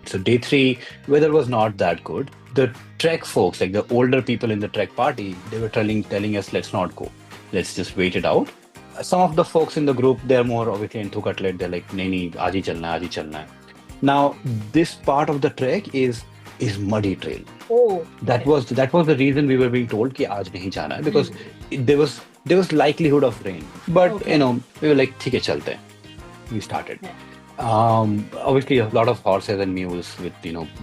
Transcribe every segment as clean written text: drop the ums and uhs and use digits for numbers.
So day three, weather was not that good. The trek folks, like the older people in the trek party, they were telling us, let's not go. Let's just wait it out. Some of the folks in the group, they're more obviously into cutlet. They're like, nahi, nahi, aaj hi chalna hai, aaj hi chalna hai. Now, this part of the trek is muddy trail. Oh, That okay. was the reason we were being told कि आज नहीं जाना है because Hmm. there was likelihood of rain. But Okay. we were like ठीक है चलते हैं. We started. Yeah. Obviously a lot of horses and mules with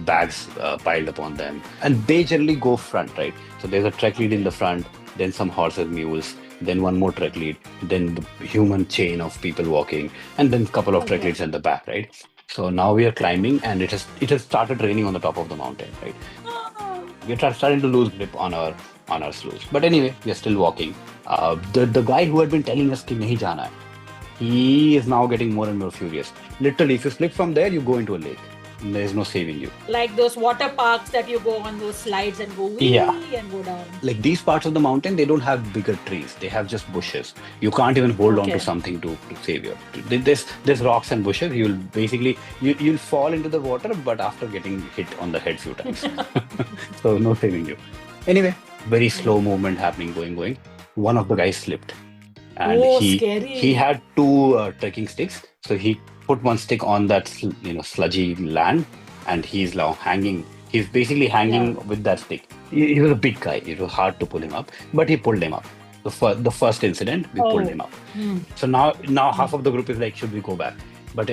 bags piled upon them, and they generally go front, right? So there's a trek lead in Okay. the front, then some horses, mules, then one more trek lead, then the human chain of people walking, and then a couple of trek Okay. leads in the back, right? So now we are climbing, and it has started raining on the top of the mountain, right? Oh. We're starting to lose grip on our slopes. But anyway, we're still walking. The guy who had been telling us कि नहीं जाना है, he is now getting more and more furious. Literally, if you slip from there, you go into a lake. There is no saving you. Like those water parks that you go on those slides and go Yeah. wee and go down. Like these parts of the mountain, they don't have bigger trees. They have just bushes. You can't even hold on to Okay. something to save you. There's rocks and bushes. You'll basically you'll fall into the water, but after getting hit on the head few times. So no saving you. Anyway, very slow movement happening, going. One of the guys slipped, and Oh, he scary. had two trekking sticks. So he put one stick on that sludgy land, and he's now hanging. He's basically hanging Yeah. with that stick. He was a big guy. It was hard to pull him up, but he pulled him up. The first incident, we pulled Oh. him up. Hmm. So now Hmm. half of the group is like, should we go back? But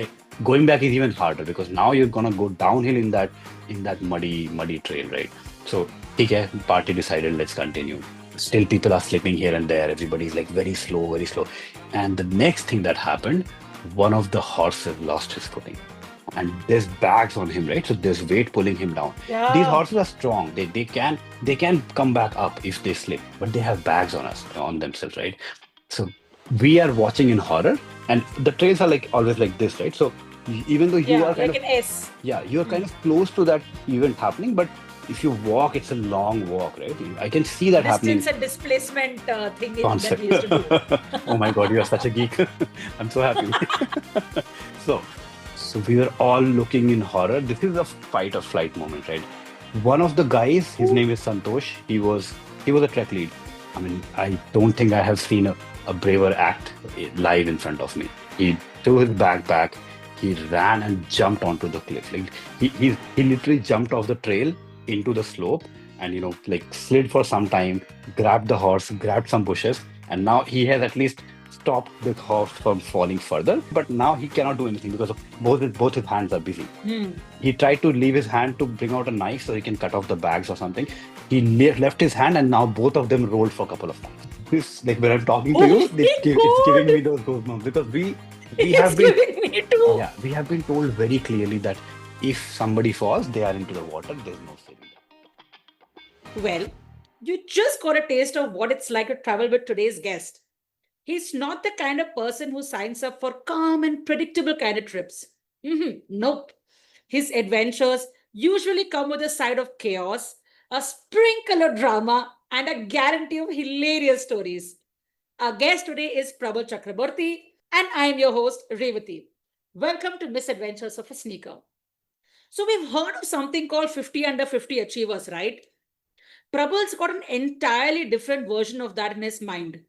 going back is even harder because now you're gonna go downhill in that muddy trail, right? So, okay, party decided, let's continue. Still, people are slipping here and there. Everybody's like very slow, very slow. And the next thing that happened, one of the horses lost his footing. And there's bags on him, right? So there's weight pulling him down. These Yeah. horses are strong. They can come back up if they slip, but they have bags on themselves, right? So we are watching in horror, and the trails are like always like this, right? So even though you Yeah. are kind Like of an S. you're Hmm. kind of close to that event happening, but if you walk, it's a long walk, right? I can see that happening Distance and displacement thing that concept. we used to do. Oh my God, you are such a geek. I'm so happy. So, so we were all looking in horror. This is a fight or flight moment, right? One of the guys, his name is Santosh. He was a trek lead. I mean, I don't think I have seen a braver act live in front of me. He threw his bag back. He ran and jumped onto the cliff. Like he literally jumped off the trail into the slope and like slid for some time, grabbed the horse, grabbed some bushes, and now he has at least stopped the horse from falling further. But now he cannot do anything because of both his hands are busy. Hmm. He tried to leave his hand to bring out a knife so he can cut off the bags or something. He left his hand, and now both of them rolled for a couple of times. This, like when I'm talking to Oh you, my it's giving me God. those goosebumps because we It's have been giving me too. yeah, we have been told very clearly that if somebody falls, they are into the water. There's no saving Well, you just got a taste of what it's like to travel with today's guest. He's not the kind of person who signs up for calm and predictable kind of trips. Nope. His adventures usually come with a side of chaos, a sprinkle of drama, and a guarantee of hilarious stories. Our guest today is Prabal Chakraborty, and I am your host, Revati. Welcome to Misadventures of a Sneaker. So, we've heard of something called 50 under 50 achievers, right? Prabal's got an entirely different version of that in his mind.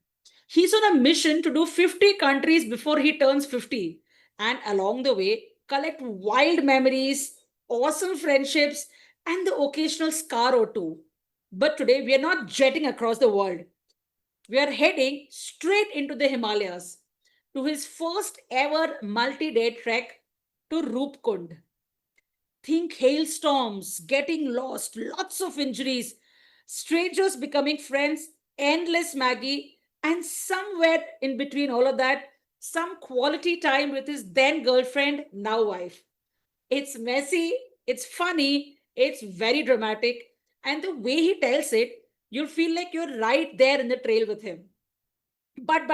He's on a mission to do 50 countries before he turns 50, and along the way, collect wild memories, awesome friendships, and the occasional scar or two. But today, we are not jetting across the world. We are heading straight into the Himalayas to his first ever multi day trek to Roopkund. Think hailstorms, getting lost, lots of injuries, strangers becoming friends, endless Maggie, and somewhere in between all of that, some quality time with his then girlfriend, now wife. It's messy, it's funny, it's very dramatic, and the way he tells it, you'll feel like you're right there in the trail with him. But,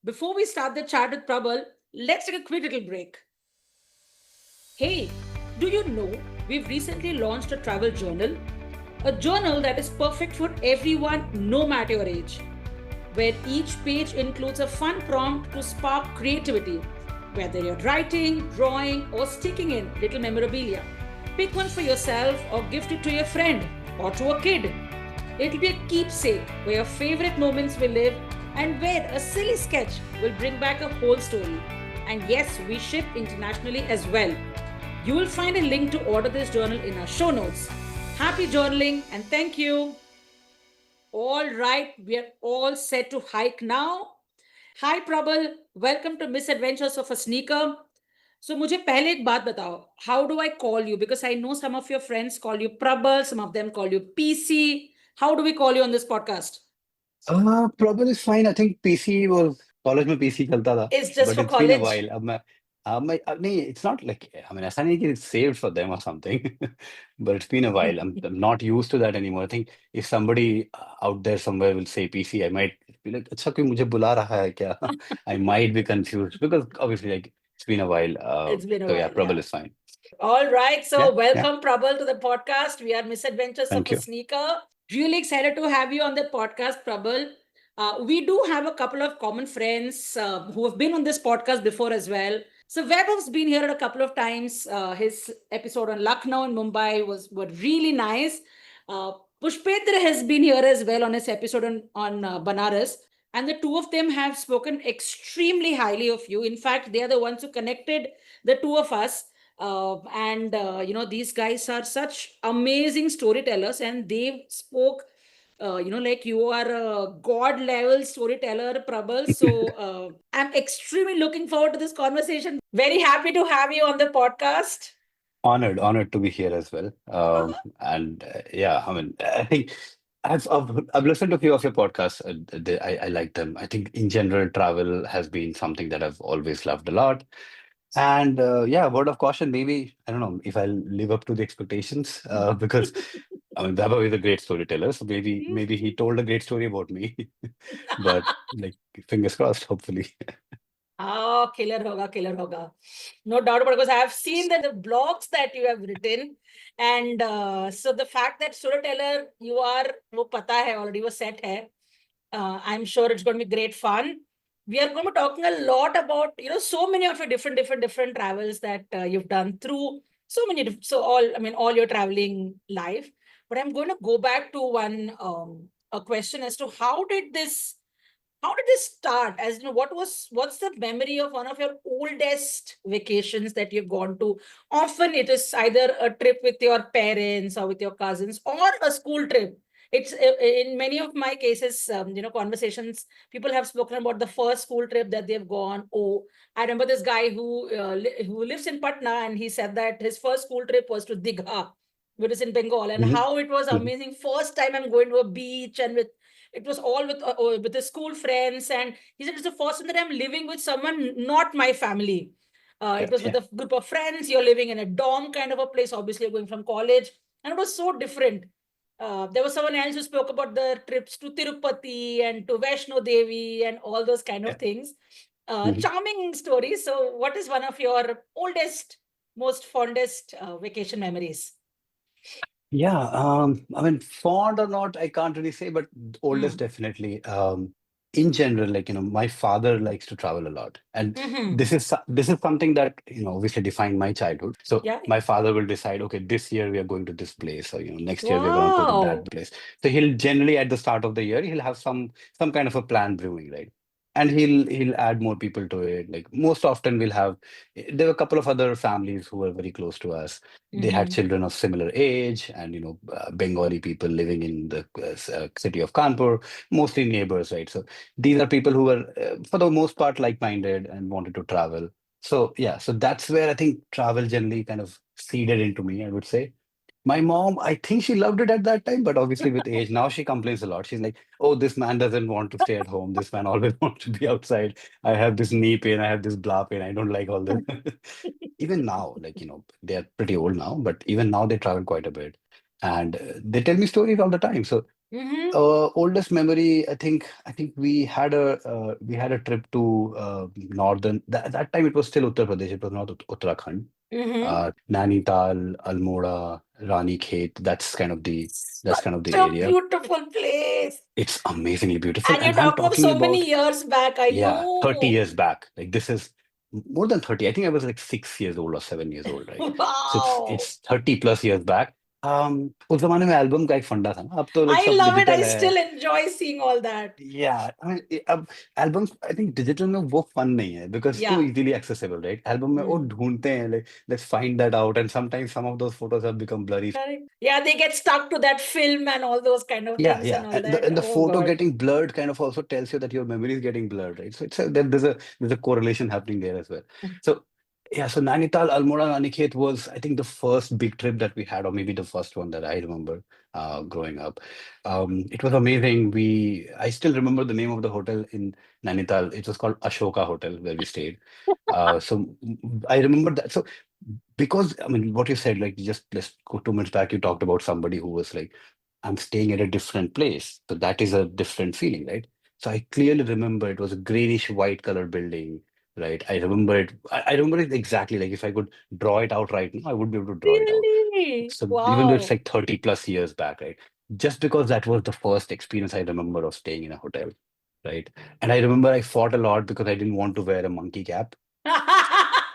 before we start the chat with Prabal, let's take a quick little break. Hey, do you know we've recently launched a travel journal? A journal that is perfect for everyone, no matter your age, where each page includes a fun prompt to spark creativity, whether you're writing, drawing, or sticking in little memorabilia. Pick one for yourself or gift it to your friend or to a kid. It'll be a keepsake where your favorite moments will live and where a silly sketch will bring back a whole story. And yes, we ship internationally as well. You will find a link to order this journal in our show notes. Happy journaling and thank you. All right, we are all set to hike now. Hi Prabal, welcome to Misadventures of a Sneaker. So मुझे पहले एक बात बताओ, how do I call you? Because I know some of your friends call you Prabal, some of them call you PC. How do we call you on this podcast? Prabal is fine. I think PC was college में PC चलता था, It's just but for it's been a college. while. नहीं, it's not like, I mean, ऐसा नहीं कि it's saved for them or something, but it's been a while. I'm not used to that anymore. I think if somebody out there somewhere will say PC, I might be like, अच्छा कोई मुझे बुला रहा है क्या? I might be confused because obviously like it's been a while. It's been a So yeah, while, yeah. Prabal is fine. All right, so Yeah, welcome Prabal to the podcast. We are Misadventures of thank a you. Sneaker. Really excited to have you on the podcast, Prabal. We do have a couple of common friends who have been on this podcast before as well. So Vaibhav's been here a couple of times. His episode on Lucknow and Mumbai were really nice. Uh, Pushpendra has been here as well on his episode on Banaras. And the two of them have spoken extremely highly of you. In fact, they are the ones who connected the two of us. These guys are such amazing storytellers, and they spoke like you are a god level storyteller, Prabal. So I'm extremely looking forward to this conversation. Very happy to have you on the podcast. Honored to be here as well. And yeah, I mean, I think I've listened to a few of your podcasts. I like them. I think in general, travel has been something that I've always loved a lot. And yeah, word of caution, maybe I don't know if I'll live up to the expectations because I mean, Baba is a great storyteller, so maybe he told a great story about me, but like fingers crossed, hopefully. Oh, killer hoga. No doubt about it, because I have seen the blogs that you have written. And so the fact that storyteller you are, wo pata hai already, wo set hai. I'm sure it's going to be great fun. We are going to be talking a lot about, so many of your different travels that you've done through so many, all your traveling life. But I'm going to go back to a question as to how did this start? As you know, what's the memory of one of your oldest vacations that you've gone to? Often it is either a trip with your parents or with your cousins or a school trip. It's in many of my cases, conversations, people have spoken about the first school trip that they've gone. Oh, I remember this guy who lives in Patna, and he said that his first school trip was to Digha, which is in Bengal, and Mhm, how it was mhm. amazing. First time I'm going to a beach, and it was all with the school friends, and he said it's the first time that I'm living with someone not my family. It Yeah, was with yeah. a group of friends. You're living in a dorm kind of a place. Obviously, you're going from college, and it was so different. There was someone else who spoke about the trips to Tirupati and to Vaishno Devi and all those kind of Yeah. things. Mhm. Charming stories. So, what is one of your oldest, most fondest vacation memories? Yeah, I mean, fond or not, I can't really say, but oldest Mm. definitely. In general, like, my father likes to travel a lot. And Mm-hmm. this is something that, obviously defined my childhood. So Yeah. my father will decide, okay, this year we are going to this place, or, next year we're going to go to that Wow. place. So he'll generally at the start of the year, he'll have some kind of a plan brewing, right? And he'll add more people to it. Like most often we'll have, there were a couple of other families who were very close to us. They had Mm-hmm. children of similar age, and Bengali people living in the city of Kanpur, mostly neighbors, right? So these are people who were for the most part like-minded and wanted to travel. So yeah, so that's where I think travel generally kind of seeded into me, I would say. My mom, I think she loved it at that time, but obviously with age, now she complains a lot. She's like, "Oh, this man doesn't want to stay at home. This man always wants to be outside. I have this knee pain. I have this blah pain. I don't like all this." Even now, like, they're pretty old now, but even now they travel quite a bit, and they tell me stories all the time. So, Mm-hmm. oldest memory, I think we had a trip to northern. That time it was still Uttar Pradesh. It was not Uttarakhand. Mm-hmm. Nainital, Almora, Ranikhet. That's kind of the Such a area. beautiful place. It's amazingly beautiful, And you're and I'm talking of talking so many about, years back. I yeah, 30 know. years back. Like this is. more than 30. I think I was like 6 years old or 7 years old, right? So Wow. it's 30 plus years back. उस जमाने में album का एक फंडा था ना, अब तो लाइक I सब love it. I डिजिटल है. still enjoy seeing all that. Yeah, I mean, अब एल्बम्स आई थिंक डिजिटल में वो फन नहीं है because to Yeah. Easily accessible, right? Album में वो ढूंढते हैं, like let's find that out, and sometimes some of those photos have become blurry. Correct. Yeah, they get stuck to that film and all those kind of Yeah, things yeah, and all and the that. and the Oh photo God. getting blurred kind of also tells you that your memory is getting blurred, right? So there's a correlation happening there as well. So yeah, so Nainital, Almora, Nanikhet was, I think, the first big trip that we had, or maybe the first one that I remember growing up. It was amazing. I still remember the name of the hotel in Nainital. It was called Ashoka Hotel where we stayed. I remember that. So because I mean, what you said, like just let's go 2 minutes back, you talked about somebody who was like, I'm staying at a different place. So that is a different feeling, right? So I clearly remember it was a greenish white color building, right? I remember it. I remember it exactly. Like if I could draw it out right now, I would be able to draw it out. Really? So even though it's Wow. like 30 plus years back, right? Just because that was the first experience I remember of staying in a hotel, right? And I remember I fought a lot because I didn't want to wear a monkey cap.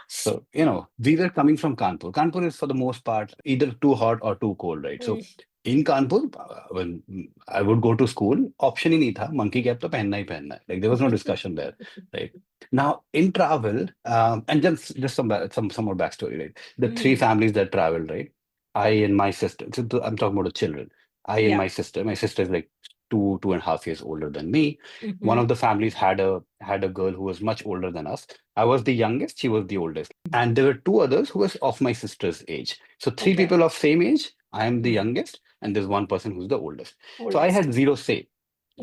So, we were coming from Kanpur. Kanpur is for the most part either too hot or too cold, right? So in Kanpur, when I would go to school, option ही नहीं था, monkey cap तो पहनना ही पहनना है. Like there was no discussion there, right? Now in travel, and just some more backstory, right? The three families that traveled, right? I and my sister. So I'm talking about the children. I and Yeah. my sister. My sister is like 2.5 years older than me. One of the families had a girl who was much older than us. I was the youngest, she was the oldest. And there were two others who was of my sister's age. So three Okay. people of same age. I am the youngest, and there's one person who's the oldest. So I Oldest. had zero say.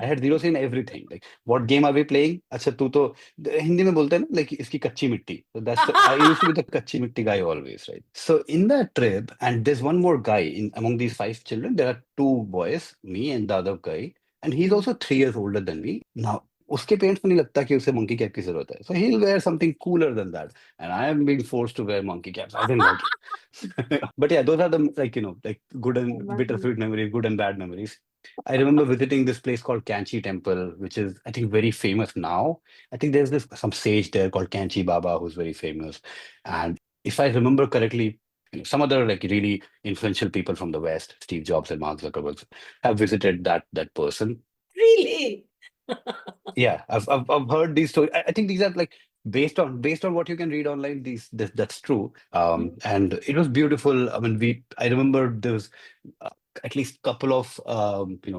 I had zero say in everything. Like, what game are we playing? अच्छा तू तो हिंदी में बोलते हैं ना, like इसकी कच्ची मिट्टी. So I used to be the कच्ची मिट्टी guy always, right? So in that trip, and there's one more guy among these 5 children. There are two boys, me and the other guy, and he's also 3 years older than me. Now उसके parents को नहीं लगता कि उसे monkey cap की जरूरत है. So he'll wear something cooler than that, and I am being forced to wear monkey caps. I didn't like it. But yeah, those are the like good and bittersweet memories, good and bad memories. I remember visiting this place called Kanchi Temple, which is, I think, very famous now. I think there's some sage there called Kanchi Baba who's very famous. And if I remember correctly, some other like really influential people from the West, Steve Jobs and Mark Zuckerberg, have visited that person. Really? Yeah, I've heard these stories. I think these are like based on what you can read online. That's true. And it was beautiful. I mean, I remember there was uh, at least couple of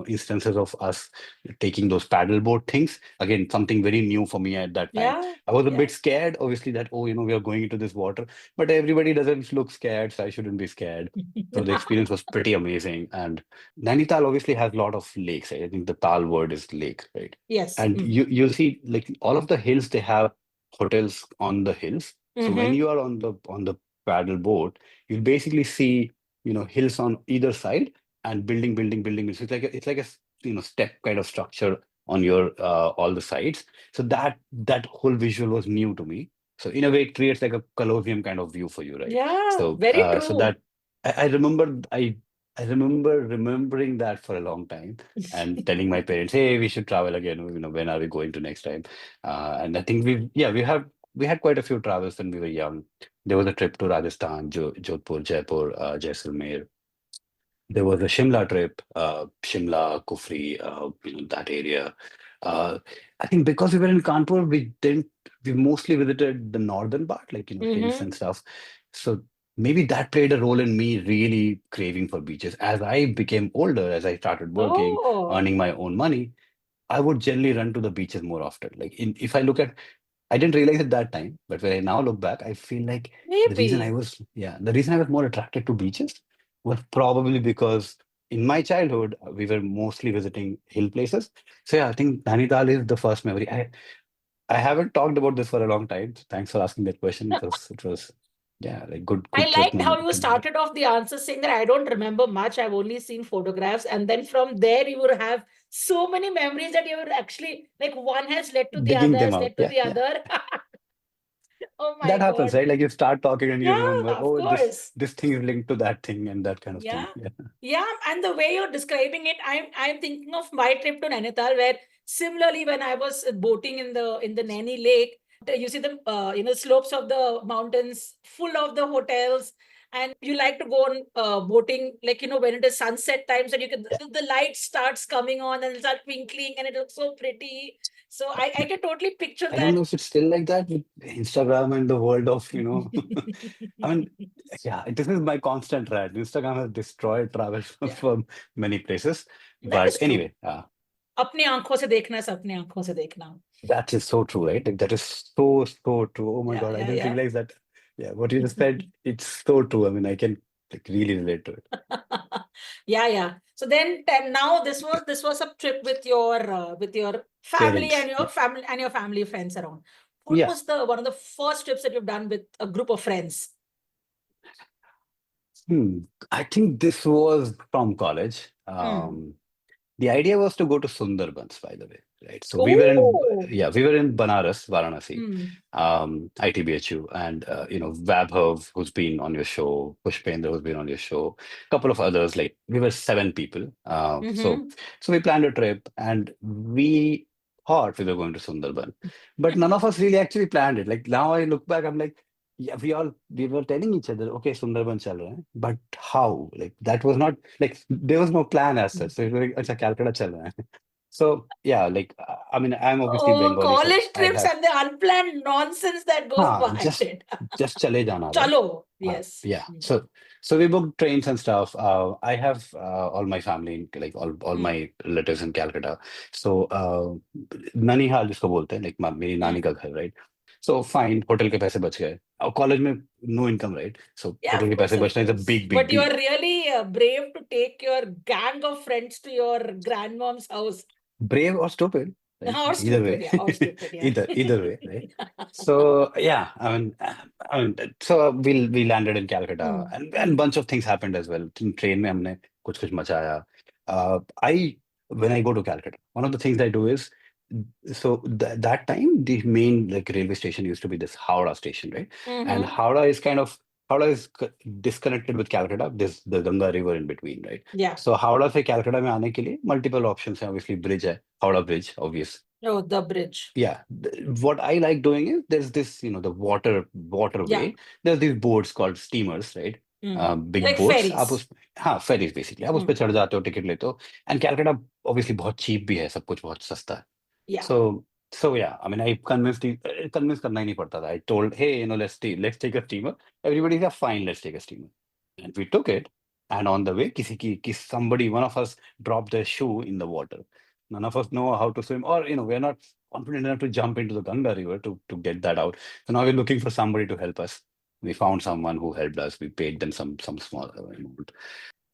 instances of us taking those paddle boat things. Again, something very new for me at that time. Yeah. I was a bit scared, obviously, that we are going into this water, but everybody doesn't look scared, so I shouldn't be scared. So the experience was pretty amazing. And Nainital obviously has a lot of lakes. Right? I think the Tal word is lake, right? Yes. And you'll see like all of the hills, they have hotels on the hills. So when you are on the paddle boat, you'll basically see hills on either side and building. So it's like a step kind of structure on your all the sides. So that whole visual was new to me. So in a way, it creates like a Colosseum kind of view for you, right? Yeah, So very so true. that I remember I remember remembering that for a long time and telling my parents, "Hey, we should travel again. When are we going to next time?" And I think we had quite a few travels when we were young. There was a trip to Rajasthan, Jodhpur, Jaipur, Jaisalmer. There was a Shimla trip, Shimla, Kufri, that area. Uh, I think because we were in Kanpur, we mostly visited the northern part, like, hills and stuff. So maybe that played a role in me really craving for beaches. As I became older, as I started working, Oh, earning my own money, I would generally run to the beaches more often. Like if I look at, I didn't realize at that time, but when I now look back, I feel like maybe. the reason I was more attracted to beaches was probably because in my childhood, we were mostly visiting hill places. So yeah, I think Nainital is the first memory. I haven't talked about this for a long time. Thanks for asking that question. It was yeah, like I good trip liked how moment you to memory. started off the answer saying that I don't remember much. I've only seen photographs. And then from there, you would have so many memories that you would actually, like, one has led to the other, Digging them has out. led to Yeah, the yeah. other. Oh my That happens, God. right? Like you start talking and you Yeah, remember, of oh, this course. this thing is linked to that thing and that kind of Yeah. thing. Yeah. Yeah, and the way you're describing it, I'm thinking of my trip to Nainital, where similarly when I was boating in the Naini Lake, You see the slopes of the mountains full of the hotels, and you like to go on boating, like when it is sunset times, and you can the light starts coming on and start twinkling, and it looks so pretty. So I can totally picture I don't that. know if it's still like that with Instagram and the world of, I mean, yeah, this is my constant rant. Instagram has destroyed travel Yeah, from many places. that But is true. anyway, अपनी आंखों से देखना है, अपनी आंखों से देखना. that is so true, right? Like, that is so, so true. Oh my Yeah, God, I yeah, didn't yeah. realize that. Yeah, what you just said, it's so true. I mean, I can like really relate to it. Yeah, yeah. So then now this was a trip with your family Parents. and your Yeah. family friends around. What Yeah. was the one of the first trips that you've done with a group of friends? I think this was from college. Hmm. The idea was to go to Sundarbans, by the way, right? So Oh. we were in Banaras, Varanasi, Hmm. ITBHU, and Vabhav, who's been on your show, Pushpendra, who's been on your show, a couple of others. Like we were 7 people. So Mm-hmm. we planned a trip, and we thought we were going to Sundarban, but none of us really actually planned it. Like now I look back, I'm like, yeah, we were telling each other, okay, Sundarban chal raha hai, but how? Like that was not like there was no plan as such. So it was like, acha, Calcutta chal raha hai. So yeah, like I mean, I'm obviously Oh, Bengali, so college I trips have and the unplanned nonsense that goes behind just it. chale jana, right? Chalo. Yes. Yeah. Hmm. So we booked trains and stuff. I have all my family, like all Hmm. my relatives in Calcutta. So Nanihal जिसको बोलते हैं, like मेरी Hmm. नानी का घर, right? So fine, hotel के पैसे बच गए. और कॉलेज में no income, right? So Yeah, hotel of के course, पैसे of बचना is a course. big But you are deal. really brave to take your gang of friends to your grandmom's house. Brave or stupid, right? Or Either stupid, way, yeah, or stupid, yeah. either way, right? So yeah, I mean, so we landed in Calcutta, Hmm. and bunch of things happened as well. In train में हमने कुछ मचाया. I when I go to Calcutta, one of the things I do is so that time the main like railway station used to be this Howrah station, right? And Mm-hmm. Howrah is disconnected with Calcutta. There's the Ganga River in between, right? Yeah. So Howrah से Calcutta में आने के लिए multiple options हैं. Obviously bridge है, Howrah Bridge, obvious. Oh, the bridge. Yeah, what I like doing is there's this, the Yeah. waterway. There's these boats called steamers, right? Hmm. Big Like boats. आप ferries. उस हाँ ferries basically. आप उस Hmm. पे चढ़ जाते हो, ticket लेते हो. And Calcutta obviously बहुत cheap भी है, सब कुछ बहुत सस्ता है. Yeah. So yeah, I mean, I convinced करना ही नहीं पड़ता था. I told, hey, let's take a steamer. Everybody said, fine, let's take a steamer. And we took it. And on the way, one of us dropped their shoe in the water. None of us know how to swim, or we're not confident enough to jump into the Ganga River to get that out. So now we're looking for somebody to help us. We found someone who helped us. We paid them some small amount. So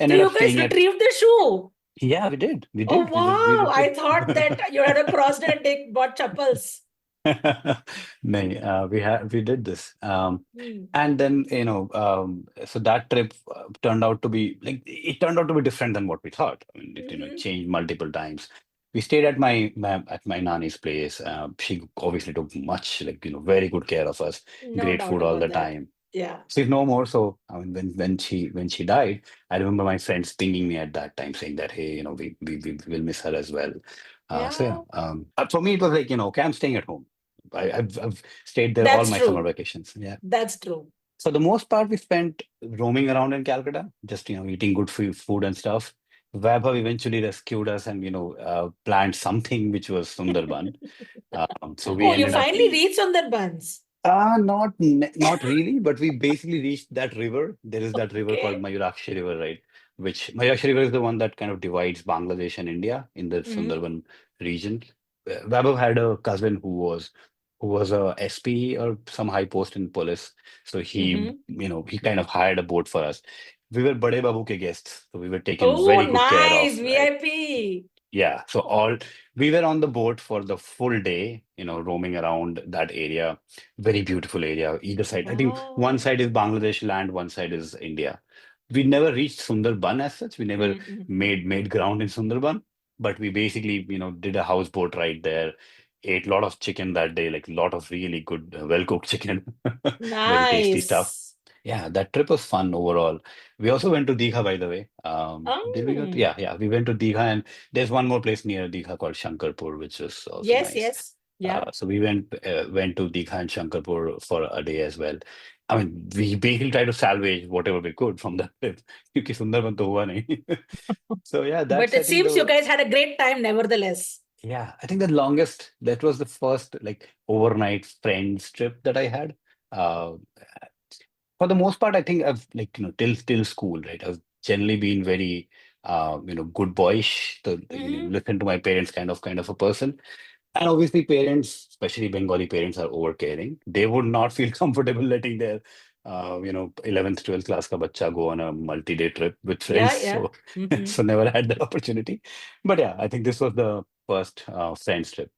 Ended up you guys staying at. retrieved the shoe. Yeah, we did. We Oh, did. We wow. I retrieved. thought that you had to cross it and bought chappals. नहीं, we did this. Hmm. And then, so that trip turned out to be different than what we thought. I mean, it Mm-hmm. changed multiple times. We stayed at my nanny's place. She obviously took much, very good care of us. No Great doubt food all about the that. time. Yeah. She's no more. So I mean, when she died, I remember my friends pinging me at that time saying that, hey, we will miss her as well. So yeah, Yeah. for me it was like, okay, I'm staying at home. I've stayed there all That's my summer true. vacations. Yeah. That's true. So the most part we spent roaming around in Calcutta, just eating good food and stuff. Vaibhav eventually rescued us and planned something which was Sundarban. So we Oh, you ended up. finally reached on that buns. Not really, but we basically reached that river. There is that river called Okay. Mayurakshi River, right? Which Mayurakshi River is the one that kind of divides Bangladesh and India in the Mm-hmm. Sundarban region. Vaibhav had a cousin who was a SP or some high post in police. So Mm-hmm. he kind of hired a boat for us. We were Bade Babu ke guests, so we were taken Oh, very good care nice. of, right? VIP. Yeah, so we were on the boat for the full day, roaming around that area. Very beautiful area, either side. I think one Wow. side is Bangladesh land, one side is India. We never reached Sundarban as such. We never Mm-hmm. made ground in Sundarban, but we basically, did a houseboat ride there. Ate a lot of chicken that day, like a lot of really good, well-cooked chicken. Very tasty stuff. Nice. Yeah, that trip was fun overall. We also went to Digha, by the way. Did we go Oh. yeah, we went to Digha, and there's one more place near Digha called Shankarpur, which is also Yes, nice. yes. Yeah. So we went to Digha and Shankarpur for a day as well. I mean, we basically tried to salvage whatever we could from the trip. क्योंकि सुंदरबन तो हुआ नहीं. So yeah, But that's I it think seems you the guys had a great time, nevertheless. yeah, I think the longest, that was the first like overnight friends trip that I had. Uh, for the most part, I think I've like, till school, right? I've generally been very, good boyish, to, Hmm. listen to my parents kind of a person. And obviously, parents, especially Bengali parents, are over caring. They would not feel comfortable letting their, 11th, 12th class ka bacha go on a multi-day trip with friends. Yeah, yeah. So, Hmm. so never had that opportunity. But yeah, I think this was the first friends trip.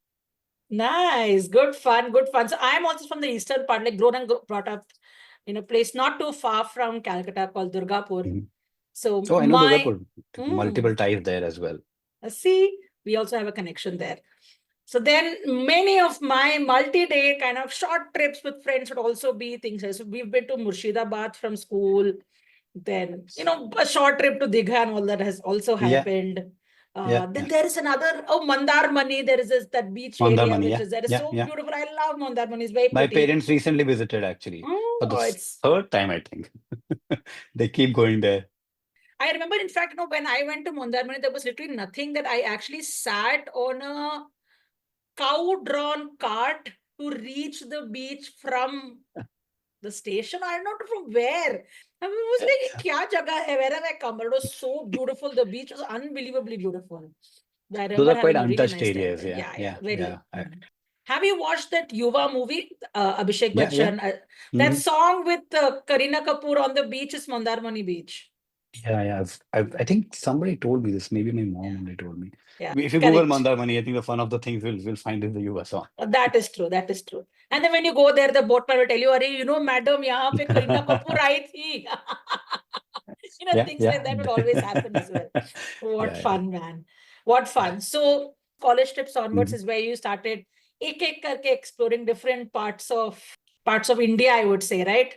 Nice, good fun, good fun. So I'm also from the eastern part, like grown and brought up in a place not too far from Calcutta called Durgapur. Mhm. So Oh, I know my, Durgapur. mm, Multiple ties there as well. see, we also have a connection there. So then many of my multi-day kind of short trips with friends would also be things. So we've been to Murshidabad from school. Then, a short trip to Digha and all that has also Yeah, happened. yeah, Then yeah. there is another, Mandarmani. There is that beach area, Mandarmani, which yeah, is that is yeah, so yeah. beautiful. I love Mandarmani. It's very My pretty. parents recently visited actually for the Oh, it's. third time, I think. They keep going there. I remember, in fact, when I went to Mandarmani, there was literally nothing that I actually sat on a cow-drawn cart to reach the beach from the station. I don't know from where. I mean, it was like, kya jagah hai? Where have I come? But it was so beautiful. The beach was unbelievably beautiful. I Those remember are quite having a really untouched nice time areas. there. Yeah, Yeah, yeah, yeah, yeah. very. Have you watched that Yuva movie, Abhishek Yeah, yeah. Bachchan? That Hmm. song with Kareena Kapoor on the beach is Mandarmani Beach. Yeah, yeah. I think somebody told me this. Maybe my mom only told me. Yeah, If you Google correct. Mandarmani, I think the fun of the things will find is the Yuva song. That is true. That is true. And then when you go there, the boatman will tell you, "Arey, madam, यहाँ पे Kareena Kapoor आई थी." Yeah, Things yeah. like that would always happen as well. What Yeah, yeah. fun, man. What fun. So college trips onwards Mhm. is where you started ek karke exploring different parts of India, I would say, right?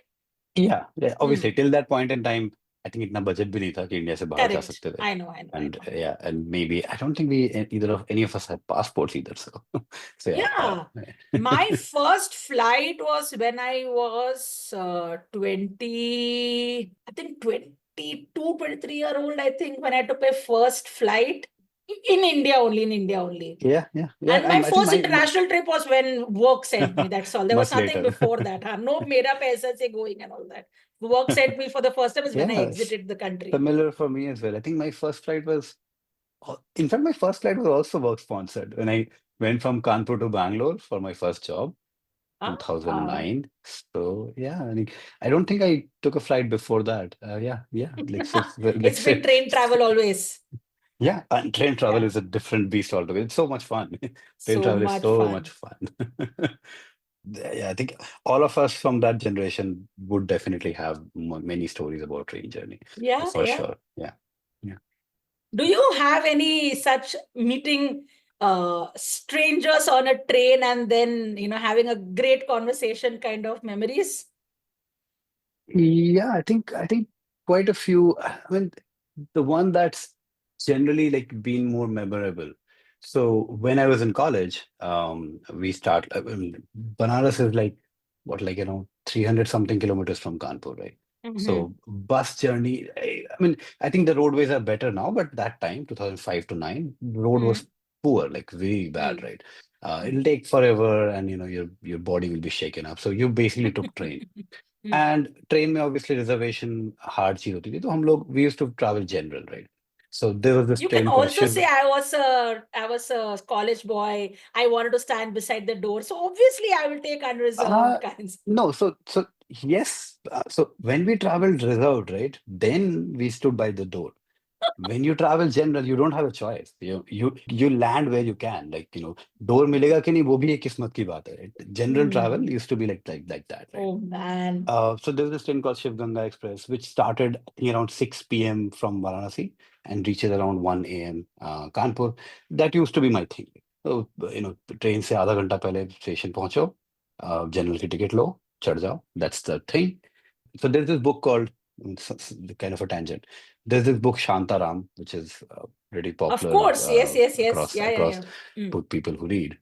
Yeah, yeah. Obviously, Hmm. till that point in time, I think इतना budget भी नहीं था कि India से बाहर जा Correct. सकते थे. I know, I know, I And know. yeah, and maybe I don't think we either of any of us had passports either. So, so yeah. Yeah. My first flight was when I was 20, I think 22, 23-year old, I think, when I took my first flight in India only, in India only. Yeah, yeah, yeah. And my I think first international trip was when work sent me. That's all. There was much nothing later. before that. Huh? No mera paisa se going and all that. Work sent me for the first time is when I Yeah, exited the country. similar for me as well. I think my first flight was, in fact, my first flight was also work sponsored when I went from Kanpur to Bangalore for my first job, Ah, 2009. So yeah, I don't think I took a flight before that. Yeah, like it's been train travel always. yeah, and train travel Yeah, is a different beast altogether. It's so much fun. Train so travel is much so much fun. fun. Yeah, I think all of us from that generation would definitely have many stories about train journey, Yeah, for yeah. sure. Yeah, yeah. Do you have any such meeting strangers on a train and then having a great conversation kind of memories? Yeah, I think quite a few. I mean, the one that's generally like been more memorable. So when I was in college, I mean, Banaras is like what, like 300 something kilometers from Kanpur, right? Mm-hmm. So bus journey. I mean, I think the roadways are better now, but that time, 2005 to 9, road was poor, like very bad, right? It'll take forever, and your body will be shaken up. So you basically took train. And train में obviously reservation hard चीज होती थी, तो हम लोग we used to travel general, right? So there was this You can train called also Shiv. say I was a college boy. I wanted to stand beside the door. So obviously I will take Uh, unreserved kinds. no, so yes, so when we traveled reserved, right, then we stood by the door. When you travel general, you don't have a choice. You land where you can. Like, door मिलेगा कि नहीं वो भी एक किस्मत की बात है. Right? General travel used to be like that, right? Oh man. So there's this train called Shiv Ganga Express, which started around 6 p.m. from Varanasi and reaches around 1 a.m. Kanpur. That used to be my thing. So, train से आधा घंटा पहले station पहुंचो, general की ticket लो, चढ़ जाओ. That's the thing. So there's this book called, kind of a tangent. There's this book Shantaram, which is pretty Of popular course. Yes, yes, yes. across Yeah, yeah, across yeah. Mm. people who read.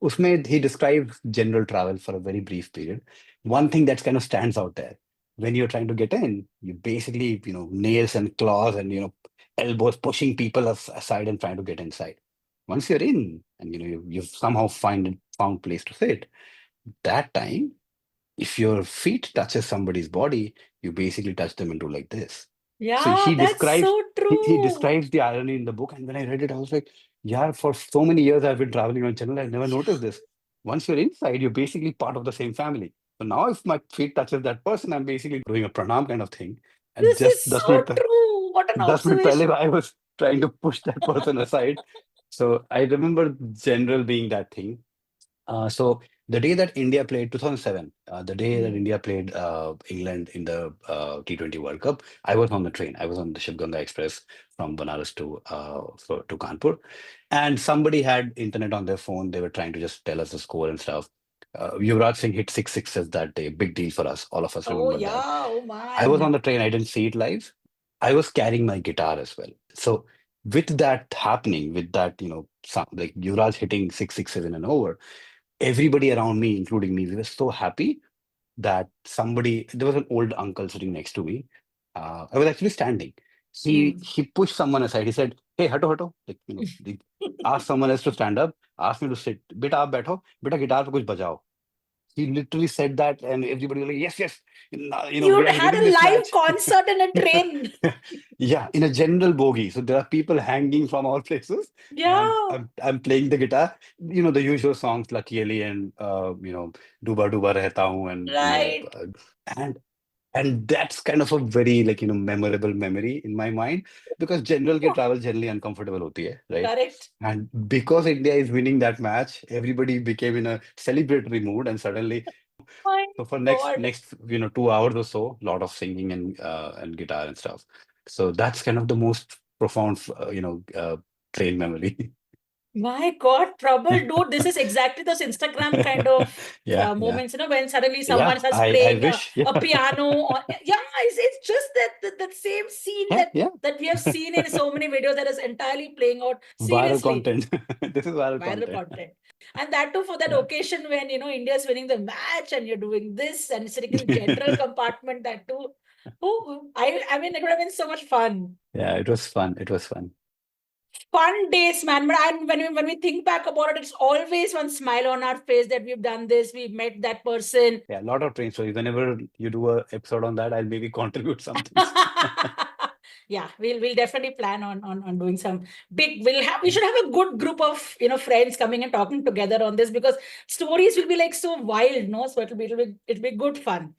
Usme he describes general travel for a very brief period. One thing that kind of stands out there, when you're trying to get in, you basically, nails and claws and, elbows pushing people aside and trying to get inside. Once you're in and, you've somehow found place to sit, that time, if your feet touches somebody's body, you basically touch them into like this. So Yeah, that's so he true. describes the irony in the book, and when I read it, I was like, yeah, for so many years I've been traveling on channel, I've never noticed this. Once you're inside, you're basically part of the same family. So now if my feet touches that person, I'm basically doing a pranam kind of thing. And This just is so true. What an 10 minutes observation. pehle I was trying to push that person aside. So I remember general being that thing. So the day that India played 2007, the day that Mm. India played England in the T20 World Cup, I was on the train. I was on the Shiv Ganga Express from Banaras to Kanpur, and somebody had internet on their phone. They were trying to just tell us the score and stuff. Yuvraj Singh hit six sixes that day. Big deal for us. All of us Oh, remember that. yeah. Oh, I was on man. the train. I didn't see it live. I was carrying my guitar as well. So with that happening, with that, like Yuvraj hitting six sixes in an over, everybody around me, including me, we were so happy that there was an old uncle sitting next to me. I was actually standing. Mm. He pushed someone aside. He said, "Hey, hato, hato." Like, they asked someone else to stand up, asked me to sit. Beta, aap baitho. Beta, guitar pe kuch bajao. He literally said that, and everybody was like, "Yes, yes." We You'd are had winning a this live match. concert in a train. Yeah, in a general bogie. So there are people hanging from all places, and Yeah, I'm playing the guitar. The usual songs, Lucky Ali and Duba Duba Rehta Hu, and right. and and that's kind of a very like memorable memory in my mind, because general ke Oh, travel generally uncomfortable hoti hai, right? correct. And because India is winning that match, everybody became in a celebratory mood, and suddenly, My so for God. next 2 hours or so, lot of singing and guitar and stuff. So that's kind of the most profound train memory. My God, Prabal, dude, this is exactly those Instagram kind of Yeah, yeah, moments, when suddenly someone yeah. starts I playing wish. Yeah, a piano. Or, yeah, it's just that same scene yeah, that yeah. that we have seen in so many videos that is entirely playing out. Viral Seriously, content. This is viral viral content. content. And that too for that Yeah. occasion when, India's winning the match and you're doing this and sitting in general compartment, that too. Oh, I mean, it would have been so much fun. Yeah, it was fun. It was fun. Fun days, man. But when we think back about it, it's always one smile on our face that we've done this, we've met that person. Yeah, a lot of train stories. Whenever you do a episode on that, I'll maybe contribute some things. Yeah, we'll definitely plan on doing some big. We should have a good group of friends coming and talking together on this, because stories will be like so wild, no? So it'll be good fun.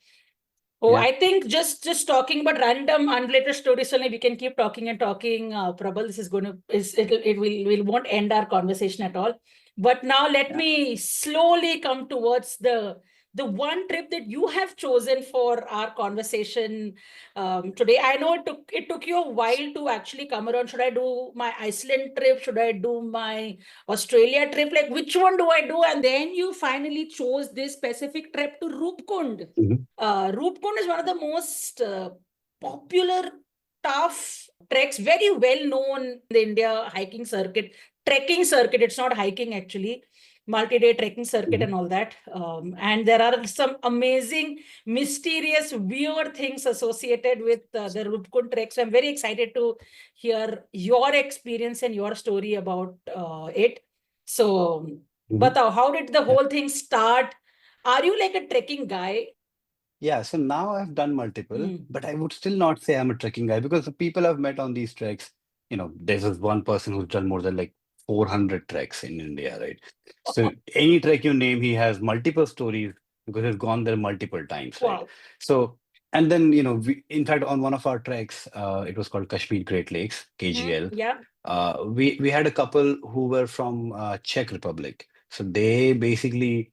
Oh, Yeah. I think just talking about random unrelated stories only, we can keep talking and talking. Prabal, this is going to is it will won't end our conversation at all. But now let Yeah. me slowly come towards the one trip that you have chosen for our conversation today. I know it took you a while to actually come around. Should I do my Iceland trip? Should I do my Australia trip? Like, which one do I do? And then you finally chose this specific trip to Roopkund. Mhm. Roopkund is one of the most popular, tough treks, very well known in the India hiking circuit, trekking circuit. It's not hiking actually, multi-day trekking circuit Mhm. and all that. And there are some amazing, mysterious, weird things associated with the Roopkund trek. So I'm very excited to hear your experience and your story about it. So, Mhm. Batao, how did the Yeah. whole thing start? Are you like a trekking guy? Yeah, so now I've done multiple, Mm. but I would still not say I'm a trekking guy, because the people I've met on these treks, there's this one person who's done more than like 400 treks in India, right? So any trek you name, he has multiple stories because he's gone there multiple times, right? Wow. So, and then, in fact, on one of our treks, it was called Kashmir Great Lakes, KGL. Yeah. We had a couple who were from Czech Republic. So they basically,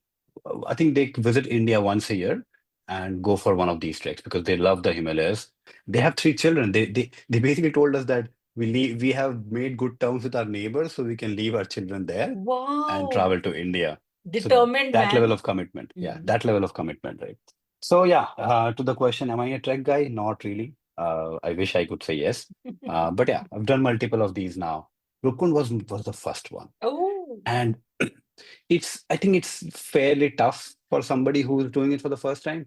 I think they visit India once a year and go for one of these treks because they love the Himalayas. They have three children. They basically told us that we have made good terms with our neighbors, so we can leave our children there and Wow. travel to India. So Determined that level man. of commitment, yeah, Mm. that level of commitment, right? So yeah, to the question, am I a trek guy? Not really. I wish I could say yes, but yeah, I've done multiple of these now. Rupkund was the first one, Oh. and I think it's fairly tough for somebody who's doing it for the first time.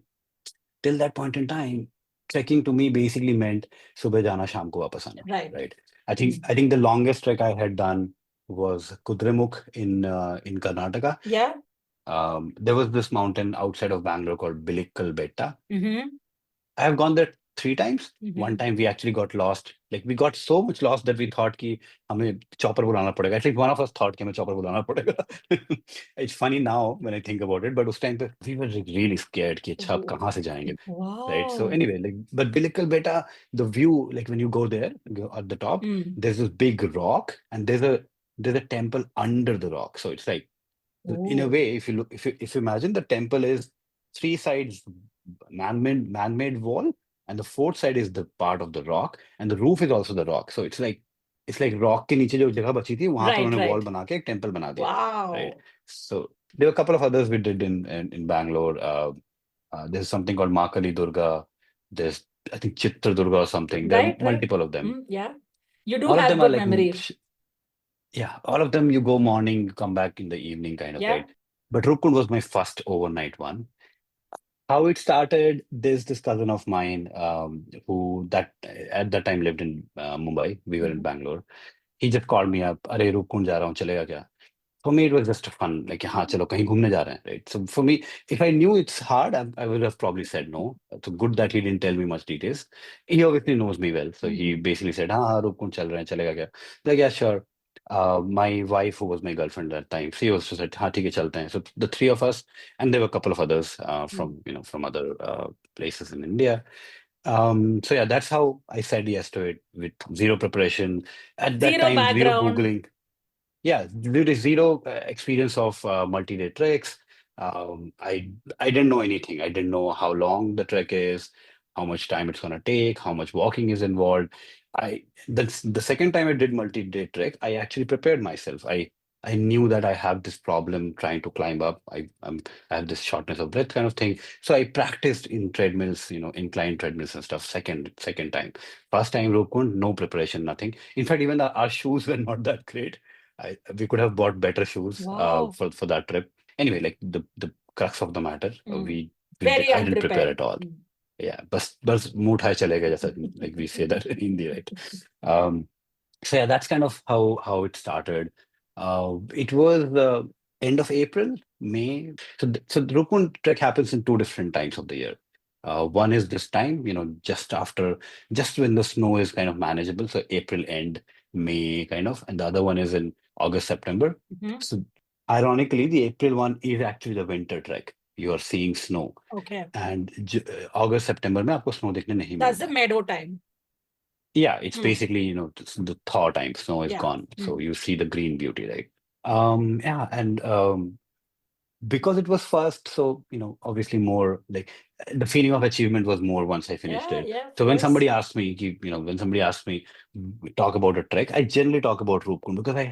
Till that point in time, trekking to me basically meant सुबह जाना शाम को वापस आना, Right. right? I think the longest trek I had done was Kudremukh in Karnataka. Yeah. There was this mountain outside of Bangalore called Bilikkal Betta. Mm-hmm. I have gone there 3 times. Mm-hmm. One time we actually got lost. Like we got so much lost that we thought कि हमें chopper बुलाना पड़ेगा. At least one of us thought कि हमें chopper बुलाना पड़ेगा. It's funny now when I think about it, but उस time पे we were like really scared कि अच्छा अब कहाँ से जाएंगे, right? So Wow. anyway, like but Bilikkal Beta, the view, like when you go there, go at the top, there's this big rock and there's a temple under the rock. So it's like in a Oh. way, if you imagine the temple is three sides man-made wall, and the fourth side is the part of the rock, and the roof is also the rock. So it's like rock के नीचे जो जगह बची थी वहां पर Right, उन्होंने wall right. बना के एक temple बना दिया, right? Wow. So there were a couple of others we did in Bangalore. There's something called Makali Durga. There's I think Chitra Durga or something. There are Right, right. multiple of them. Yeah. You do All of have them are good like memory. yeah, all of them you go morning, come back in the evening kind of, Yeah. right? But Roopkund was my first overnight one. How it started, there's this cousin of mine who that at that time lived in Mumbai. We were in Bangalore. He just called me up. अरे रूपकुंड जा रहा हूँ चलेगा क्या? For me, it was just fun. Like हाँ चलो कहीं घूमने जा रहे हैं, right? So for me, if I knew it's hard, I would have probably said no. So good that he didn't tell me much details. He obviously knows me well, so he basically said हाँ हाँ रूपकुंड चल रहे हैं चलेगा क्या? Like yeah sure. My wife, who was my girlfriend at that time, she also said हाँ ठीक है चलते हैं. So the three of us, and there were a couple of others from other places in India. So yeah, that's how I said yes to it with zero preparation. At that Zero time, zero background. Googling. Yeah, due to zero experience of multi-day treks, I didn't know anything. I didn't know how long the trek is, how much time it's gonna take, how much walking is involved. The second time I did multi-day trek, I actually prepared myself. I knew that I have this problem trying to climb up. I have this shortness of breath kind of thing. So I practiced in treadmills, inclined treadmills and stuff. Second time, first time Roopkund, no preparation, nothing. In fact, even our shoes were not that great. We could have bought better shoes Wow. for that trip. Anyway, like the crux of the matter, Very I didn't prepare unprepared. at all. Yeah, बस मुंह उठाए चले गए जैसा like we say that in Hindi, right? So yeah, that's kind of how it started. It was the end of April, May. So the Roopkund trek happens in two different times of the year. One is this time, just when the snow is kind of manageable, so April end, May kind of, and the other one is in August, September. So ironically, the April one is actually the winter trek. You are seeing snow, Okay. and August, September में आपको snow देखने नहीं That's the मिलता. meadow time. Yeah, it's basically, the thaw time, snow is Yeah. gone. So you see the green beauty, right? Yeah, and because it was first, so obviously more like the feeling of achievement was more once I finished Yeah, it. yeah, of So when course. somebody asks me, talk about a trek, I generally talk about Roopkund because I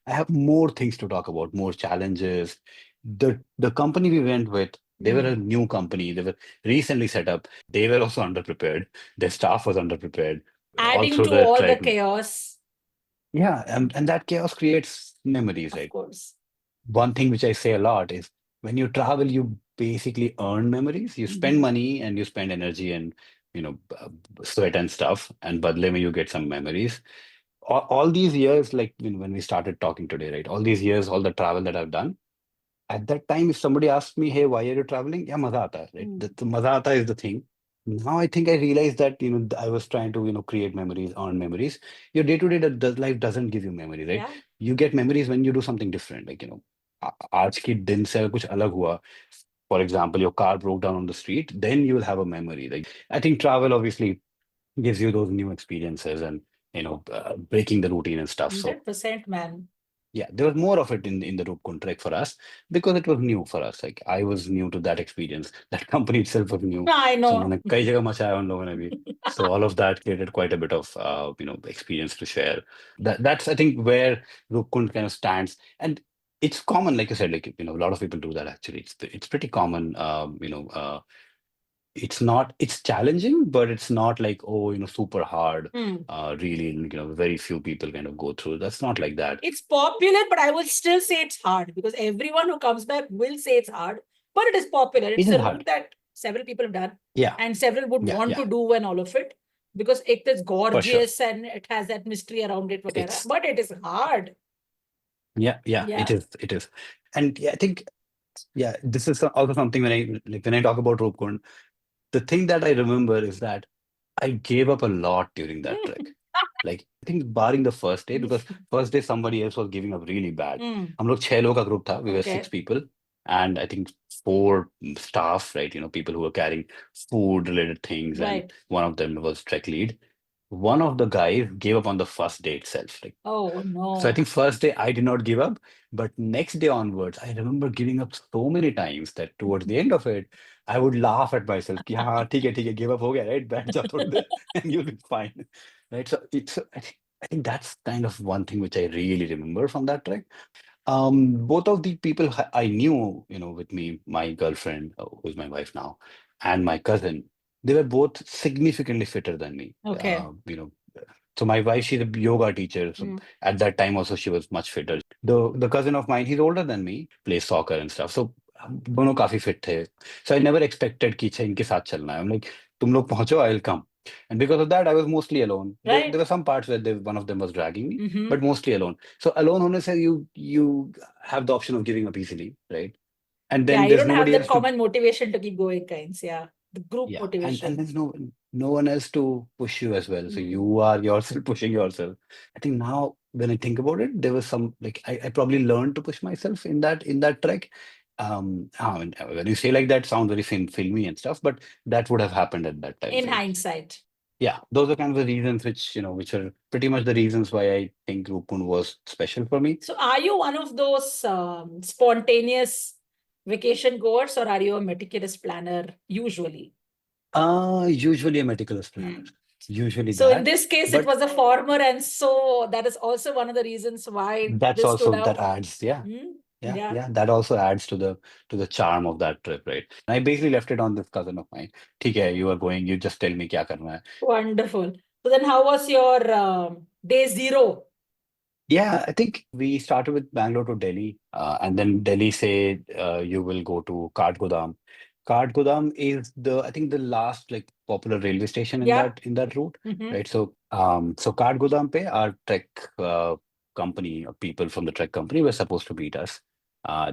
have more things to talk about, more challenges. The company we went with, they were a new company. They were recently set up. They were also underprepared. Their staff was underprepared. All Adding through to the all the trek. chaos. Yeah, and that chaos creates memories, Of right? course. One thing which I say a lot is when you travel, you basically earn memories. You spend money and you spend energy and sweat and stuff, and badle mein you get some memories. All these years, like when we started talking today, right? All these years, all the travel that I've done, at that time, if somebody asked me, "Hey, why are you traveling?" Yeah, maza aata hai, right? The maza aata is the thing. Now I think I realized that I was trying to create memories, earn memories. Your day-to-day life doesn't give you memory, right? Yeah. You get memories when you do something different. Like आज के दिन से अगर कुछ अलग हुआ, for example, your car broke down on the street, then you will have a memory. Like I think travel obviously gives you those new experiences and breaking the routine and stuff. So 100%, man. yeah, there was more of it in the Roopkund trek for us because it was new for us. Like I was new to that experience. That company itself was new. I So know. उन्होंने कई जगह मचाया उन लोगों ने भी. So all of that created quite a bit of experience to share. That's I think where Roopkund kind of stands, and it's common, like you said, like a lot of people do that actually. It's pretty common. it's challenging, but it's not like, oh, super hard. Hmm. Really, very few people kind of go through. That's not like that. It's popular, but I will still say it's hard because everyone who comes back will say it's hard, but it is popular. It It's is a hard. route that several people have done Yeah, and several would yeah, want yeah. to do and all of it because it is For sure. gorgeous and it has that mystery around it, whatever. It's But it is hard. Yeah, yeah. Yeah. It is, and yeah, I think this is also something when I talk about Roopkund, the thing that I remember is that I gave up a lot during that trek. Like, I think barring the first day, because first day somebody else was giving up really bad. Hmm. हम लोग 6 लोग का group था. We were 6 Okay. people, and I think 4 staff, right? People who were carrying food related things, and Right. one of them was trek lead. One of the guys gave up on the first day itself. Like, Oh so I no. think first day I did not give up, but next day onwards, I remember giving up so many times that towards the end of it, I would laugh at myself. कि हाँ ठीक है give up हो गया, right? बैठ जाओ थोड़ी देर and you'll be fine, right? So I think that's kind of one thing which I really remember from that trek. Both of the people I knew, with me, my girlfriend, who's my wife now, and my cousin, they were both significantly fitter than me. Okay. So my wife, she's a yoga teacher. So at that time also she was much fitter. The cousin of mine, he's older than me, plays soccer and stuff. So हम दोनों काफी fit थे. So I never expected कि अच्छा इनके साथ चलना है. I'm like, तुम लोग पहुंचो, I'll come. And because of that, I was mostly alone. Right. There were some parts where one of them was dragging me, Mhm. but mostly alone. So alone होने से you have the option of giving up easily, right? And then Yeah, you there's don't have nobody that else to common motivation to keep going, kinds. Yeah. The group and motivation. there's no one else to push you as well. So Mm. you are yourself pushing yourself. I think now when I think about it, there was some like I probably learned to push myself in that trek. And when you say like that, sounds very filmy and stuff, but that would have happened at that time. In So hindsight. yeah, those are kind of the reasons which are pretty much the reasons why I think Roopkund was special for me. So are you one of those spontaneous vacation goers or are you a meticulous planner usually? Usually a meticulous planner. Usually So in that. this case, it But was a former, and so that is also one of the reasons why that's this stood also that out. adds, yeah. Hmm? Yeah, that also adds to the charm of that trip, right? And I basically left it on this cousin of mine. ठीक है, you are going, you just tell me क्या करना है. Wonderful. So then how was your day zero? Yeah, I think we started with Bangalore to Delhi, and then Delhi said you will go to Kathgodam. Kathgodam is I think the last like popular railway station in Yeah. that route, Mhm. right? So Kathgodam pe our trek company, people from the trek company were supposed to meet us.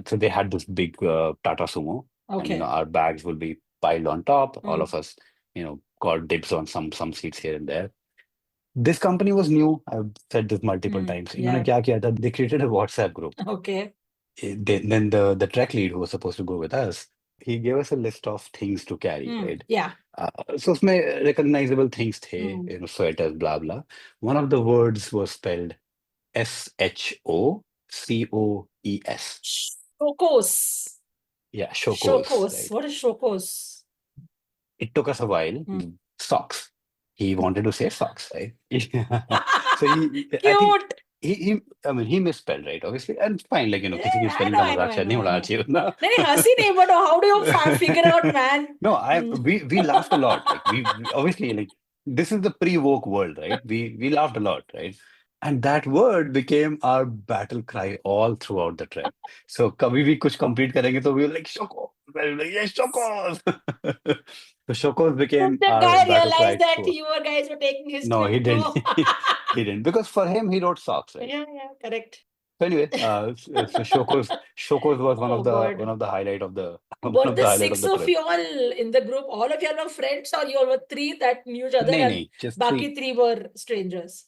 So they had this big Tata Sumo, and Okay. our bags will be piled on top. All Mm. of us, got dibs on some seats here and there. This company was new. I've said this multiple times. इन्होंने Yeah. क्या किया था? They created a WhatsApp group. Okay. Then the trek lead who was supposed to go with us, he gave us a list of things to carry, right? Yeah. So उसमें recognizable things थे, sweaters, blah blah. One of the words was spelled SHOCOES. Shokos. Yeah, shokos. Shokos. Right? What is shokos? It took us a while. Socks. He wanted to say socks, right? So I think Cute. he misspelled, right? Obviously, and fine. Like किसी की I spelling know, का I know, मजाक I शायद नहीं know, I उड़ाना know. चाहिए ना. नहीं हंसी नहीं, but how do you figure out, man? No, we laughed a lot. Like we obviously like this is the pre-woke world, right? We laughed a lot, right? And that word became our battle cry all throughout the trek. So कभी भी कुछ complete करेंगे तो we were like shoko, like yes shokos. So shokos Did became the our guy battle cry realize that throughout. you guys were taking his No, trip he didn't. too? He didn't because for him he wrote socks, right? Yeah, correct. So anyway, so Shokos was one Oh of the God. one of the highlight of the one Were of the the highlight of six the of trip. you all in the group? All of you are friends, or you all were three that knew each other, नहीं and नहीं, just Baki three were strangers?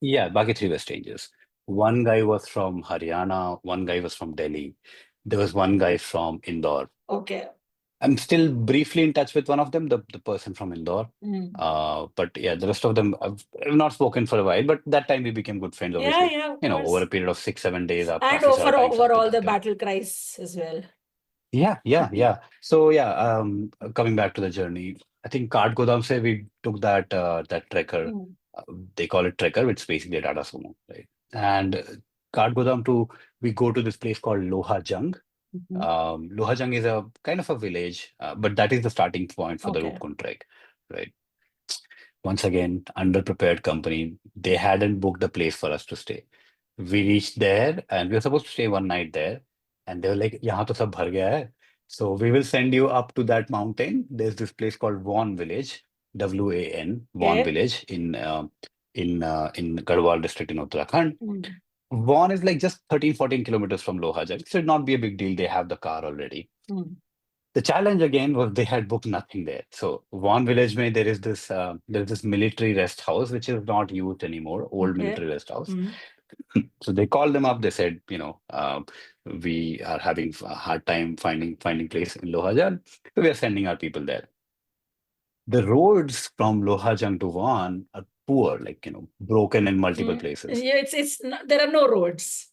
Yeah, बाकी 3 were strangers. One guy was from Haryana, one guy was from Delhi. There was one guy from Indore. Okay. I'm still briefly in touch with one of them, the person from Indore. But yeah, the rest of them I've not spoken for a while, but that time we became good friends, obviously. Yeah, of Over course. a period of 6-7 days, आप And काफी सारा time साथ over all the बिताते हो. battle cries as well. Yeah. So yeah, coming back to the journey, I think Kathgodam se we took that trekker. They call it trekker, which is basically a Tata Sumo, right? And Kathgodam we go to this place called Loha Jung. Mhm. Lohajang is a kind of a village, but that is the starting point for the Okay. Roopkund trek, right? Once again, underprepared company. They hadn't booked a place for us to stay. We reached there and we were supposed to stay one night there. And they were like, यहाँ तो सब भर गया है. So we will send you up to that mountain. There's this place called Vaughan Village, WAN, Vaughan Okay. Village in Garhwal district in Uttarakhand. Mm. Vaughan is like just 13, 14 kilometers from Lohajang. So it'd not be a big deal. They have the car already. Mm. The challenge again was they had booked nothing there. So Vaughan Village mein there's this military rest house which is not used anymore, old Okay. military rest house. Mm. So they called them up. They said, we are having a hard time finding place in Lohajang. So we are sending our people there. The roads from Lohajang to Vaughan are poor, like broken in multiple places. Yeah, it's not, there are no roads.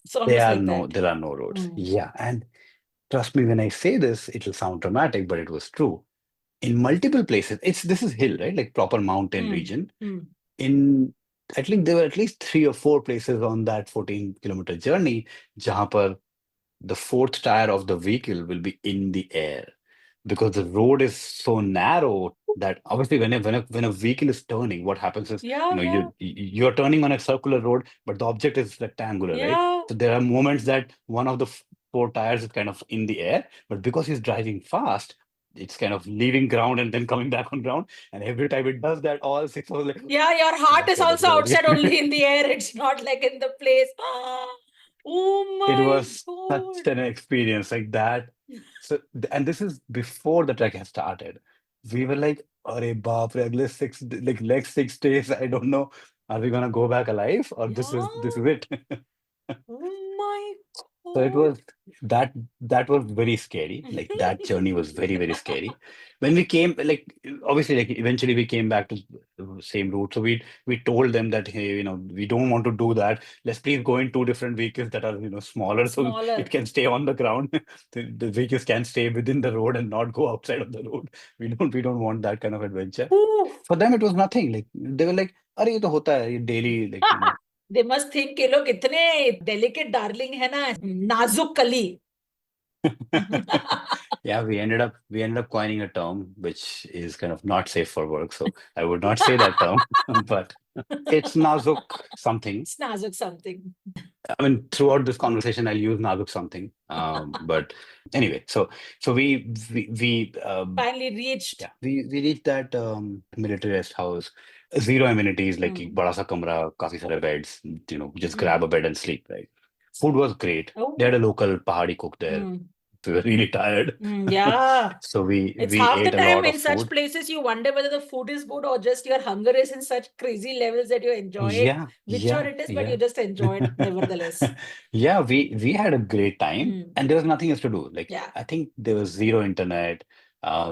It's almost like that. There are no roads. Mm. Yeah, and trust me when I say this, it'll sound dramatic, but it was true. In multiple places, this is hill, right? Like proper mountain region. Mm. In I think there were at least 3 or 4 places on that 14-kilometer journey, jahan par the fourth tire of the vehicle will be in the air because the road is so narrow that obviously when a vehicle is turning, what happens is Yeah, yeah, you're turning on a circular road, but the object is rectangular, right? yeah. So there are moments that one of the 4 tires is kind of in the air, but because he's driving fast, it's kind of leaving ground and then coming back on ground. And every time it does that, all 6 was like, Yeah, your heart "Bas is kar de, also bas kar outside, de." only in the air. It's not like in the place. Oh It my was such God. an experience like that. So, and this is before the trek has started. We were like, "Arey baap re, agle like next 6 days, I don't know, are we gonna go back alive or Yeah. this is it?" Oh my So it God. was that that was very scary. Like that journey was very, very scary. When we came, like obviously, like eventually we came back to the same route. So we told them that, hey, we don't want to do that. Let's please go in 2 different vehicles that are smaller, so Smaller. it can stay on the ground. The vehicles can stay within the road and not go outside of the road. We don't want that kind of adventure. Ooh. For them, it was nothing. Like they were like, "अरे ये तो होता है, ये daily like." They must think ये लोग इतने delicate darling है ना, नाजुक कली. Yeah, we ended up coining a term which is kind of not safe for work. So I would not say that term, but it's nazuk something. It's नाजुक something. I mean, throughout this conversation, I'll use nazuk something. But anyway, so we Finally reached. yeah, we reached that military rest house. Zero amenities, like एक बड़ा सा कमरा, काफी सारे beds. Just grab a bed and sleep. Right. Food was great. Oh. They had a local Pahadi cook there. We were really tired. Yeah. So we It's half the ate a time lot in of such food. places you wonder whether the food is good or just your hunger is in such crazy levels that you enjoy it. Yeah, Whichever it is, but you just enjoy it nevertheless. Yeah, we had a great time and there was nothing else to do. Like Yeah. I think there was zero internet,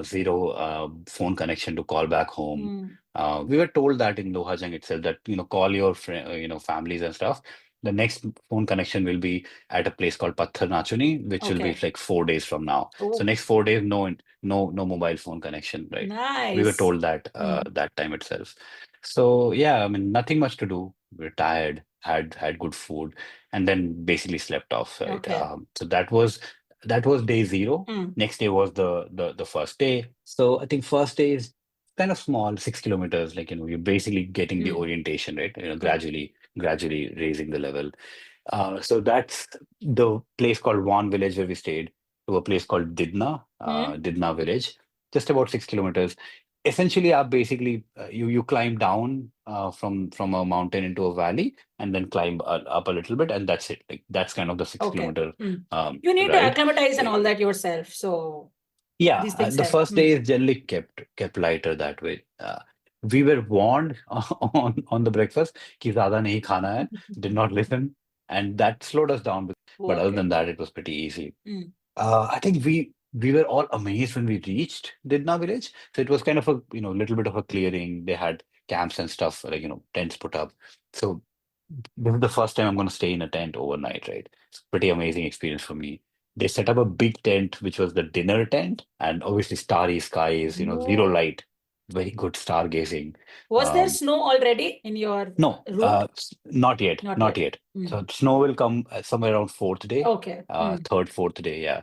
zero phone connection to call back home. We were told that in Lohajang itself that call your families and stuff. The next phone connection will be at a place called Patharnachni, which will be Okay. like 4 days from now. So Oh, next 4 days, no mobile phone connection, right? We were nice. told that that time itself. So yeah, I mean nothing much to do. We're tired, had good food, and then basically slept off, right? Okay. So that was day zero. Next day was the first day. So I think first day is kind of small, 6 kilometers. Like you're basically getting the orientation, right? Gradually raising the level. So that's the place called Vaughan Village where we stayed to a place called Didna, Didna Village, just about 6 kilometers. Essentially, basically you climb down from a mountain into a valley and then climb up a little bit, and that's it. Like that's kind of the 6 kilometer You need to ride. acclimatize and all that yourself. So these Yeah, things the help. first day is generally kept lighter that way. We were warned on the breakfast कि ज़्यादा नहीं खाना है, did not listen, and that slowed us down. But other than that, it was pretty easy. I think we were all amazed when we reached Didna village. So it was kind of a little bit of a clearing. They had camps and stuff, like tents put up. So this is the first time I'm going to stay in a tent overnight, right? It's a pretty amazing experience for me. They set up a big tent, which was the dinner tent, and obviously starry skies, zero light, very good stargazing. Was there Um, snow already in your no, route? not yet, Not not yet. yet. Mm. So snow will come somewhere around fourth day, Okay. Mm. third, fourth day. Yeah.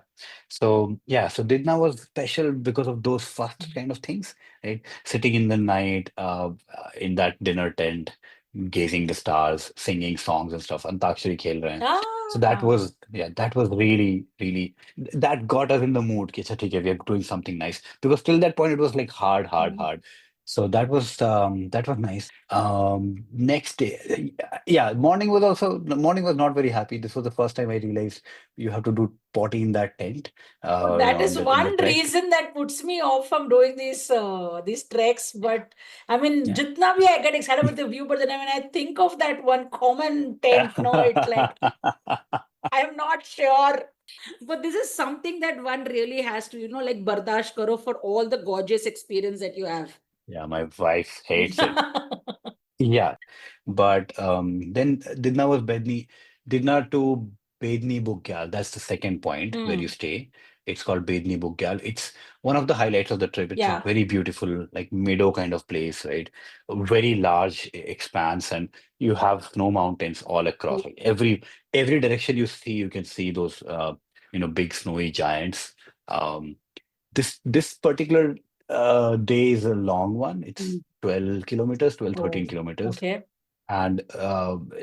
So yeah, so Didna was special because of those first Mm. kind of things, right? Sitting in the night, in that dinner tent, gazing the stars, singing songs and stuff. Antakshari khel rahe hain. So that Ah. was, yeah, that was really, really, that got us in the mood. Ki, "Acha, theek hai, we are doing something nice." Because till that point it was like hard, hard, Mm. hard. So that was nice. Next day, yeah, the morning was not very happy. This was the first time I realized you have to do potty in that tent, Oh, that in is the one trek. reason that puts me off from doing these treks. But I mean, Yeah. jitna bhi I get excited with the view, but then I mean, I think of that one common tent. No, it's like I am not sure. But this is something that one really has to, like bardash karo for all the gorgeous experience that you have. Yeah, my wife hates it. Yeah, but then Didna was Bedni, Didna to Bedni Bugyal. That's the second point where you Mm. stay. It's called Bedni Bugyal. It's one of the highlights of the trip. It's a Yeah. very beautiful, like meadow kind of place, right? A very large expanse, and you have snow mountains all across. Like every direction you see, you can see those big snowy giants. Um, this particular day is a long one. It's Mm. 12 kilometers, 12, Oh, 13 kilometers. okay. And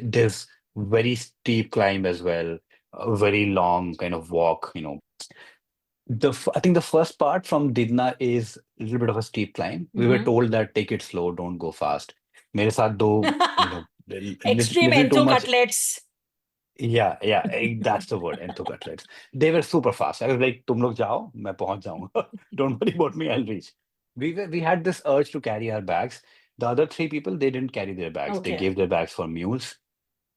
there's very steep climb as well, a very long kind of walk. I think the first part from Didna is a little bit of a steep climb. We were Mm-hmm. told that take it slow, don't go fast. मेरे साथ दो, Extreme little too Ento much. cutlets. Yeah, yeah, that's the word, Enthu cutlets. They were super fast. I was like, तुम लोग जाओ, मैं पहुंच जाऊंगा. Don't worry about me, I'll reach. We had this urge to carry our bags. The other three people, they didn't carry their bags. They Okay. gave their bags for mules.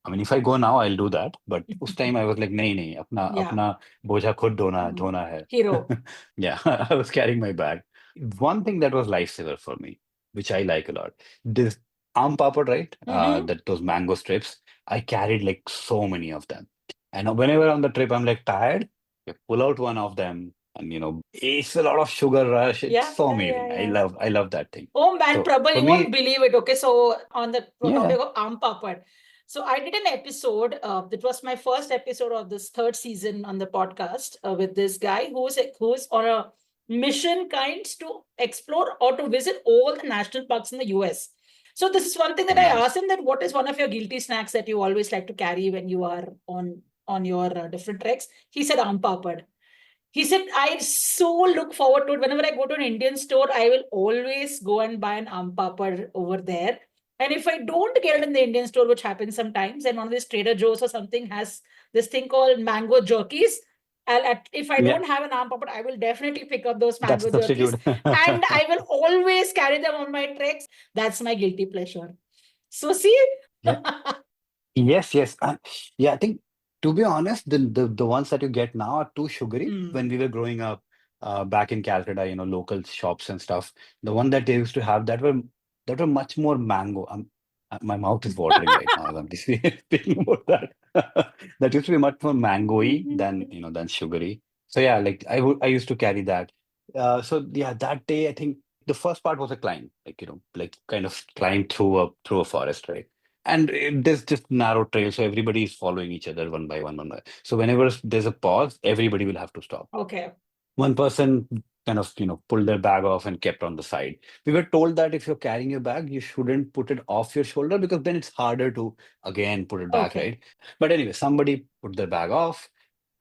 I mean, if I go now, I'll do that. But उस time I was like, नहीं नहीं, अपना Yeah. अपना बोझा खुद ढोना Mm. ढोना है. Hero. Yeah, I was carrying my bag. One thing that was lifesaver for me, which I like a lot, this aam papad, right? Mm-hmm. That those mango strips. I carried like so many of them. And whenever on the trip I'm like tired, you pull out one of them and it's a lot of sugar rush. It's Yeah, so yeah, yeah, amazing. yeah. I love that thing. Oh man, So Prabal, for you won't me, believe it. Okay, so on the yeah, topic of Aam Papad, so I did an episode. It was my first episode of this third season on the podcast with this guy who's on a mission, kinds to explore or to visit all the national parks in the US. So this is one thing that oh I nice. asked him, that what is one of your guilty snacks that you always like to carry when you are on your different treks. He said Aam Papad. He said, I so look forward to it. Whenever I go to an Indian store, I will always go and buy an aam papad over there. And if I don't get it in the Indian store, which happens sometimes, and one of these Trader Joe's or something has this thing called mango jerkies, if I Yeah, don't have an aam papad, I will definitely pick up those that's mango a jerkies. substitute. And I will always carry them on my treks. That's my guilty pleasure. So see? Yeah. Yes, yes. Yeah, I think to be honest, the ones that you get now are too sugary. Mm. When we were growing up, back in Calcutta, local shops and stuff, the one that they used to have that were much more mango. My mouth is watering right now as I'm speaking about that. That used to be much more mangoey than than sugary. So yeah, like I used to carry that. So yeah, that day I think the first part was a climb, like like kind of climb through a forest, right? And there's just narrow trail, so everybody is following each other one by one, one by. So whenever there's a pause, everybody will have to stop. Okay. One person kind of pulled their bag off and kept on the side. We were told that if you're carrying your bag, you shouldn't put it off your shoulder because then it's harder to again put it back, Okay. right? But anyway, somebody put their bag off,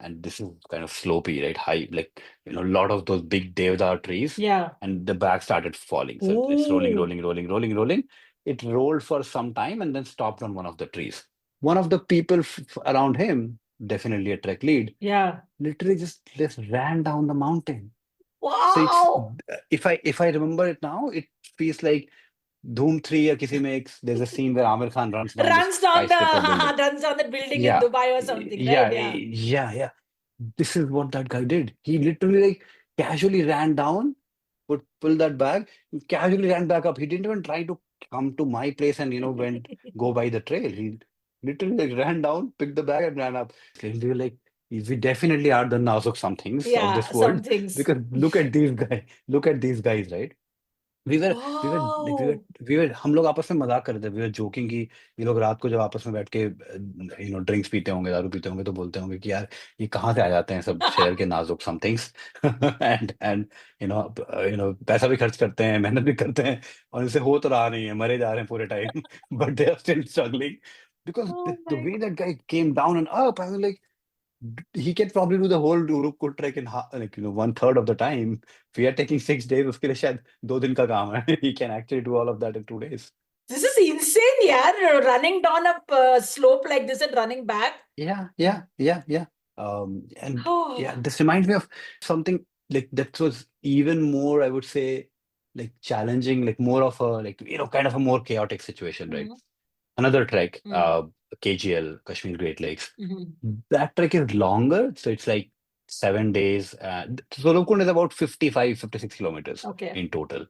and this is kind of slopey, right? High, like a lot of those big deodar trees, Yeah. and the bag started falling. So it's rolling, Ooh. rolling, rolling, rolling, rolling. It rolled for some time and then stopped on one of the trees. One of the people around him, definitely a trek lead, Yeah. literally just ran down the mountain. So it's Wow. if I remember it now, it feels like Dhoom 3 or kisi mein there's a scene where Amir Khan runs down this Runs down skyscraper building. the runs down the building in Yeah, Dubai or something, right? yeah, Yeah. yeah. This is what that guy did. He literally like casually ran down, pulled that bag, casually ran back up. He didn't even try to come to my place and went go by the trail. He literally like ran down, picked the bag and ran up. And we were like, we definitely are the Nasuk somethings of Yeah, this some world things. because look at these guys. Look at these guys, right? Oh. हम लोग आपस में मजाक कर रहे थे, we were joking कि ये लोग रात को जब आपस में बैठ के ड्रिंक्स पीते होंगे, दारू पीते होंगे, तो बोलते होंगे कि यार ये कहाँ से आ जाते हैं सब शहर के नाजुक समथिंग्स एंड पैसा भी खर्च करते हैं, मेहनत भी करते हैं, और इनसे हो तो रहा नहीं है, मरे जा रहे हैं पूरे time but they are still struggling because Oh the my way that guy came down and up, I was like, he can probably do the whole Roopkund trek in one third of the time. We are taking 6 days. उसके लिए शायद 2 दिन का काम है. He can actually do all of that in 2 days. This is insane, yeah. Running down a slope like this and running back. Yeah. And yeah, Oh. this reminds me of something like that was even more, I would say, like challenging, like more of a kind of a more chaotic situation, right? Another trek, KGL, Kashmir Great Lakes. That trek is longer, so it's like 7 days. So Roopkund is about 55, 56 kilometers Okay. in total.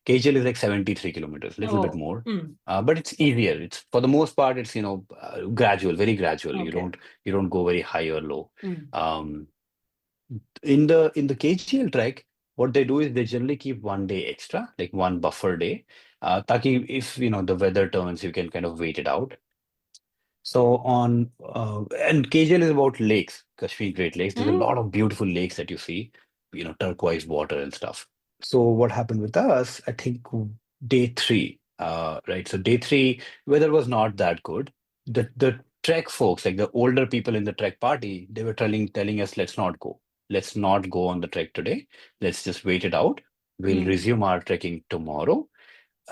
KGL is like 73 kilometers, a little bit Oh. more. But it's easier. It's for the most part, it's gradual, very gradual. Okay. You don't go very high or low. In the KGL trek, what they do is they generally keep 1 day extra, like one buffer day. Taki if the weather turns, you can kind of wait it out. So and KGL is about lakes, Kashmir Great Lakes. There's a lot of beautiful lakes that you see, turquoise water and stuff. So what happened with us, I think day three, right? So day three, weather was not that good. The trek folks, like the older people in the trek party, they were telling us, let's not go. Let's not go on the trek today. Let's just wait it out. We'll resume our trekking tomorrow.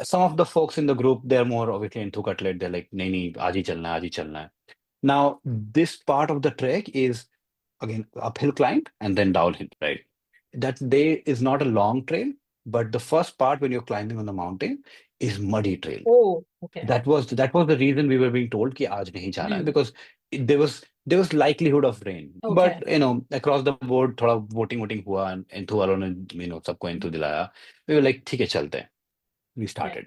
Some of the folks in the group, they're more obviously into cutlet. They're like, nahi, nahi, aaj hi chalna hai. Now, this part of the trek is again uphill climb and then downhill, right? That day is not a long trail, but the first part when you're climbing on the mountain is muddy trail. Oh, okay. That was the reason we were being told कि आज नहीं जाना है, because there was likelihood of rain. Okay. But across the board थोड़ा voting हुआ, and enthu वालों ने सबको इंथू दिलाया. We were like ठीक है चलते हैं. We started.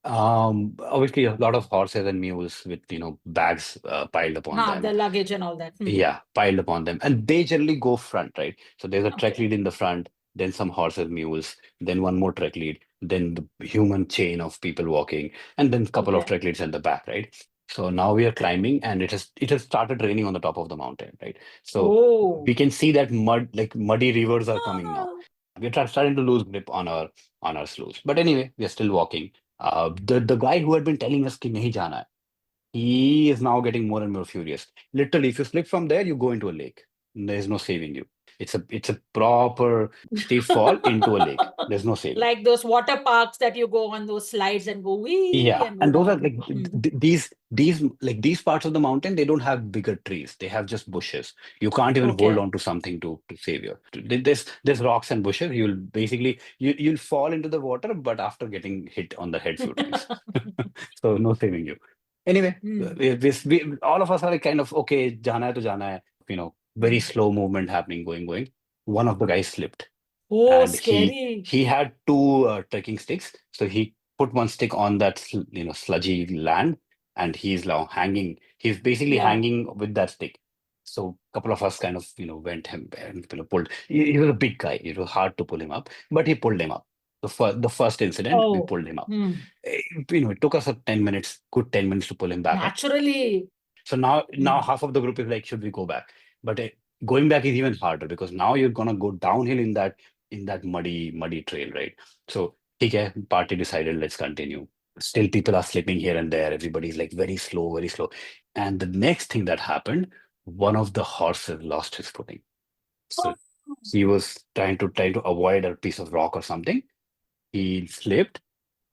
Obviously a lot of horses and mules with bags piled upon them. The luggage and all that. Yeah, piled upon them. And they generally go front, right? So there's a trek Okay. lead in the front, then some horses, mules, then one more trek lead, then the human chain of people walking, and then a couple of Okay. trek leads at the back, right? So now we are climbing, and it has started raining on the top of the mountain, right? So we can see that muddy rivers are coming now. We're starting to lose grip on our sloughs. But anyway, we are still walking. The guy who had been telling us कि नहीं जाना है, he is now getting more and more furious. Literally, if you slip from there, you go into a lake. There is no saving you. It's a proper steep fall into a lake. There's no saving. Like those water parks that you go on those slides and go wee. Yeah, and and go those are down. like these parts of the mountain. They don't have bigger trees. They have just bushes. You can't even Okay. hold on to something to save you. There's rocks and bushes. You'll basically you'll fall into the water, but after getting hit on the head few times. So no saving you. Anyway, all of us are like kind of okay. Jana hai to jana hai. Very slow movement happening, going. One of the guys slipped. Oh, And scary. he had two trekking sticks, so he put one stick on that sludgy land, and he's now hanging. He's basically hanging with that stick. So a couple of us kind of went him and pulled. He was a big guy. It was hard to pull him up, but he pulled him up. The first incident, we pulled him up. It took us a good 10 minutes to pull him back up. Naturally. So now half of the group is like, should we go back? But going back is even harder, because now you're gonna go downhill in that muddy trail, right? So okay, party decided, let's continue. Still people are slipping here and there. Everybody's like very slow, very slow. And the next thing that happened, one of the horses lost his footing. So he was trying to avoid a piece of rock or something. He slipped,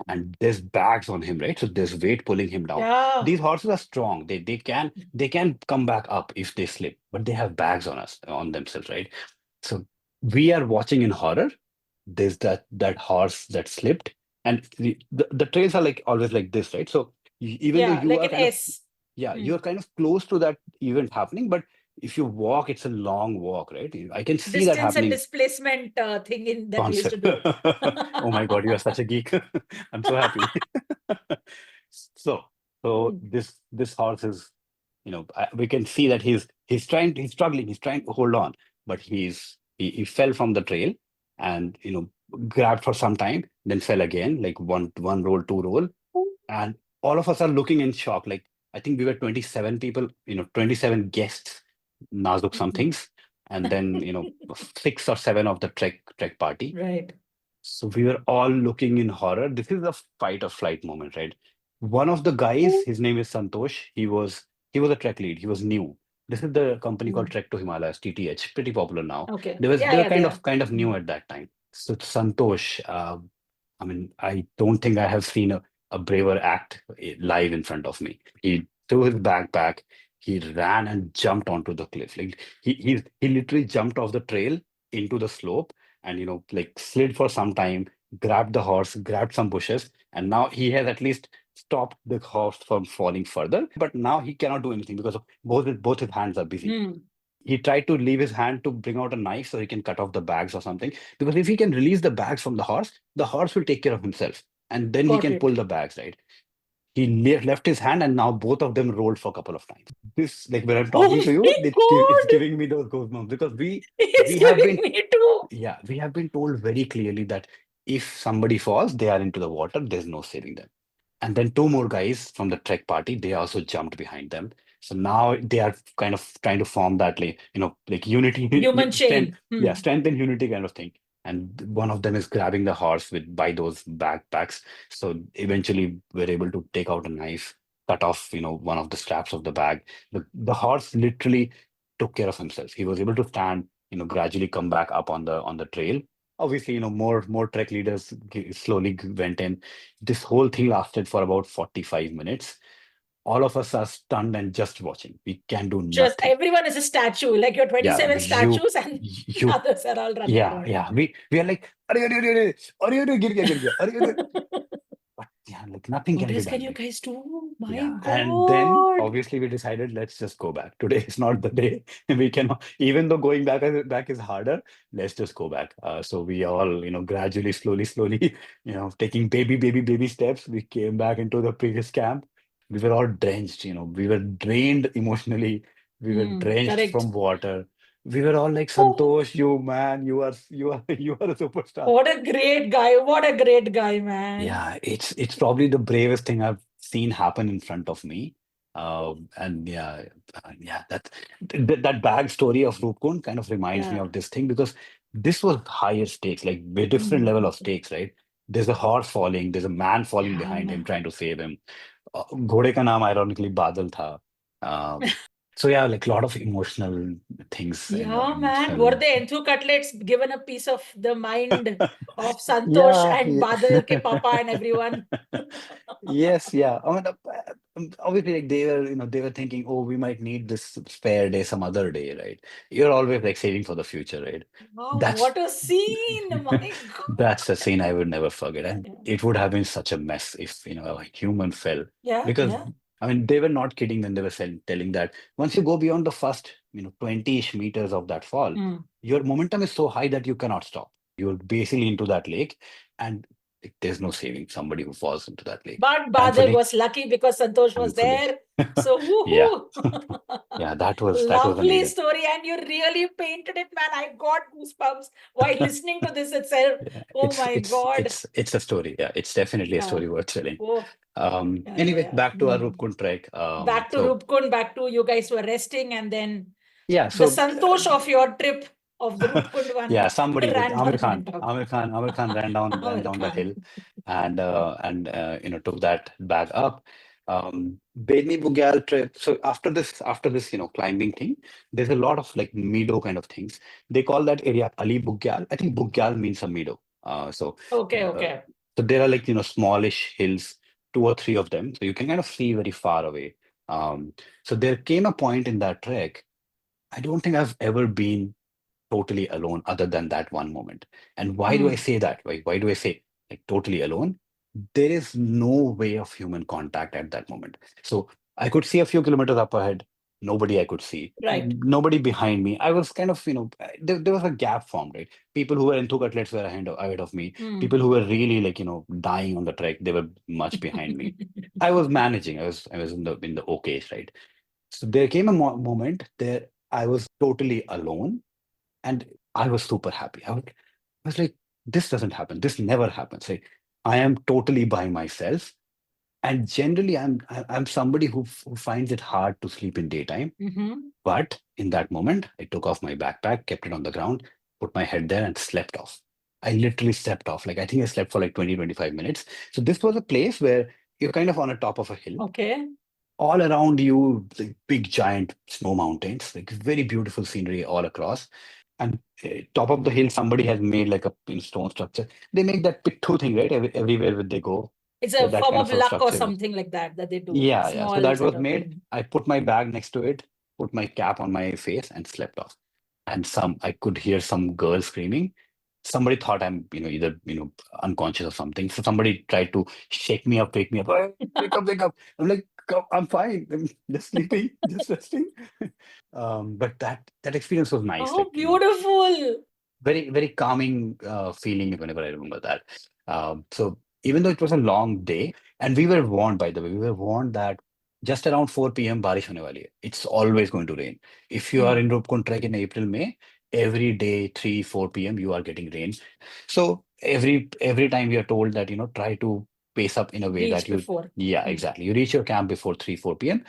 and there's bags on him, right? So there's weight pulling him down. Yeah. These horses are strong. They can come back up if they slip, but they have bags on themselves, right? So we are watching in horror. There's that horse that slipped, and the trails are like always like this, right? So even though you like are an kind of S. you're kind of close to that event happening, but if you walk, it's a long walk, right? I can see that Distance and happening. displacement thing in that we used to Concept. do. Oh my God, you are such a geek. I'm so happy. So this horse is, we can see that he's struggling, he's trying to hold on, but he fell from the trail, and grabbed for some time, then fell again, like one roll, two roll, and all of us are looking in shock. Like I think we were 27 people, 27 guests, Nazuk somethings, and then six or seven of the trek party. Right. So we were all looking in horror. This is a fight or flight moment, right? One of the guys, his name is Santosh. He was a trek lead. He was new. This is the company called Mm. Trek to Himalayas, TTH, pretty popular now. Okay. They was Yeah, they were yeah, they kind are. of kind of new Mm. at that time. So Santosh, I mean, I don't think I have seen a braver act live in front of me. He threw his backpack, he ran and jumped onto the cliff. Like he literally jumped off the trail into the slope and like slid for some time, grabbed the horse, grabbed some bushes, and now he has at least stopped the horse from falling further. But now he cannot do anything because of both his hands are busy. Mm. He tried to leave his hand to bring out a knife so he can cut off the bags or something. Because if he can release the bags from the horse will take care of himself. And then he Got can pull it. the bags, right? He left his hand and now both of them rolled for a couple of times. This, like when I'm Oh talking to my you, it's God. giving me those goosebumps because It's we have giving been me too. yeah, we have been told very clearly that if somebody falls, they are into the water, there's no saving them. And then two more guys from the trek party, they also jumped behind them. So now they are kind of trying to form that like unity, Human strength, chain. yeah, Hmm. strength and unity kind of thing. And one of them is grabbing the horse by those backpacks. So eventually we're able to take out a knife, cut off, one of the straps of the bag. The horse literally took care of himself. He was able to stand, gradually come back up on the trail. Obviously, more trek leaders slowly went in. This whole thing lasted for about 45 minutes. All of us are stunned and just watching. We can do Just nothing. everyone is a statue, like your Yeah, 27 you, statues, and you, others are all running yeah, around. yeah. We are like, "Arey, गिर गया, अरे." But yeah, like nothing What can be else can done. you Like, guys do? My yeah, and then God. obviously we decided let's just go back. Today is not the day. We cannot, even though going back is harder, let's just go back. So we all, gradually, slowly, taking baby steps. We came back into the previous camp. We were all drenched, we were drained emotionally. We were drenched Correct. from water. We were all like, Oh, Santosh, you man, you are you are a superstar. what a great guy. What a great guy, man. Yeah, it's probably the bravest thing I've seen happen in front of me. And yeah, that bag story of Roopkund kind of reminds me Yeah. of this thing because this was higher stakes, like a different level of stakes, right? There's a horse falling, there's a man falling behind him Yeah. trying to save him. घोड़े का नाम ironically बादल था. So yeah, like a lot of emotional things, Yeah, man. emotional. Were the Enthu cutlets given a piece of the mind of Santosh Yeah, and yeah. Badal ke Papa and everyone? Yes, yeah. I mean, obviously, like they were thinking, oh, we might need this spare day some other day, right? You're always like saving for the future, right? Wow, That's what a scene. My God. that's a scene I would never forget, and Yeah. it would have been such a mess if a human fell, Yeah, because yeah. I mean they were not kidding when they were telling that once you go beyond the first 20-ish meters of that fall, Mm. your momentum is so high that you cannot stop. You're basically into that lake, and there's no saving somebody who falls into that lake. But Badal Thankfully, was lucky because Santosh was thankfully, there. So, yeah, woohoo. yeah, that was Lovely amazing. story. And you really painted it, man. I got goosebumps while listening to this itself. Yeah, Oh it's my it's God. it's it's a story. Yeah, it's definitely a Yeah. story worth telling. Oh, yeah, yeah, Anyway, yeah. back to our Hmm. Rupkund trek. Back to So Roopkund, back to you guys were resting, and then yeah, the so Santosh of your trip of the Roopkund one yeah, somebody like ran Amir down and Khan, went off. Amir Khan ran Amir down the Khan. hill, and took that bag up. Bedmi Bugyal trip. So after this climbing thing, there's a lot of like meadow kind of things. They call that area Ali Bugyal. I think Bugyal means a meadow. Okay, Uh, okay. so there are like smallish hills, two or three of them, so you can kind of see very far away. So there came a point in that trek. I don't think I've ever been totally alone other than that one moment. And why do I Hmm. say that? Why do I say like totally alone? There is no way of human contact at that moment. So I could see a few kilometers up ahead, nobody I could see, Right. nobody behind me. I was kind of, there was a gap formed, right? People who were in Thukatlets were ahead of me. Hmm. People who were really like, dying on the trek, they were much behind me. I was managing. I was in the okays, right? So there came a moment there I was totally alone and I was super happy. I was like, this doesn't happen. This never happens. Right? I am totally by myself. And generally, I'm somebody who finds it hard to sleep in daytime. Mm-hmm. But in that moment, I took off my backpack, kept it on the ground, put my head there, and slept off. I literally slept off. Like I think I slept for like 20, 25 minutes. So this was a place where you're kind of on a top of a hill. Okay. All around you, like big giant snow mountains, like very beautiful scenery all across. And top of the hill, somebody has made like a stone structure. They make that pittu thing, right? Everywhere where they go. It's So a that form kind of of a luck or structure. something like that they do. A Yeah. So small that sort was of. made. I put my bag next to it, put my cap on my face, and slept off. And I could hear some girl screaming. Somebody thought I'm, either, unconscious or something. So somebody tried to shake me up, wake me up. "Hey, wake up, wake up." I'm like, I'm fine. I'm just sleeping, just resting." But that experience was nice. Oh, Like, beautiful. very, very calming feeling whenever I remember that. So even though it was a long day, and we were warned, by the way, we were warned that just around 4 p.m. बारिश होने वाली है. It's always going to rain. If you are Mm. in Roopkund trek in April, May, every day 3, 4 p.m. you are getting rain. So every time we are told that, try to pace up in a way that Reach before. yeah, Mm. exactly. You reach your camp before 3, 4 p.m.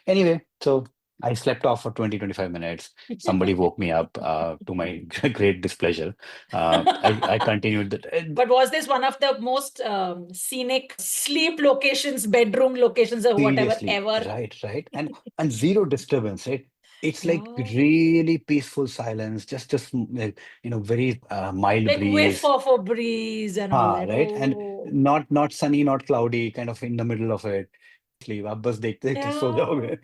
Anyway, so I slept off for 20, 25 minutes. Somebody woke me up to my great displeasure. I continued that. But was this one of the most scenic sleep locations, bedroom locations, or whatever Seriously, ever? right. And zero disturbance, right? It's like Yeah. really peaceful silence, just like, very mild Like whiff breeze. of a breeze and all that. Right. And Oh, not sunny, not cloudy, kind of in the middle of it. Sleep. आप बस देखते देखते सो yeah. जाओगे.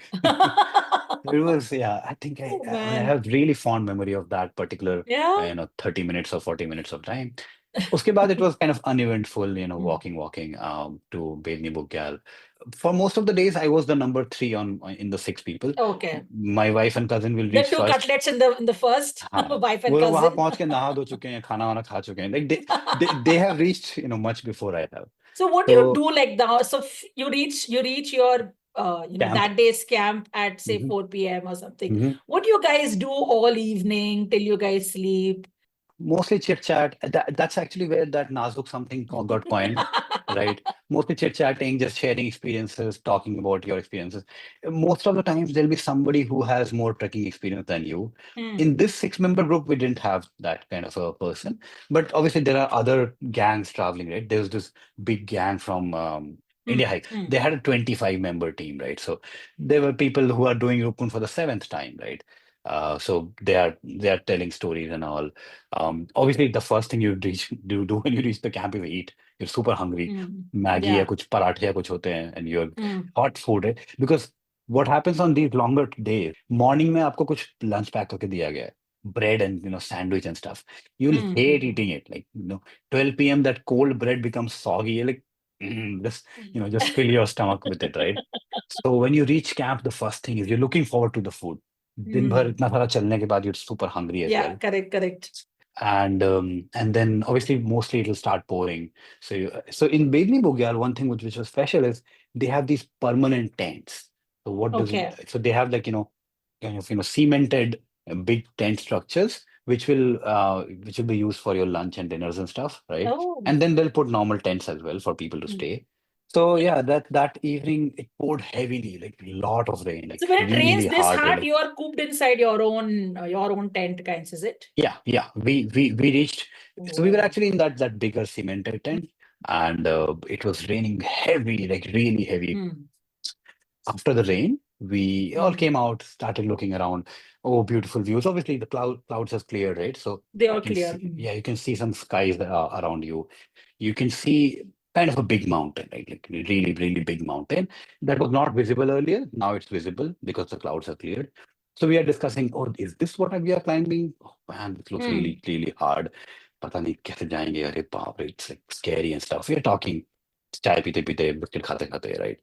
It was, yeah, I think Oh, I man. have really fond memory of that particular, Yeah. 30 minutes or 40 minutes of time. Uske baad, it was kind of uneventful, Mm. walking to Bedmi Bugyal. For most of the days, I was the number three in the six people. Okay. My wife and cousin will The reach two first. cutlets in the first, हाँ, wife and वो लोग वहां cousin. पहुंच के नहा धो चुके हैं, खाना वाना खा चुके हैं. Like they have reached, much before I have. So what do you So do like now? So you reach your camp. that day's camp at say Mhm, 4 p.m. or something. mhm. What do you guys do all evening till you guys sleep? Mostly chit chat. That's actually where that Nazuk something got coined, right? Mostly chit chatting, just sharing experiences, talking about your experiences. Most of the times, there'll be somebody who has more trekking experience than you. Hmm. In this six-member group, we didn't have that kind of a person, but obviously there are other gangs traveling, right? There's this big gang from Hmm. India Hike. Hmm. They had a 25-member team, right? So there were people who are doing Rupkund for the seventh time, right? So they are telling stories and all. Obviously, the first thing you do when you reach the camp is eat. You're super hungry. Hmm. Maggi या Yeah. कुछ पराठे या कुछ होते हैं, and you're Hmm. hot food, right? Because what happens on these longer days, morning में आपको कुछ lunch pack करके दिया गया है, bread and sandwich and stuff. You'll Hmm. hate eating it. Like 12 p.m. that cold bread becomes soggy. You're like, just just fill your stomach with it, right? So when you reach camp, the first thing is you're looking forward to the food. दिन भर Hmm. इतना सारा चलने के बाद you're super hungry as Yeah. well. Correct. Correct. And then obviously mostly it'll start pouring. So in Bedni Bugyal, one thing which was special is they have these permanent tents. So what does it? Okay. So they have like kind of cemented big tent structures which will be used for your lunch and dinners and stuff, right? Oh. And then they'll put normal tents as well for people to Hmm. stay. So yeah, that evening it poured heavily, like a lot of rain, So like when it really rains this hard hard, rain. you are cooped inside your own tent kinds, is it? Yeah. We reached. So we were Oh. actually in that bigger cemented tent, and it was raining heavy, like really heavy. Hmm. After the rain, we all Hmm. came out, started looking around. Oh, beautiful views. Obviously, the clouds has cleared, right? So They you all can clear. see, yeah, you can see some skies that are around you. You can see kind of a big mountain, right? Like a really, really big mountain that was not visible earlier. Now it's visible because the clouds are cleared. So we are discussing, oh, is this what we are climbing? Oh man, this looks Hmm. really, really hard. पता नहीं कैसे जाएंगे, अरे बाप रे, it's like scary and stuff. We are talking चाय पीते पीते बिस्किट खाते खाते, right?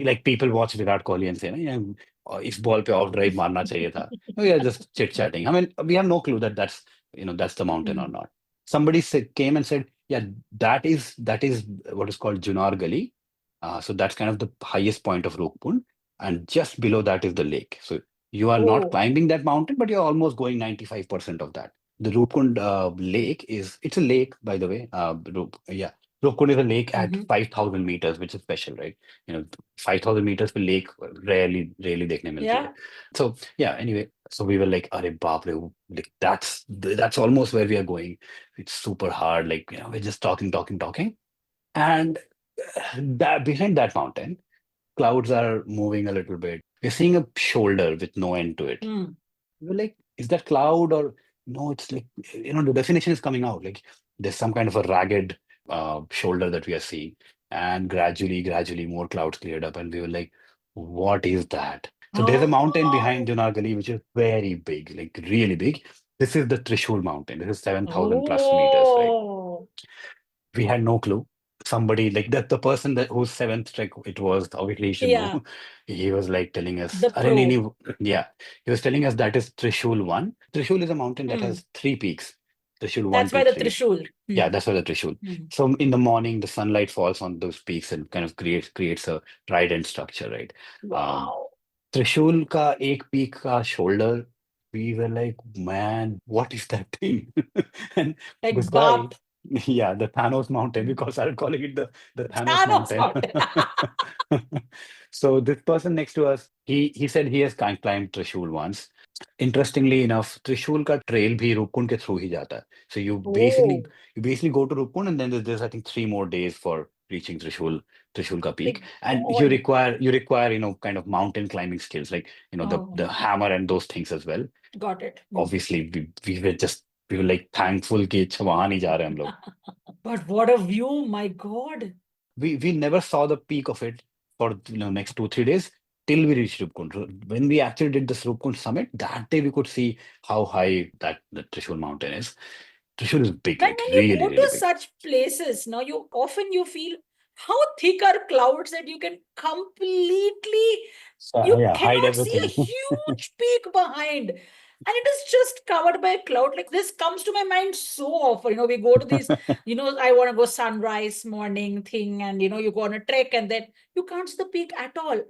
Like people watch Virat Kohli and say, ना, इस बॉल पे ऑफ ड्राइव मारना चाहिए था. We are just chit chatting. I mean, we have no clue that that's the mountain or Hmm. not. Somebody came and said, yeah, that is what is called Junar Gully. So that's kind of the highest point of Roopkund, and just below that is the lake. So you are not Oh. climbing that mountain, but you're almost going 95% of that. the Roopkund lake it's a lake, by the way. Yeah, Roopkund is a lake at Mm-hmm. 5,000 meters, which is special, right? 5,000 meters per lake, rarely देखने मिलती है. Yeah. So yeah, anyway, so we were like, "Arey baap re, like that's almost where we are going. It's super hard. Like, we're just talking, and that behind that mountain, clouds are moving a little bit. We're seeing a shoulder with no end to it. Mm. We're like, is that cloud or no? It's like, the definition is coming out. Like there's some kind of a ragged shoulder that we are seeing. And gradually, more clouds cleared up. And we were like, what is that? So there's a mountain behind Oh. Junagali, which is very big, like really big. This is the Trishul mountain. This is 7,000 plus meters, right? Oh. We had no clue. Somebody like that, the person that whose seventh trek it was, obviously he should Yeah. know. He was like telling us, The "Arey, nahi, pro. nahi." Yeah, he was telling us that is Trishul 1. Trishul is a mountain that Mm. has three peaks. Trishul 1, That's 2, why the 3. Trishul. Yeah, Mm. that's why the Trishul. Mm. So in the morning, the sunlight falls on those peaks and kind of creates a trident structure, right? Um, Wow. Trishul ka ek peak ka shoulder, we were like, man, what is that thing? And this Like guy, Bap. yeah, the Thanos mountain, Mm. because I started calling it the Thanos Thanos mountain. Mountain. So this person next to us, he said he has climbed Trishul once. Interestingly enough, Trishul ka trail bhi Roopkund ke through hi jata hai. So Oh, you basically go to Roopkund, and then there's I think 3 more days for reaching Trishul ka my peak, and God. you require kind of mountain climbing skills, like the Oh, hammer and those things as well. got it. Mm. Obviously, we were like thankful कि वहां नहीं जा रहे हम लोग. But what a view, my God. We never saw the peak of it for next 2 3 days till we reached Roopkund. When we actually did this Roopkund summit, that day we could see how high that the Trishul mountain is. Trishul is big, When like you really, go really to big. such places, now you feel how thick are clouds that you can completely, So you yeah, hide cannot see a everything. huge peak behind. And it is just covered by a cloud. Like this comes to my mind so often. We go to these, I want to go sunrise morning thing, and you go on a trek, and then you can't see the peak at all.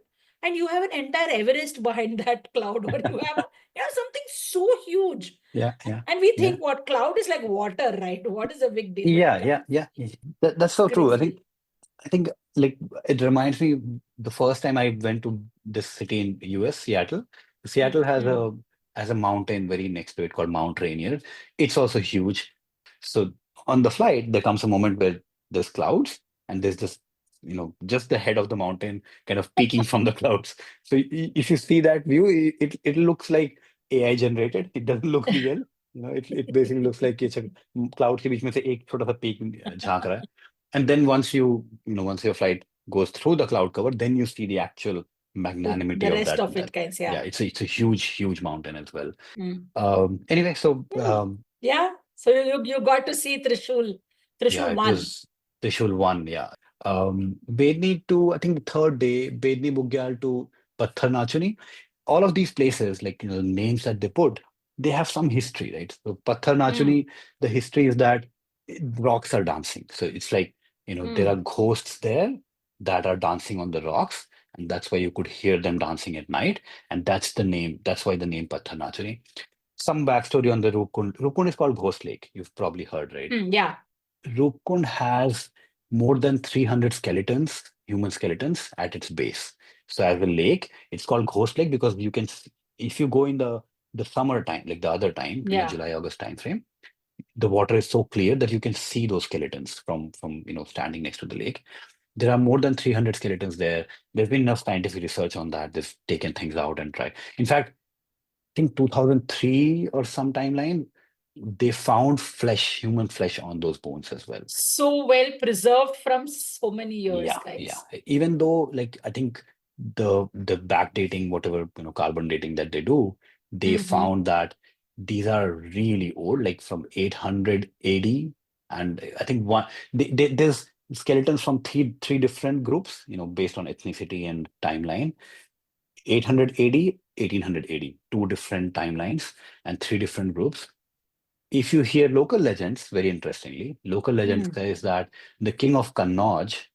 And you have an entire Everest behind that cloud, or you have something so huge. Yeah, yeah, And we yeah. think what cloud is like water, right? What is the big deal? But Yeah, yeah, yeah. That's so true. crazy. I think like it reminds me the first time I went to this city in US, Seattle. Seattle Mm. has a mountain very next to it called Mount Rainier. It's also huge. So on the flight, there comes a moment where there's clouds and there's just the head of the mountain kind of peeking from the clouds. So if you see that view, it looks like AI generated. It doesn't look real. It basically looks like it's a cloud के बीच में से एक छोटा सा peak झांक रहा है. And then once your flight goes through the cloud cover, then you see the actual magnanimity The of rest that. of it kinds, Yeah, yeah. it's a huge mountain as well. Mm. Anyway, so Hmm. Yeah. So you got to see Trishul. yeah, Trishul it 1. was Trishul 1, yeah. Bedni to, I think the third day, Bedni Bugyal to Patharnachni. All of these places, like names that they put, they have some history, right? So Mm. Patharnachni, the history is that rocks are dancing. So it's like, there are Mm. ghosts there that are dancing on the rocks, and that's why you could hear them dancing at night. And that's why the name Patharnachni. Some backstory on the Roopkund. Roopkund is called Ghost Lake. You've probably heard, right? Mm. Yeah. Roopkund has more than 300 skeletons, human skeletons, at its base. So as a lake, it's called Ghost Lake because if you go in the summer time, like the other time, Yeah. July, August time frame, the water is so clear that you can see those skeletons from standing next to the lake. There are more than 300 skeletons there. There's been enough scientific research on that. They've taken things out and tried. In fact, think 2003 or some timeline, they found human flesh on those bones as well. So well preserved from so many years, Yeah, yeah. guys. Even though, like, I think the backdating, whatever, carbon dating that they do, they Mm-hmm. found that these are really old, like from 800 AD. And I think there's skeletons from three different groups, based on ethnicity and timeline. 800 AD, 1800 AD, two different timelines and three different groups. If you hear local legends, very interestingly, local legends Mm. says that the king of Kannauj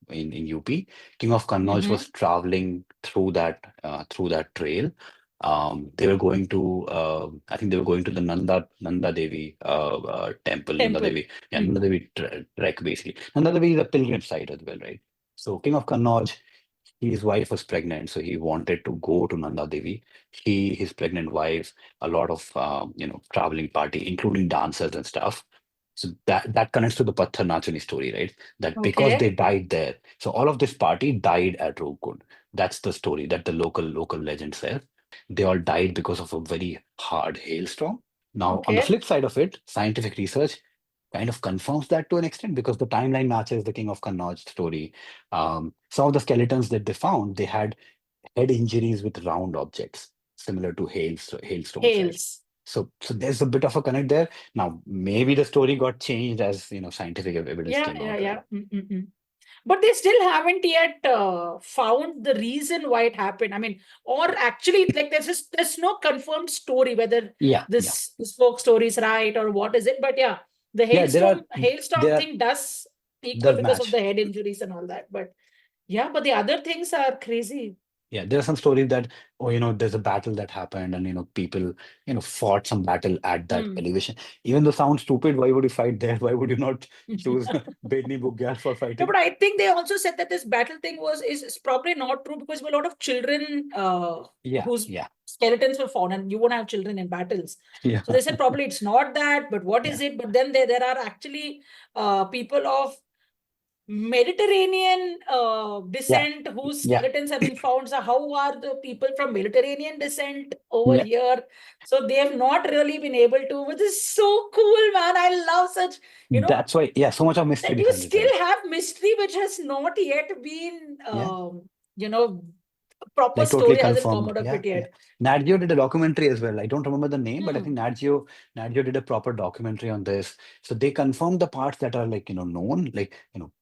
in UP, king of Kannauj Mm-hmm. was traveling through that trail. They were going to, I think they were going to the Nanda Devi temple, Nanda Temple. Devi, yeah, Nanda Devi trek basically. Nanda Devi is a pilgrim site as well, right? So King of Kannauj, his wife was pregnant, so he wanted to go to Nanda Devi. His pregnant wife, a lot of traveling party, including dancers and stuff. So that connects to the Patharnachni story, right? That because they Okay. died there, so all of this party died at Roopkund. That's the story that the local legend says. They all died because of a very hard hailstorm. Now, on the Okay. flip side of it, scientific research kind of confirms that to an extent because the timeline matches the King of Kannauj story. Some of the skeletons that they found, they had head injuries with round objects, similar to hailstones, right? Hails. So there's a bit of a connect there. Now, maybe the story got changed as scientific evidence Yeah, came yeah, out, right? yeah. Mm-mm-mm. But they still haven't yet found the reason why it happened. I mean, or actually, like there's no confirmed story whether Yeah, yeah, this folk story is right or what is it. But yeah, the yeah. hailstorm There are thing does equal does because of match. the head injuries and all that. But yeah, but the other things are crazy. Yeah, there are some stories that, oh, there's a battle that happened and, people, fought some battle at that Hmm. elevation. Even though sounds stupid, why would you fight there? Why would you not choose Bedni Bugyal for No, fighting? but I think they also said that this battle thing is probably not true because a lot of children Yeah, whose yeah, skeletons were found, and you won't have children in battles. yeah, So they said probably it's not that, but what yeah, is it? But then there are actually people of Mediterranean yeah, descent whose yeah, skeletons have been found. So how are the people from Mediterranean descent over yeah. here? So they have not really been able to, which is so cool, man. I love such, you know, That's why, yeah, so much of mystery that you behind it, right? still have mystery which has not yet been Yeah. you know proper Like totally story hasn't come confirmed. out of Yeah, it yeah. yet. Nat Geo did a documentary as well. I don't remember the name, but I think Hmm. Nat Geo did a proper documentary on this. So they confirmed the parts that are like, known, like,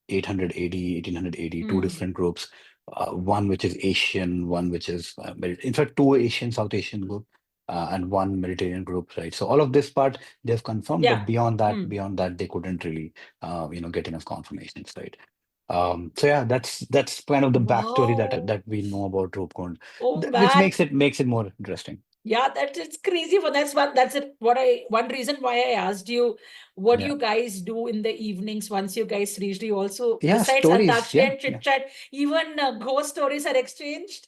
800 AD, 1800 AD, two Hmm. different groups. One which is Asian, one which is, in fact, two Asian, South Asian group, and one Mediterranean group, right? So all of this part they've confirmed, but Yeah. beyond Hmm. that, they couldn't really, get enough confirmations, right? So yeah, that's kind of the backstory that Wow. that we know about Roopkund, Oh which man. makes it more interesting. Yeah, that's it's crazy. For that's it. One reason why I asked you what do Yeah, you guys do in the evenings once you guys reached. You also, yeah, besides stories. Antakshari Yeah, and yeah, chit chat, even ghost stories are exchanged.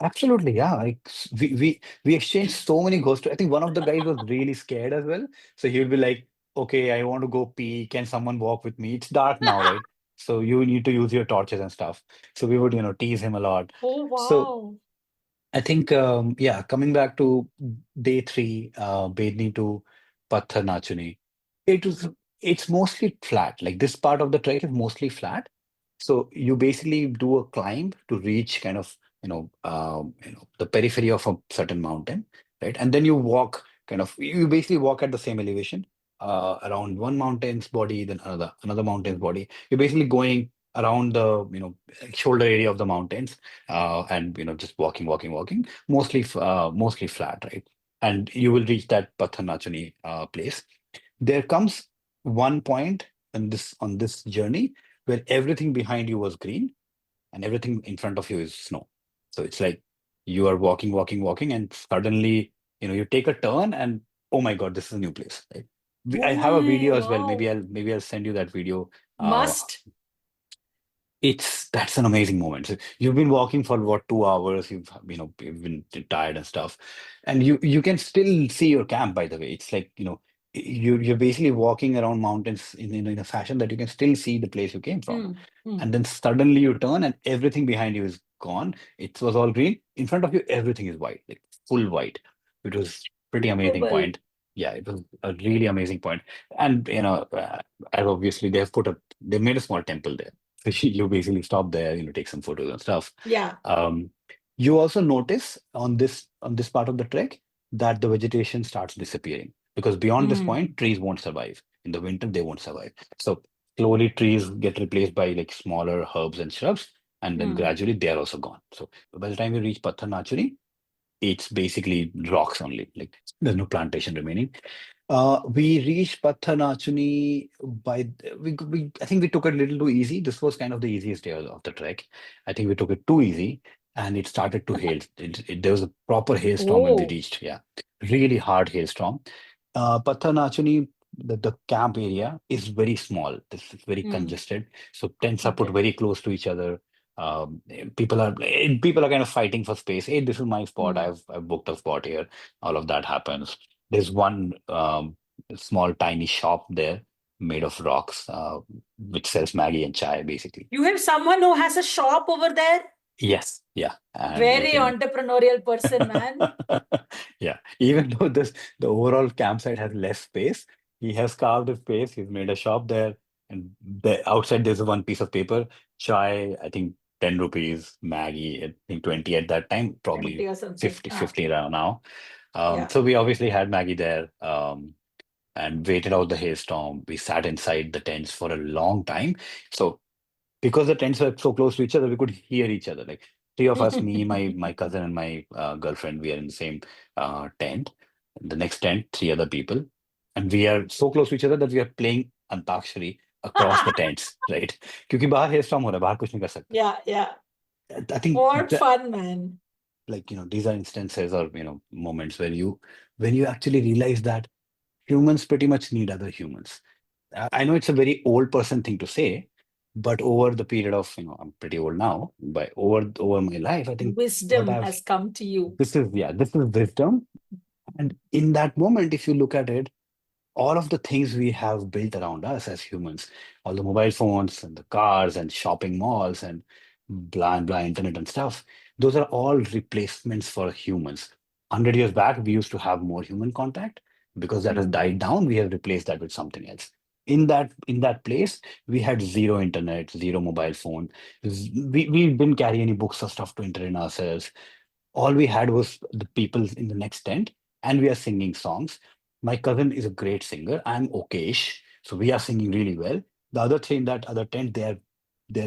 absolutely. Yeah, like we exchanged so many ghosts. I think one of the guys was really scared as well, so he would be like, "Okay, I want to go pee. Can someone walk with me? It's dark now, right? So you need to use your torches and stuff." So we would, tease him a lot. Oh So wow. I think, yeah, coming back to day three, Bedni to Patharnachni, it was it's mostly flat. Like this part of the trek is mostly flat. So you basically do a climb to reach kind of, the periphery of a certain mountain, right? And then you walk you basically walk at the same elevation, around one mountain's body, then another mountain's body. You're basically going around the, shoulder area of the mountains, and just walking, mostly flat, right? And you will reach that Patharnachani place. There comes one point on this journey where everything behind you was green and everything in front of you is snow. So it's like you are walking, and suddenly, you take a turn and oh my God, this is a new place, right? I have a Oh video as well. wow. Maybe I'll send you that video. Uh, Must. that's an amazing moment. So you've been walking for what, 2 hours, you've been tired and stuff, and you can still see your camp, by the way. It's like, you're basically walking around mountains in a fashion that you can still see the place you came from. Hmm. Hmm. And then suddenly you turn and everything behind you is gone. It was all green. In front of you, everything is white, like full white. It was pretty amazing Global. point. Yeah, it was a really amazing point. And as obviously they made a small temple there. So you basically stop there, take some photos and stuff. Yeah. Um, you also notice on this part of the trek that the vegetation starts disappearing because beyond this Hmm. point, trees won't survive. In the winter, they won't survive. So slowly trees get replaced by like smaller herbs and shrubs, and then Hmm. gradually they are also gone. So by the time you reach Patharnachari, it's basically rocks only. Like there's no plantation remaining. We reached Patharnachani I think we took it a little too easy. This was kind of the easiest day of the trek. I think we took it too easy. and it started to hail. There was a proper hailstorm when we Oh. reached. Yeah, really hard hailstorm. Patharnachni, the camp area is very small. This is very Hmm. congested. So tents are put Okay. very close to each other. People are kind of fighting for space. Hey, this is my spot. Hmm. I've booked a spot here. All of that happens. There's one small tiny shop there made of rocks, which sells Maggi and chai basically. You have someone who has a shop over there? Yes, yeah, and I Very think entrepreneurial person, man. yeah, even though the overall campsite has less space, he has carved a space. He's made a shop there, and outside there's one piece of paper. Chai, I think 10 rupees. Maggie, I think 20 at that time, 20 probably or something. 50, Ah, 50 around now. yeah. So we obviously had Maggie there, and waited out the hailstorm. We sat inside the tents for a long time. So because the tents were so close to each other, we could hear each other. Like three of us, me, my cousin, and my girlfriend, we are in the same tent. The next tent, three other people, and we are so close to each other that we are playing Antakshari across the tents, right? क्योंकि बाहर hailstorm हो रहा है, बाहर कुछ नहीं कर सकते. Yeah, yeah. I think What that, fun, man. like these are instances or moments where when you actually realize that humans pretty much need other humans. I know it's a very old person thing to say, but over the period of, I'm pretty old now, but over my life, I think what Wisdom I've has come to you. this is wisdom. And in that moment, if you look at it, all of the things we have built around us as humans, all the mobile phones and the cars and shopping malls and blah internet and stuff, those are all replacements for humans. 100 years back, we used to have more human contact. Because that has Hmm. died down, we have replaced that with something else. In that place, we had zero internet, zero mobile phone. We didn't carry any books or stuff to entertain ourselves. All we had was the people in the next tent, and we are singing songs. My cousin is a great singer. I'm okayish, so we are singing really well. The other thing, that other tent, they're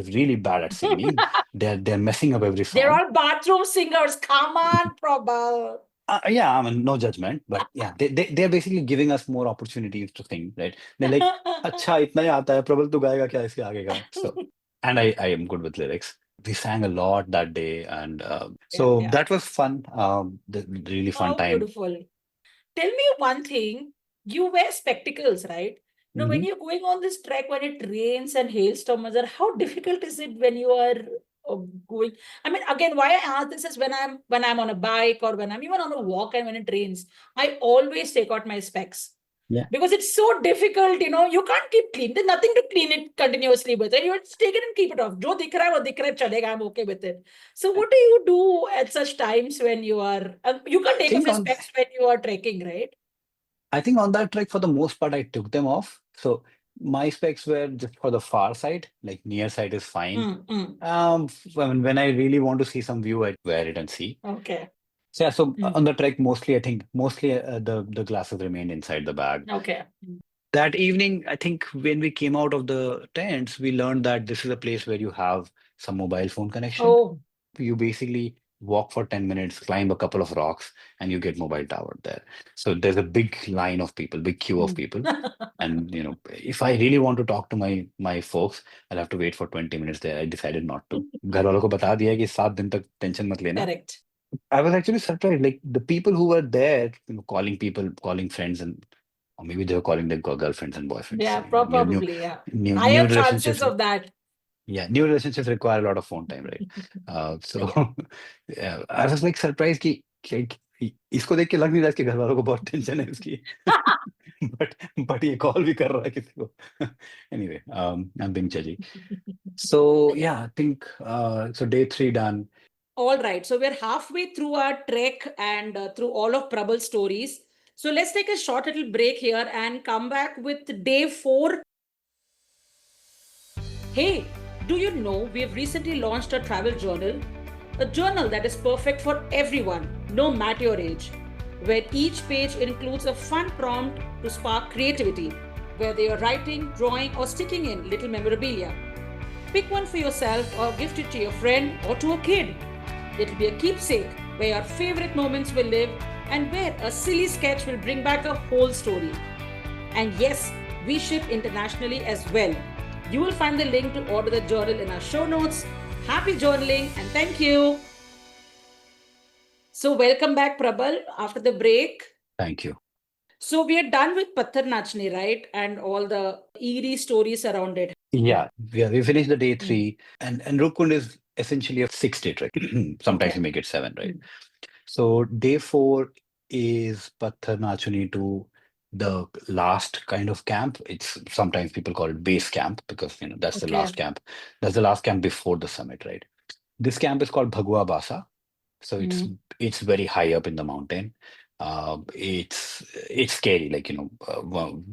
really bad at singing. They're messing up every They're song. all bathroom singers. Come on, Prabal. Yeah, I mean, no judgment, but yeah, they're basically giving us more opportunities to sing, right? They're like, अच्छा इतना ही आता है प्रबल तू गाएगा क्या इसके आगे का? So, and I am good with lyrics. We sang a lot that day, and Yeah, so yeah. that was fun. The really fun How time. beautiful. Tell me one thing. You wear spectacles, right? Now, when Mhm. you're going on this trek, when it rains and hailstorms, how difficult is it when you are going? I mean, again, why I ask this is when I'm on a bike or when I'm even on a walk and when it rains, I always take out my specs. Yeah. Because it's so difficult, you can't keep clean. There's nothing to clean it continuously with. And you just take it and keep it off. Jo dikh raha hai, wo dikh raha hai, chalega, I'm okay with it. So what do you do at such times when you are, you can't I take off think your on specs when you are trekking, right? I think on that trek, for the most part, I took them off. So my specs were just for the far side, like near side is fine. When I really want to see some view, I wear it and see. Okay. So yeah, so on the trek, mostly the glasses remained inside the bag. Okay. That evening, I think when we came out of the tents, we learned that this is a place where you have some mobile phone connection. Oh, You basically walk for 10 minutes, climb a couple of rocks, and you get mobile tower there. So there's a big line of people, big queue of people. And if I really want to talk to my folks, I'll have to wait for 20 minutes there. I decided not to. घर वालों को बता दिया कि 7 दिन तक tension मत लेना. correct. I was actually surprised, like the people who were there, calling people, calling friends, and or maybe they were calling their girlfriends and boyfriends. Yeah, New, new, probably. Yeah. new, new Higher chances relationships. of that. Yeah, new relationships require a lot of phone time, right? So Yeah. yeah, I was like surprised कि इसको देख के लग नहीं रहा है इसके घर वालों को बहुत टेंशन है इसकी. but ये कॉल भी कर रहा है किसी को. Anyway, I'm being judgy. So yeah, I think so day 3 done. All right. So we're halfway through our trek and through all of Prabal's stories. So let's take a short little break here and come back with day 4. Hey, do you know we have recently launched a travel journal? A journal that is perfect for everyone, no matter your age, where each page includes a fun prompt to spark creativity, whether you're writing, drawing, or sticking in little memorabilia. Pick one for yourself or gift it to your friend or to a kid. It'll be a keepsake where your favorite moments will live and where a silly sketch will bring back a whole story. And yes, we ship internationally as well. You will find the link to order the journal in our show notes. Happy journaling and thank you. So welcome back, Prabal, after the break. Thank you. So we are done with Patharnachni, right? And all the eerie stories around it. Yeah, we finished the day Mm. 3, and Roopkund is essentially a 6-day trek. Sometimes Okay. you make it 7, right? Mm. So day 4 is Patharnachni to the last kind of camp. It's sometimes people call it base camp because that's the last Okay. camp. That's the last camp before the summit, right? This camp is called Bhagua Basa. So Mm. it's very high up in the mountain. It's scary. Like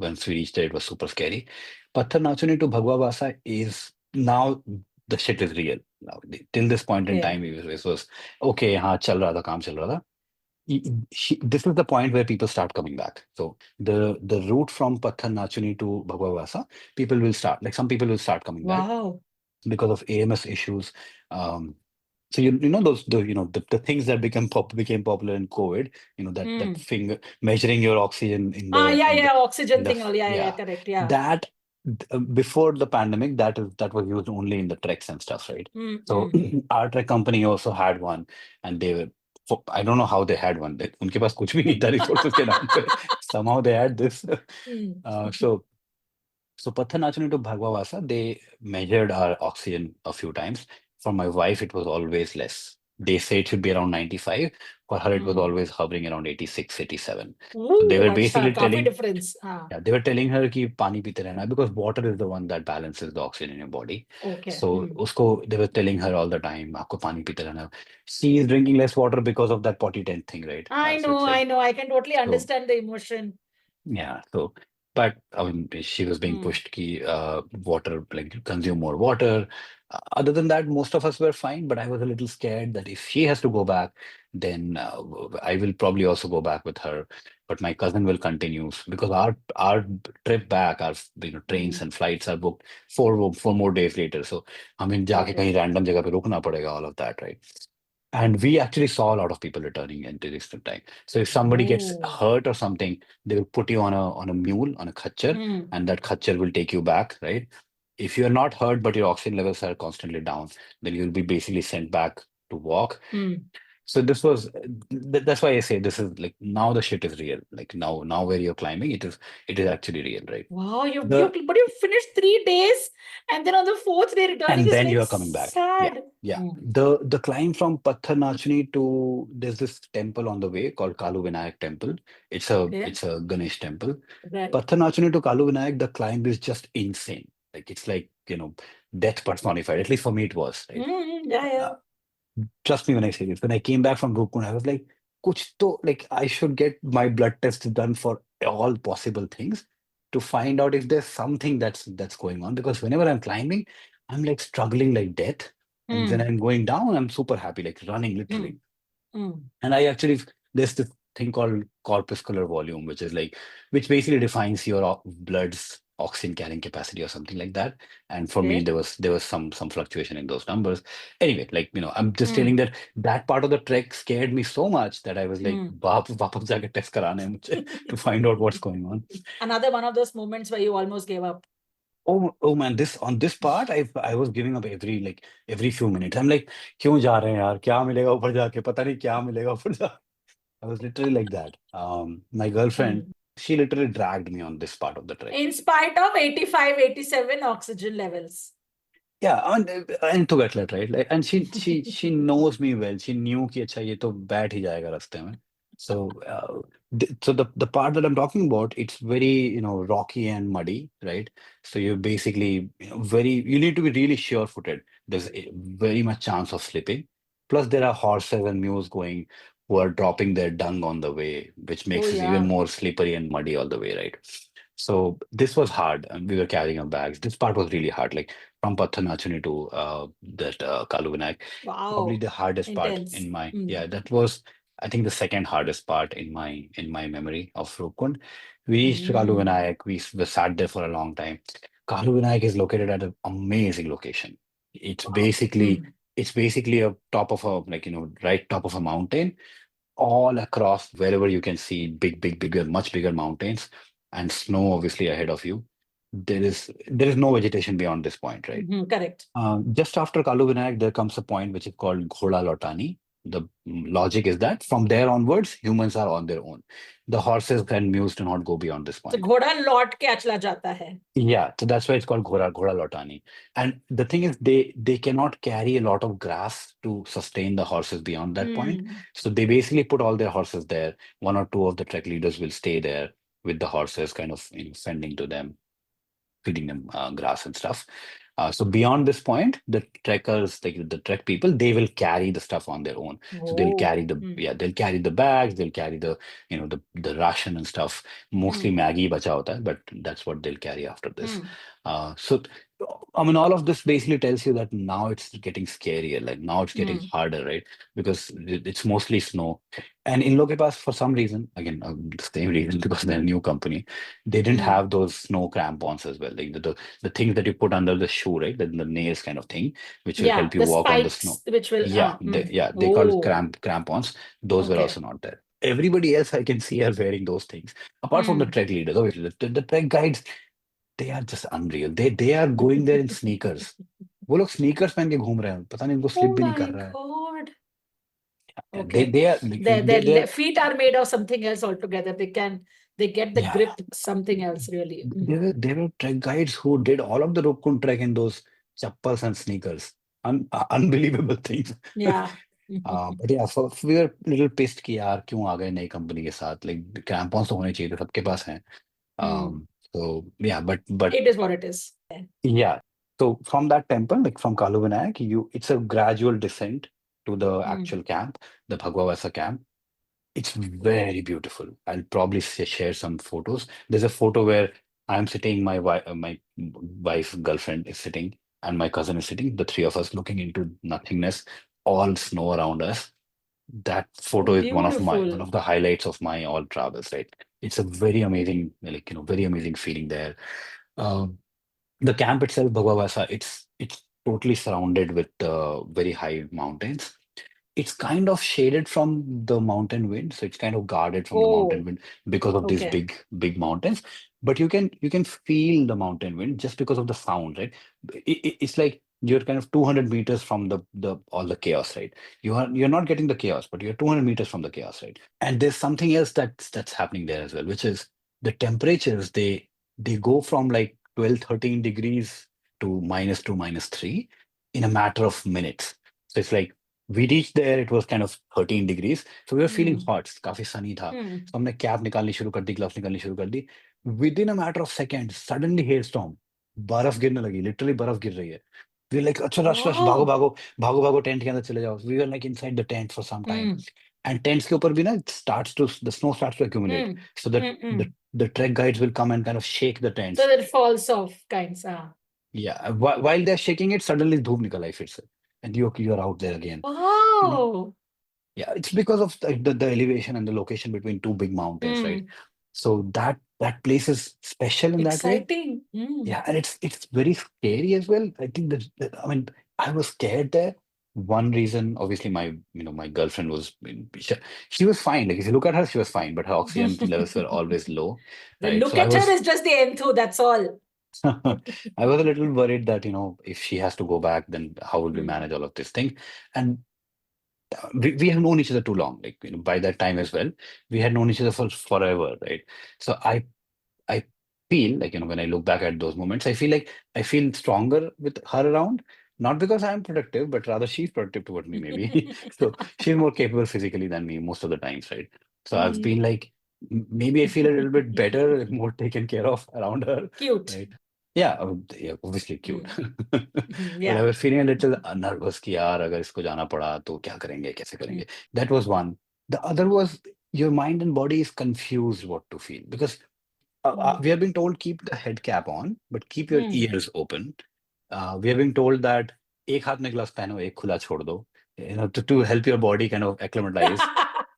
once we reached there, it was super scary. Patharnachni to Bhagwa Basa is now the shit is real. Now, till this point in Okay. time, it was okay. हाँ चल रहा था काम चल रहा था. This is the point where people start coming back. So the route from Patharnachni to Bhagwa Basa, people will start. Like some people will start coming back Wow. because of AMS issues. So you know those the things that became popular in COVID. That Mm. finger measuring your oxygen in Ah, the in the oxygen in the thing. f- Yeah, yeah correct. Yeah. that before the pandemic that was used only in the treks and stuff, right? Mm. So our trek company also had one, and they were. I don't know how they had one. उनके पास कुछ भी नहीं था resources के नाम पे. Somehow they had this. Mm. So Patharnachni to Bhagwavasa, they measured our oxygen a few times. For my wife, it was always less. They say it should be around 95. For her, it was Mm. always hovering around 86, 87. So they Ooh, were अच्छा, basically काफी telling, difference. हाँ. yeah, they were telling her कि पानी पीते रहना because water is the one that balances the oxygen in your body. Okay. So they were telling her all the time, आपको पानी पीते रहना. She is drinking less water because of that potty tent thing, right? I So it's know, like, I know. I can totally so understand the emotion. yeah, but I mean, she was being pushed ki water, like consume more water. Other than that, most of us were fine, but I was a little scared that if she has to go back, then I will probably also go back with her. But my cousin will continue because our trip back, our trains and flights are booked four more days later. So I mean, Got जाके it. कहीं random जगह पे रुकना पड़ेगा, all of that, right? And we actually saw a lot of people returning into this time. So if somebody gets Oh. hurt or something, they will put you on a mule, on a khatchar, and that khatchar will take you back, right? If you're not hurt, but your oxygen levels are constantly down, then you'll be basically sent back to walk. So this was that's why I say this is like now the shit is real. Like now where you're climbing, it is actually real, right? Wow, The but you finished 3 days, and then on the 4th day returning and is then like you are coming back. Yeah. sad. Yeah. The climb from Patharnachni to there's this temple on the way called Kalu Vinayak temple. Okay. It's a Ganesh temple. Right. Patharnachni to Kalu Vinayak, the climb is just insane. Like it's like, death personified. At least for me it was, right? Yeah. Trust me when I say this. When I came back from Roopkund, I was like, kuch to, like I should get my blood tests done for all possible things to find out if there's something that's going on. Because whenever I'm climbing, I'm like struggling like death. And when I'm going down, I'm super happy, like running literally. And I actually there's this thing called corpuscular volume, which basically defines your blood's oxygen carrying capacity or something like that. And for me, Okay. there was some fluctuation in those numbers. Anyway, like I'm just telling that part of the trek scared me so much that I was like, वापस जाके test कराना है मुझे to find out what's going on. Another one of those moments where you almost gave up. Oh man, this part I was giving up every few minutes. I'm like, क्यों जा रहे हैं यार? क्या मिलेगा ऊपर जाके? पता नहीं क्या मिलेगा ऊपर जाके. I was literally like that. My girlfriend, she literally dragged me on this part of the trek. In spite of 85, 87 oxygen levels. Yeah, and to get that right, like, and she knows me well. She knew कि अच्छा ये तो बैठ ही जाएगा रास्ते में. So so the part that I'm talking about, it's very rocky and muddy, right? So you basically you need to be really sure-footed. There's very much chance of slipping. Plus there are horses and mules going who are dropping their dung on the way, which makes it even more slippery and muddy all the way, right? So this was hard, and we were carrying our bags. This part was really hard, like from Patharnachni to that Kalu Vinayak. Wow. Probably the hardest part Intense. in my that was I think the second hardest part in my memory of Roopkund. We reached Kalu Vinayak. We sat there for a long time. Kalu Vinayak is located at an amazing location. It's basically a top of a right top of a mountain all across wherever you can see bigger, much bigger mountains and snow obviously ahead of you. There is no vegetation beyond this point, right? Correct. Just after Kalu Vinayak, there comes a point which is called Ghoda Lotani. the logic is that from there onwards, humans are on their own. The horses and mules do not go beyond this तो point. घोड़ा लौट के चला जाता है. Yeah, so that's why it's called Ghoda Lotani. And the thing is, they cannot carry a lot of grass to sustain the horses beyond that point. So they basically put all their horses there. One or two of the trek leaders will stay there with the horses, kind of sending to them, feeding them grass and stuff. So beyond this point, the trekkers, like the trek people, they will carry the stuff on their own. So they'll carry they'll carry the bags, they'll carry the the ration and stuff. Mostly Maggi bacha hota hai, but that's what they'll carry after this. So I mean, all of this basically tells you that now it's getting scarier. Like now it's getting harder, right? Because it's mostly snow. And in Loke Pass, for some reason, again, the same reason, because they're a new company, they didn't have those snow crampons as well. Like the things that you put under the shoe, right? The nails kind of thing, which will help you walk on the snow. Which will They called crampons. Those were also not there. Everybody else I can see are wearing those things. Apart from the trek leaders, obviously, the trek guides, they are just unreal. They are going there in sneakers. वो लोग sneakers पहन के घूम रहे हैं. पता नहीं उनको slip भी नहीं कर रहा है. God. And Okay. their feet are made of something else altogether. They get the grip something else really. There were trek guides who did all of the Roopkund trek in those chappals and sneakers. Unbelievable things. Yeah. But yeah, so we were a little pissed कि यार क्यों आ गए नई company के साथ. Like crampons तो होने चाहिए थे, सबके पास हैं. So yeah, but it is what it is. Yeah. So from that temple, like from Kalu Vinayak, it's a gradual descent to the actual camp, the Bhagua Basa camp. It's very beautiful. I'll probably share some photos. There's a photo where I'm sitting, my wife's girlfriend is sitting, and my cousin is sitting. The three of us looking into nothingness, all snow around us. That photo is one of the highlights of my all travels. Right, it's a very amazing, very amazing feeling there. The camp itself, Bhagwa Basa, it's totally surrounded with very high mountains. It's kind of shaded from the mountain wind, so it's kind of guarded from the mountain wind because of these big mountains. But you can feel the mountain wind just because of the sound, right? It's like you're kind of 200 meters from the all the chaos, right? You're not getting the chaos, but you're 200 meters from the chaos, right? And there's something else that's happening there as well, which is the temperatures. They go from like 12, 13 degrees to -2, -3 in a matter of minutes. So it's like we reached there, it was kind of 13 degrees. So we were feeling hot, काफी sunny था. So हमने cap निकालनी शुरू कर दी, gloves निकालनी शुरू कर दी. Within a matter of seconds, suddenly hailstorm. बर्फ गिरने लगी, literally बर्फ गिर रही है. We were like, अच्छा rush, भागो, tent के अंदर चले जाओ. We were like inside the tent for some time. And tents के ऊपर भी ना, the snow starts to accumulate. So the trek guides will come and kind of shake the tents. So that it falls off kinds. Yeah, while they're shaking it, suddenly धूप निकल आई फिर से. And you're out there again. Oh. Yeah, it's because of the elevation and the location between two big mountains, right? So that place is special in that way. Exciting. Yeah, and it's very scary as well. I think I mean, I was scared there. One reason, obviously, my girlfriend was she was fine. Like if you look at her, she was fine, but her oxygen levels were always low. The right? look at her is just the enthu. That's all. I was a little worried that, if she has to go back, then how will we manage all of this thing? And we have known each other too long. Like, by that time as well, we had known each other for forever, right? So I feel like, when I look back at those moments, I feel stronger with her around, not because I'm productive, but rather she's productive toward me, maybe. So she's more capable physically than me most of the times, right? So I've been like, maybe I feel a little bit better, more taken care of around her. Cute. Right? Yeah, obviously cute. But Yeah. I was feeling a little nervous कि यार अगर इसको जाना पड़ा तो क्या करेंगे, कैसे करेंगे? That was one. The other was your mind and body is confused what to feel, because we have been told keep the head cap on, but keep your ears open. We have been told that एक हाथ में gloves पहनो, एक खुला छोड़ दो, to help your body kind of acclimatize.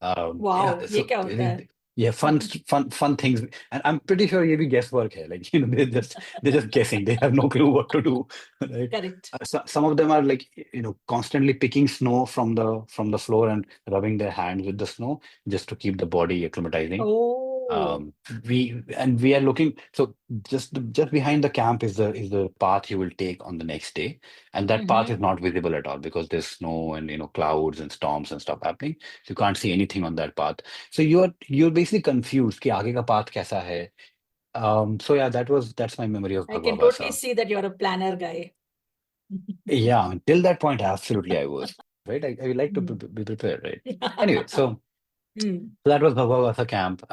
Wow, ये क्या होता है? Yeah, fun things, and I'm pretty sure ये भी guesswork है. Like, they're just guessing. They have no clue what to do. Right? Correct. Some of them are like, constantly picking snow from the floor and rubbing their hands with the snow just to keep the body acclimatizing. Oh. Oh. We are looking. So just behind the camp is the path you will take on the next day, and that path is Mm-hmm. not visible at all because there's snow and clouds and storms and stuff happening. So you can't see anything on that path. So you're basically confused कि आगे का path कैसा है. So yeah, that's my memory of I Bhagwa can totally Basa. see that you're a planner guy. Yeah, until that point, absolutely I was, right? I like to Mm. be prepared, right? Anyway, so Mm. that was Bhagwa Basa camp.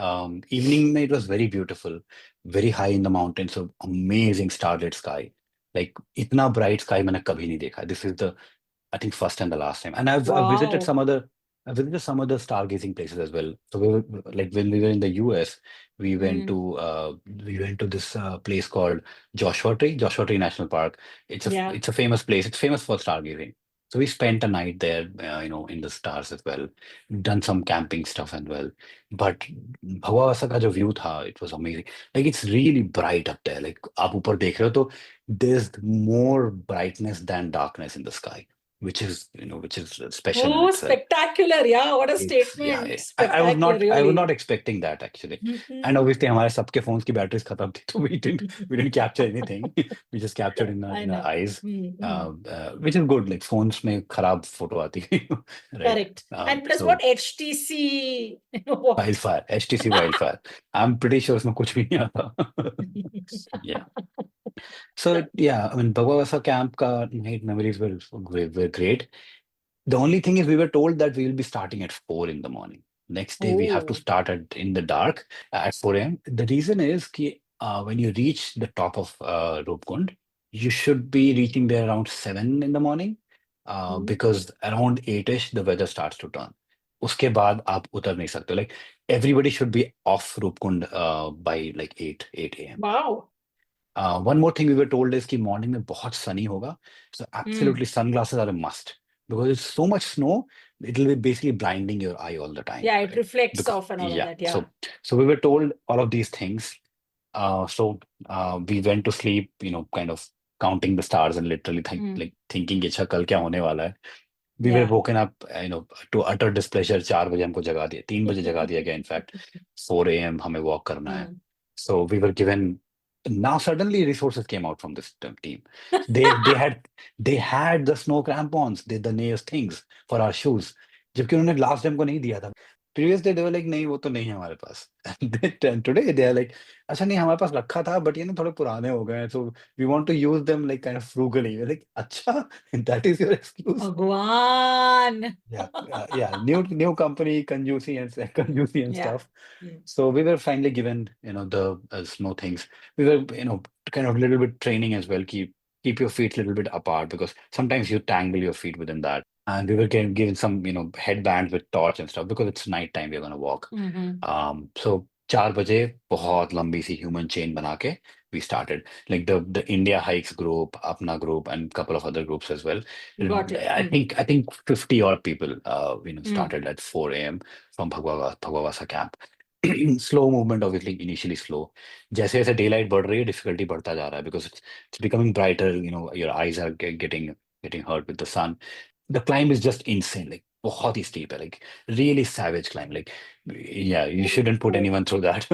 Evening में it was very beautiful, very high in the mountains, so amazing starlit sky. Like इतना bright sky मैंने कभी नहीं देखा. This is the I think first and the last time. And Wow. I visited some other stargazing places as well. So we were like when we were in the US, Mm. we went to this place called Joshua Tree National Park. Yeah. It's a famous place. It's famous for stargazing. So we spent a night there, in the stars as well. Done some camping stuff as well. But Bhawasa का जो view था, it was amazing. Like it's really bright up there. Like आप ऊपर देख रहे हो तो there's more brightness than darkness in the sky, which is special in Oh, itself. spectacular. Yeah, what a Yeah, statement. Spectacular, I was not really. expecting that actually. And Mhm. obviously हमारे सबके phones की batteries खत्म थी, so we didn't capture anything. We just captured I in our know. eyes, Mm-hmm. which is good. Like phones में खराब photo आती है, right? Correct. And plus, So what HTC? What? wildfire, HTC wildfire. I'm pretty sure उसमें कुछ भी नहीं आता. Yeah. So yeah, I mean, Bhagwa Vasa camp ka night memories were great. The only thing is we were told that we will be starting at 4 in the morning. Next day we have to Oh. start in the dark at 4 a.m. The reason is ki, when you reach the top of Roopkund, you should be reaching there around 7 in the morning, Mm. because around 8ish the weather starts to turn. उसके बाद आप उतर नहीं सकते. Like everybody should be off Roopkund by like 8 a.m. Wow. One more thing we were told is कि morning में बहुत sunny होगा, so Mm. absolutely sunglasses are a must because it's so much snow, it will be basically blinding your eye all the time, Yeah, it right? reflects Because off and all of yeah, that. Yeah. so we were told all of these things. So we went to sleep, kind of counting the stars and literally Mm. thinking कि अच्छा कल क्या होने वाला है. We were Yeah. woken up, to utter displeasure. 4 बजे हमको जगा दिया, 3 बजे जगा दिया गया. In fact, 4 a.m. हमें walk करना है. Mm. So we were given. Now suddenly resources came out from this team. They had the snow crampons, the nails things for our shoes. जबकि उन्होंने last time को नहीं दिया था. Previous day they were like नहीं वो तो नहीं है हमारे पास. And today they are like अच्छा नहीं हमारे पास रखा था but ये ना थोड़े पुराने हो गए हैं, so we want to use them like kind of frugally. We're like अच्छा that is your excuse. Bhagwan. Yeah, new company, conjuicy and conjuicy and Yeah. stuff. Mm. So we were finally given, the snow things. We were, kind of a little bit training as well. Keep your feet a little bit apart because sometimes you tangle your feet within that. And we were given some, headbands with torch and stuff because it's nighttime. We're gonna walk. Mm-hmm. So 4 बजे बहुत लंबी सी human chain बना के we started like the India hikes group, Apna group, and couple of other groups as well. Got it. I think 50 odd people Mm. started at 4 a.m. from Bhagwa Vasa camp. Slow movement, obviously initially slow. जैसे जैसे daylight बढ़ रही है difficulty बढ़ता जा रहा है because it's becoming brighter. Your eyes are getting hurt with the sun. The climb is just insane. Like बहुत ही steep है. Like really savage climb. Like yeah, you shouldn't put Oh. anyone through that.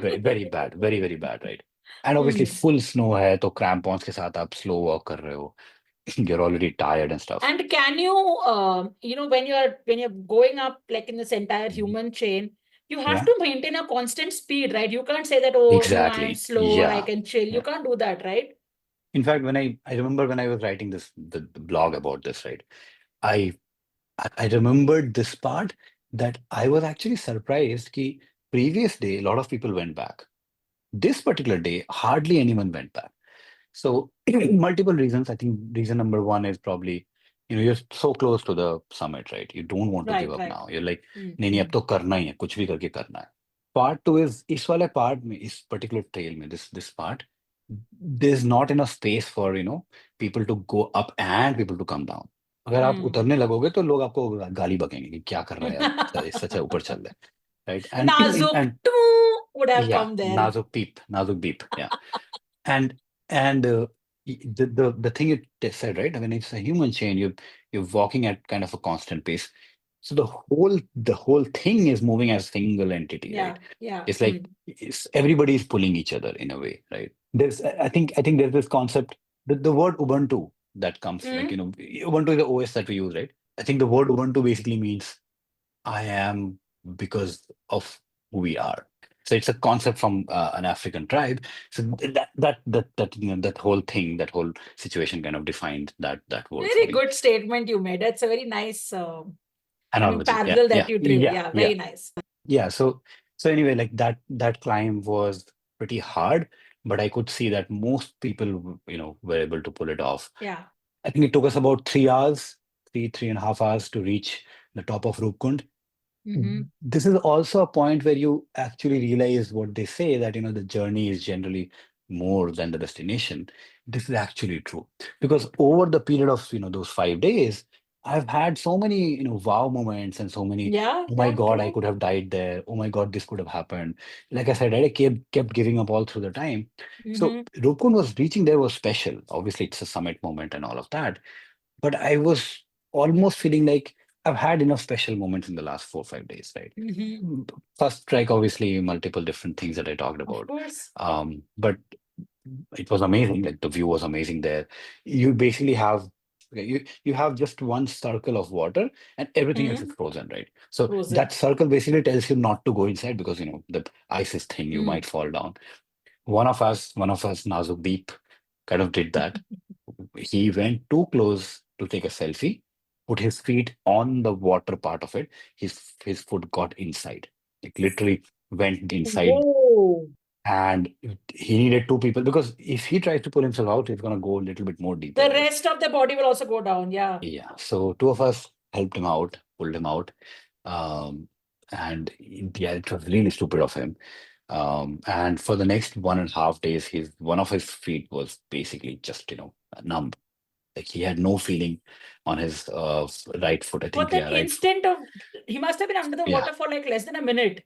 Very, very bad, very very bad, right? And obviously Mm. full snow है तो crampons के साथ आप slow walk कर रहे हो. You're already tired and stuff. And can you, when you're going up like in this entire Mhm. human chain, you have Yeah, to maintain a constant speed, right? You can't say that, oh no, I am exactly. slow or I Yeah, can chill. You yeah. can't do that, right? In fact, when I remember when I was writing the blog about this, right? I I remembered this part that I was actually surprised कि previous day a lot of people went back. This particular day, hardly anyone went back. So multiple reasons. I think reason number one is probably, you're so close to the summit, right? You don't want to give Right, up right. now. You're like, Mm, नहीं नहीं अब mm. तो करना ही है, कुछ भी करके करना है. Part two is इस वाले part में, इस particular trail में, this part, there's not enough space for, people to go up and people to come down. अगर आप Mm. उतरने लगोगे तो लोग आपको गाली बकेंगे कि क्या कर रहा है यार, इससे अच्छा ऊपर चल रहा है, right? Nazuk And too would have yeah, come there. Nazuk beep, yeah. And the thing you said, right? I mean, it's a human chain. You're walking at kind of a constant pace. So the whole thing is moving as a single entity, right? Yeah, yeah. It's like everybody is pulling each other in a way, right? I think there's this concept, the word Ubuntu that comes, like, Mm. Ubuntu is the OS that we use, right? I think the word Ubuntu basically means I am because of who we are. So it's a concept from an African tribe. So that whole thing, that whole situation kind of defined that word for Very me. good statement you made. That's a very nice, I mean, Analogy. Yeah, parallel that yeah, you drew. yeah, Yeah, yeah, very nice. yeah. So anyway, like that climb was pretty hard, but I could see that most people, were able to pull it off. Yeah. I think it took us about 3 hours, 3.5 hours to reach the top of Roopkund. Mm-hmm. This is also a point where you actually realize what they say, that the journey is generally more than the destination. This is actually true, because over the period of those 5 days, I've had so many wow moments, and so many, Yeah, oh my yeah, god, I true. could have died there, oh my god, this could have happened. Like I said, I kept giving up all through the time. So Mm-hmm. Rupkund was reaching there was special. Obviously, it's a summit moment and all of that, but I was almost feeling like I've had enough special moments in the last 4 or 5 days, right? Mm-hmm. First trek, obviously, multiple different things that I talked Of about. course. But it was amazing. Like, the view was amazing there. You basically have, okay, you have just one circle of water, and everything else is Mm. frozen, right? So that Frozen. circle basically tells you not to go inside, because the ice is thin, you might Mm. fall down. One of us, Nazuk Deep, kind of did that. He went too close to take a selfie, put his feet on the water part of it. His foot got inside, like literally went inside, Whoa. and he needed two people, because if he tries to pull himself out, he's gonna go a little bit more deeper, The right? rest of the body will also go down. Yeah. Yeah. So two of us helped him out, pulled him out, um, and yeah, it was really stupid of him. And for the next 1.5 days, his one of his feet was basically just numb. Like, he had no feeling on his right foot. I For think, that yeah, right foot. instant of, he must have been under the Yeah, water for like less than a minute.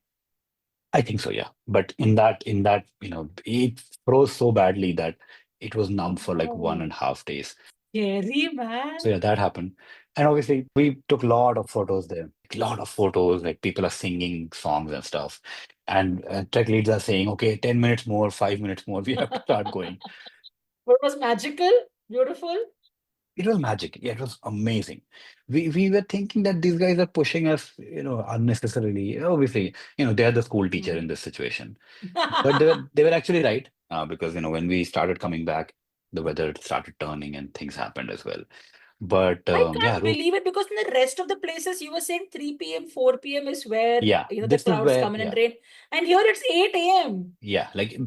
I think so. Yeah, but in that, it froze so badly that it was numb for like one Oh, and a half days. scary, man. So yeah, that happened. And obviously, we took a lot of photos there. A lot of photos, like people are singing songs and stuff. And trek leads are saying, okay, 10 minutes more, 5 minutes more, we have to start going. But it was magical, beautiful. It was magic. Yeah, it was amazing. We were thinking that these guys are pushing us, unnecessarily. Obviously, they're the school teacher in Mm. this situation. But they were actually right, because when we started coming back, the weather started turning and things happened as well. But I yeah, can't believe it because in the rest of the places you were saying 3 p.m., 4 p.m. is where yeah, the this is clouds where, come in and yeah. rain. And here it's 8 a.m. Yeah, like,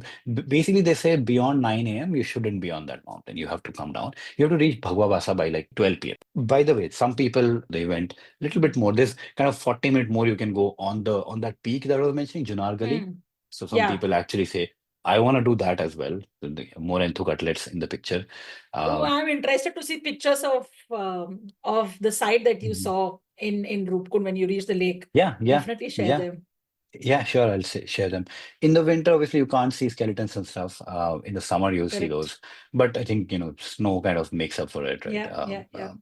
basically they say beyond 9 a.m. you shouldn't be on that mountain. You have to come down. You have to reach Bhagwa Basa by like 12 p.m. By the way, some people, they went a little bit more. There's kind of 40-minute more you can go on that peak that I was mentioning, Junar Gali. Mm. So some Yeah. people actually say, I want to do that as well. So more Enthu cutlets in the picture. Oh, Um, I'm interested to see pictures of the site that you mhm. saw in Roopkund when you reached the lake. Yeah, yeah, Definitely share yeah. them. Yeah, sure. I'll share them. In the winter, obviously, you can't see skeletons and stuff. In the summer, you'll see Correct. those. But I think, snow kind of makes up for it, right? Yeah, yeah, yeah.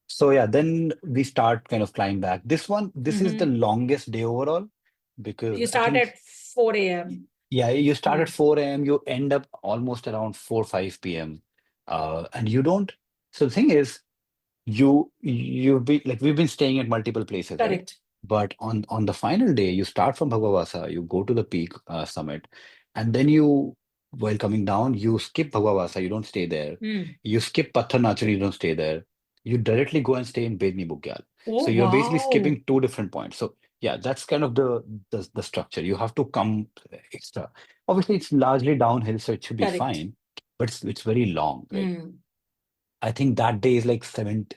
So yeah, then we start kind of climb back. This is the Mm-hmm. longest day overall, because You I start think, at 4 a.m. yeah, you start at Mm. 4 a.m., you end up almost around 4, 5 p.m. And you don't. So the thing is, you've been like we've been staying at multiple places, right? Correct. But on the final day, you start from Bhagwa Vasa, you go to the peak summit, and then while coming down, you skip Bhagwa Vasa, you don't stay there. Mm. You skip Patharnachni, you don't stay there. You directly go and stay in Bedmi Bugyal. So Oh, you're basically wow. skipping two different points. So yeah, that's kind of the structure. You have to come extra. Obviously, it's largely downhill, so it should be Correct. fine, but it's very long, right? Mm. I think that day is like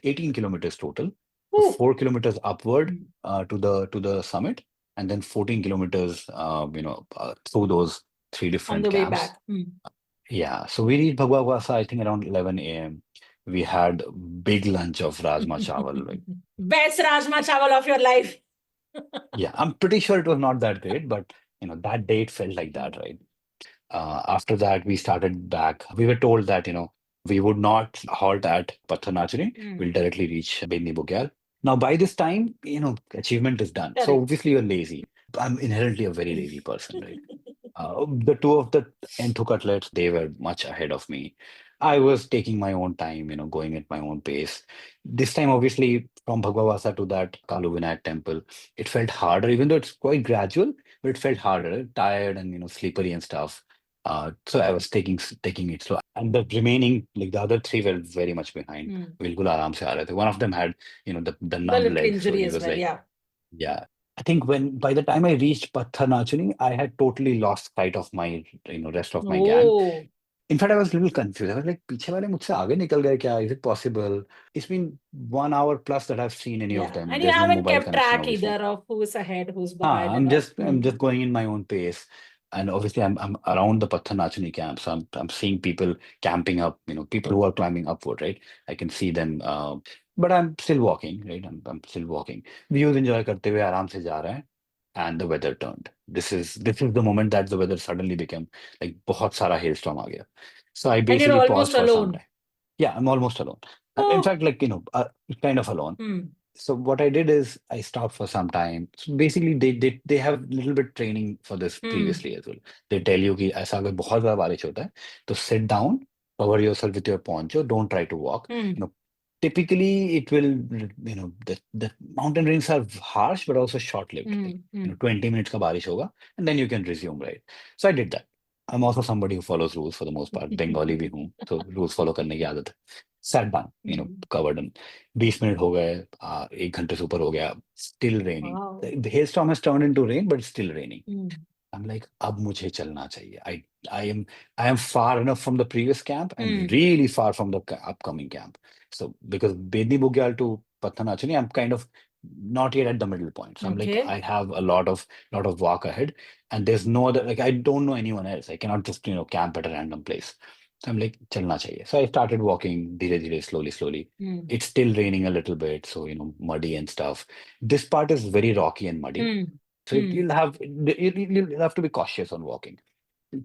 18 kilometers total. So Ooh. 4 kilometers upward Mm. to the summit, and then 14 kilometers, through those three On different the way camps. back. Mm. Yeah. So we reached Bhagwa Vasa, I think around 11 a.m. We had big lunch of Rajma Chawal. Like, Best Rajma Chawal of your life. yeah, I'm pretty sure it was not that great, but that day it felt like that, right? After that, we started back. We were told that, we would not halt at Patharnachni. We'll Mm. directly reach Bedni Bugyal. Now, by this time, achievement is done. So Correct. obviously you're lazy. I'm inherently a very lazy person, right? The two of the Enthu cutlets, they were much ahead of me. I was taking my own time, going at my own pace. This time, obviously, from Bhagwa Basa to that Kalu Vinayak temple, it felt harder, even though it's quite gradual, but it felt harder, tired and slippery and stuff. So I was taking it slow. And the remaining, like the other three were very much behind. Hmm. Bilkul aaram se aa rahe the. One of them had, the The numb little leg. So injury he as was well. like, Yeah. yeah. I think by the time I reached Patharnachni, I had totally lost sight of my, rest of my gang. Oh, In fact, I was a little confused. I was like, पीछे वाले मुझसे आगे निकल गए क्या? Is it possible? It's been 1 hour plus that I've seen any of yeah. them. And you There's no haven't mobile kept connection, track obviously. either of who's ahead, who's Ah, behind, and all. I'm just going in my own pace. And obviously I'm around the Patharnachni camp. So I'm seeing people camping up, people who are climbing upward, right? I can see them. But I'm still walking, right? I'm still walking. Views enjoy करते हुए आराम से जा रहे हैं. And the weather turned. This is the moment that the weather suddenly became like बहुत सारा hailstorm आ गया. So I And you're basically paused almost for some alone. time. Yeah, I'm almost alone. In Oh. fact, like, kind of alone. Hmm. So what I did is I stopped for some time. So basically, they have little bit training for this Hmm. previously as well. They tell you कि ऐसा अगर बहुत ज़्यादा बारिश होता है, तो sit down, cover yourself with your poncho, don't try to walk. Hmm. Typically it will, the mountain rains are harsh but also short-lived. Hmm. Like, Hmm. 20 minutes का बारिश होगा, and then you can resume, right? So I did that. I'm also somebody who follows rules for the most part. Bengali भी हूँ, तो rules follow करने की आदत है. Sat down, Hmm. covered in 20 minute हो गए, 1 घंटे से ऊपर हो गया, still raining. Wow. The hailstorm has turned into rain, but it's still raining. Hmm. I'm like, अब मुझे चलना चाहिए. I am far enough from the previous camp and Hmm. really far from the upcoming camp. So because Bedmi Bugyal to Pathanachani, I'm kind of not yet at the middle point. So I'm like, Okay. I have a lot of walk ahead, and there's no other, like I don't know anyone else. I cannot just camp at a random place. So I'm like, चलना चाहिए. So I started walking धीरे धीरे, slowly. Hmm. It's still raining a little bit, so muddy and stuff. This part is very rocky and muddy. Hmm. So you'll have to be cautious on walking.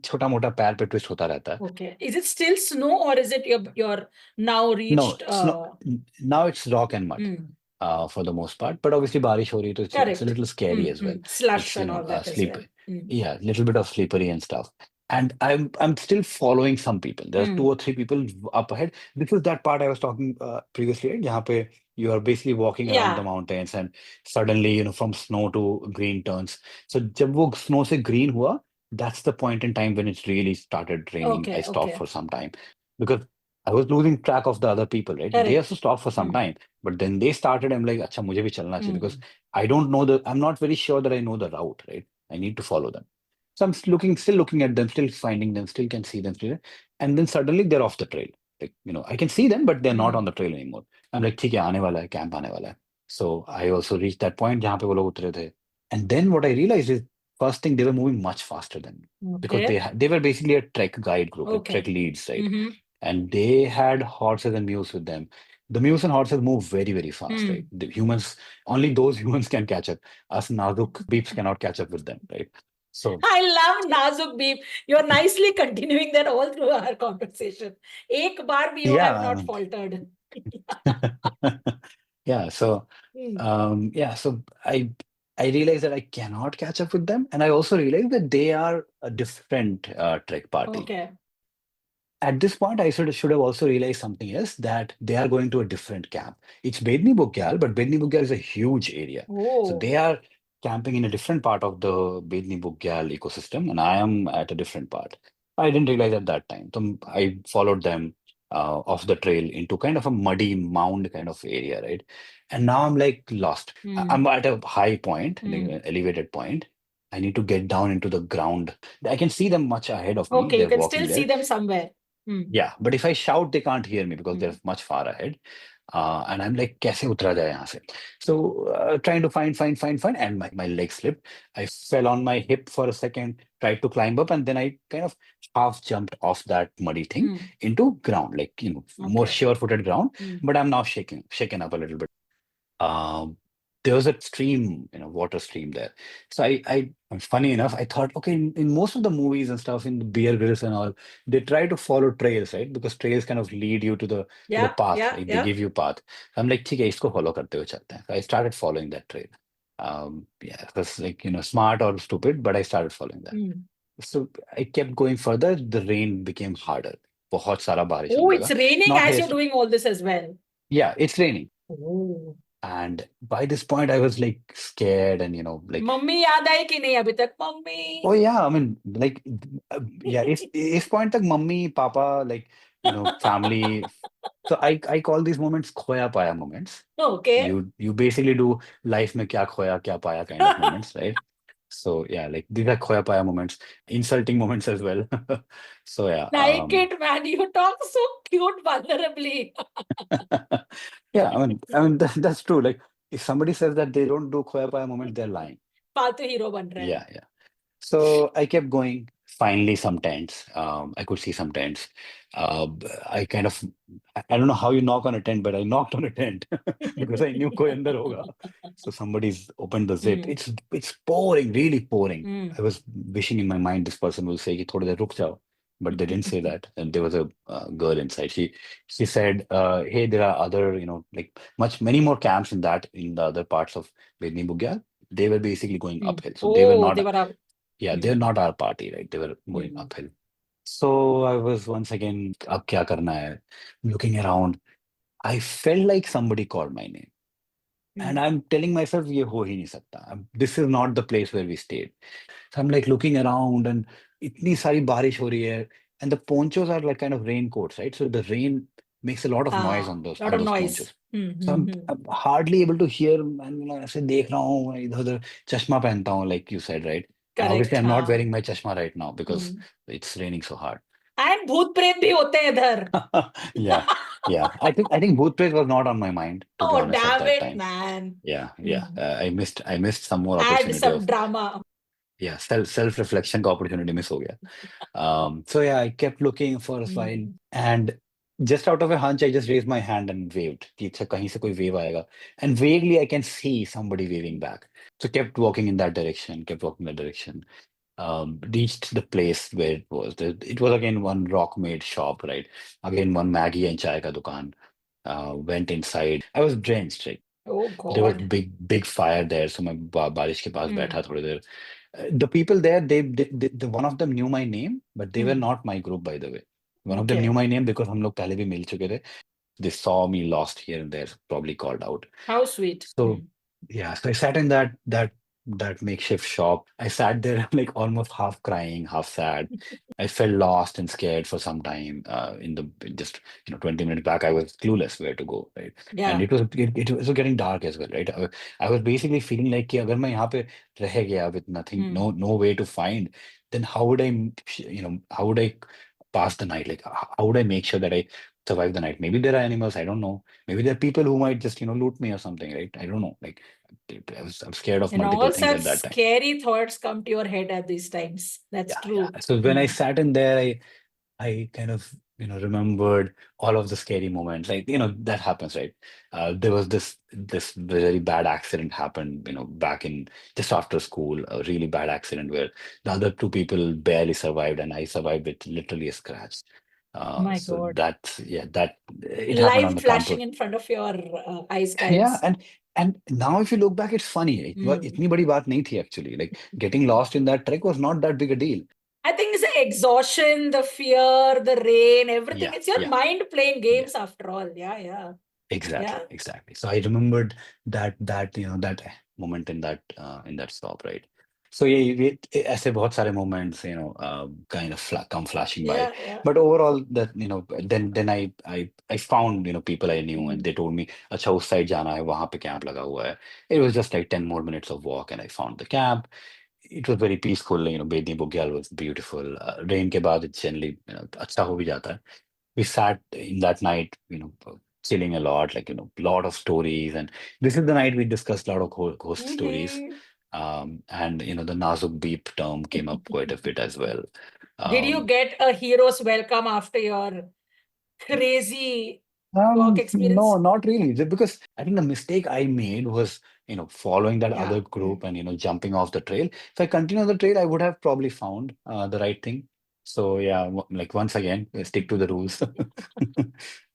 छोटा मोटा पैर पे twist होता रहता है. Okay. Is it still snow or is it your now No, reached it's not. Now it's rock and mud. hmm. For the most part, but obviously बारिश हो रही है, तो it's a Correct. little scary as well. Slush It's and all that as sleep, well. Hmm. yeah, little bit of slippery and stuff. And I'm still following some people. There's Hmm. 2 or 3 people up ahead. This is that part I was talking previously, right? जहाँ पे you are basically walking around the Yeah. mountains and suddenly from snow to green turns. So जब वो snow से green हुआ, that's the point in time when it really started raining. I Okay. stopped Okay. for some time because I was losing track of the other people, right? They Correct. also stopped for some Hmm. time. But then they started, I'm like, अच्छा मुझे भी चलना चाहिए, Hmm. because I don't know I'm not very sure that I know the route, right? I need to follow them. So I'm still looking at them, still finding them, still can see them, and then suddenly they're off the trail. Like, I can see them, but they're not Hmm. on the trail anymore. I'm like, ठीक है, आने वाला है, camp आने वाला है. So I also reached that point जहाँ पे वो लोग उतरे थे. And then what I realized is, first thing, they were moving much faster than me, because Okay. they were basically a trek guide group, like Okay. trek leads, right? Mm-hmm. And they had horses and mules with them. The mules and horses move very, very fast, right? The humans, only those humans can catch up. Us Nazuk beeps cannot catch up with them, right? So I love Nazuk Beep. You're nicely continuing that all through our conversation. Ek baar bhi you have not yeah, faltered. yeah. So so I realized that I cannot catch up with them, and I also realized that they are a different trek party. Okay. At this point, I should have also realized something else, that they are going to a different camp. It's Bedmi Bugyal, but Bedmi Bugyal is a huge area. So Oh. they are camping in a different part of the Bedmi Bugyal ecosystem, and I am at a different part. I didn't realize at that time. So I followed them off the trail into kind of a muddy mound kind of area, right? And now I'm like lost. I'm at a high point, like an elevated point. I need to get down into the ground. I can see them much ahead of me. Okay, you They're can walking still see there. them somewhere. Yeah, but if I shout, they can't hear me because they're much far ahead. And I'm like, कैसे उतरा जाए यहाँ से? So trying to find, and my leg slipped. I fell on my hip for a second, tried to climb up, and then I kind of half jumped off that muddy thing into ground, like more Okay. sure-footed ground. But I'm now shaken up a little bit. Um, there was a stream, water stream there. So funny enough, I thought, okay, in most of the movies and stuff, in the Bear Grylls and all, they try to follow trails, right? Because trails kind of lead you to the Yeah, path, yeah, like they yeah. give you path. So I'm like, ठीक है, इसको follow करते हुए चलते हैं. So I started following that trail. Yeah, it was like, smart or stupid, but I started following that. Hmm. So I kept going further. The rain became harder. बहुत सारा बारिश Oh, होने it's लगा. raining Not as hail. you're doing all this as well. Yeah, it's raining. Oh. And by this point, I was like scared and, like, mummy याद आई कि नहीं अभी तक mummy? oh yeah, I mean, like, yeah, if point tak mummy, papa, like, family. So I call these moments khoya paya moments. Okay. You basically do life mein kya khoya, kya paya kind of moments, right? So yeah, like these are khoya paya moments, insulting moments as well. So yeah, Like it, man. You talk so cute, vulnerably. yeah, that's true. Like if somebody says that they don't do khoya paya moments, they're lying. फालतू hero बन रहा है. Yeah, yeah. So I kept going. Finally, some tents. I could see some tents. I kind of, I don't know how you knock on a tent, but I knocked on a tent because I knew koi andar hoga. So somebody's opened the zip. Hmm. It's pouring, really pouring. Hmm. I was wishing in my mind this person will say कि थोड़ी देर रुक जाओ, but they didn't say that. And there was a girl inside. She said, "Hey, there are other, like many more camps in the other parts of Bedmi Bugyal. They were basically going Hmm. uphill, so they were Oh, not. they were up. Yeah, Hmm. they're not our party, right? They were going Hmm. uphill. So I was once again, अब क्या करना है? Looking around, I felt like somebody called my name. And Hmm. I'm telling myself, ये हो ही नहीं सकता. This is not the place where we stayed. So I'm like looking around and इतनी सारी बारिश हो रही है. And the ponchos are like kind of raincoats, right? So the rain makes a lot of noise on those Lot of noise. ponchos. So I'm hardly able to hear, and ऐसे देख रहा हूँ इधर उधर चश्मा पहनता हूँ, like you said, right? And obviously Correct. I'm not हाँ. wearing my chashma right now because Hmm. it's raining so hard. And भूत प्रेत भी होते हैं इधर. Yeah, yeah. I think Bhoot Pret was not on my mind, to be Oh, honest, at damn that it, time. man. Yeah, yeah. Hmm. I missed some more Add opportunity some of, drama. yeah, self-reflection का opportunity miss हो गया. So yeah, I kept looking for a while, Hmm. and just out of a hunch, I just raised my hand and waved. कि अच्छा कहीं से कोई wave आएगा. And vaguely I can see somebody waving back. So kept walking in that direction, kept walking in that direction. Reached the place where it was. It was again one rock-made shop, right? Again one Maggi and chai ka dukan. Went inside. I was drenched, right? Oh, There was God. big fire there, so मैं बारिश के पास Hmm. बैठा थोड़ी देर. The people there, one of them knew my name, but they were Hmm. not my group, by the way. One of them Okay. knew my name because हम लोग पहले भी मिल चुके थे. They saw me lost here and there, probably called out. How sweet. So yeah, so I sat in that makeshift shop. I sat there like almost half crying, half sad. I felt lost and scared for some time. In the just 20 minutes back, I was clueless where to go, right? And Yeah. it was getting dark as well, right? I was basically feeling like कि अगर मैं यहाँ पे रह गया with nothing, Hmm. no way to find, then how would how would I pass the night? Like how would I make sure that I survive the night? Maybe there are animals, I don't know. Maybe there are people who might just loot me or something, right? I don't know. Like I'm scared of And multiple all things such at that time. scary thoughts come to your head at these times. That's Yeah, yeah. true. So when I sat in there, I kind of remembered all of the scary moments. Like that happens, right? There was this very bad accident happened, back in just after school, a really bad accident where the other two people barely survived, and I survived with literally a scratch. My So God. that yeah, that it happened on Live the flashing campus. in front of your eyes Yeah, times. and now if you look back, it's funny. इतनी बड़ी बात नहीं थी actually. Like getting lost in that trek was not that big a deal. I think it's the exhaustion, the fear, the rain, everything. Yeah, It's your yeah, mind playing yeah. games after all. Yeah, yeah. Exactly, Yeah. exactly. So I remembered that moment in that stop, right? So yeah, ऐसे बहुत सारे moments, kind of come flashing by. Yeah, yeah. But overall, that then I found people I knew, and they told me, अच्छा उस side जाना है, वहाँ पे camp लगा हुआ है. It was just like 10 more minutes of walk, and I found the camp. It was very peaceful. Bedni Bugyal was beautiful. Rain के बाद it's generally अच्छा हो भी जाता है. We sat in that night, chilling a lot, like, lot of stories. And this is the night we discussed a lot of ghost stories. Mhm. And, the Nazuk Beep term came up quite a bit as well. Did you Um, get a hero's welcome after your crazy work No, experience? not really. Because I think the mistake I made was, following that Yeah. other group and, jumping off the trail. If I continue the trail, I would have probably found the right thing. So yeah, like once again, stick to the rules.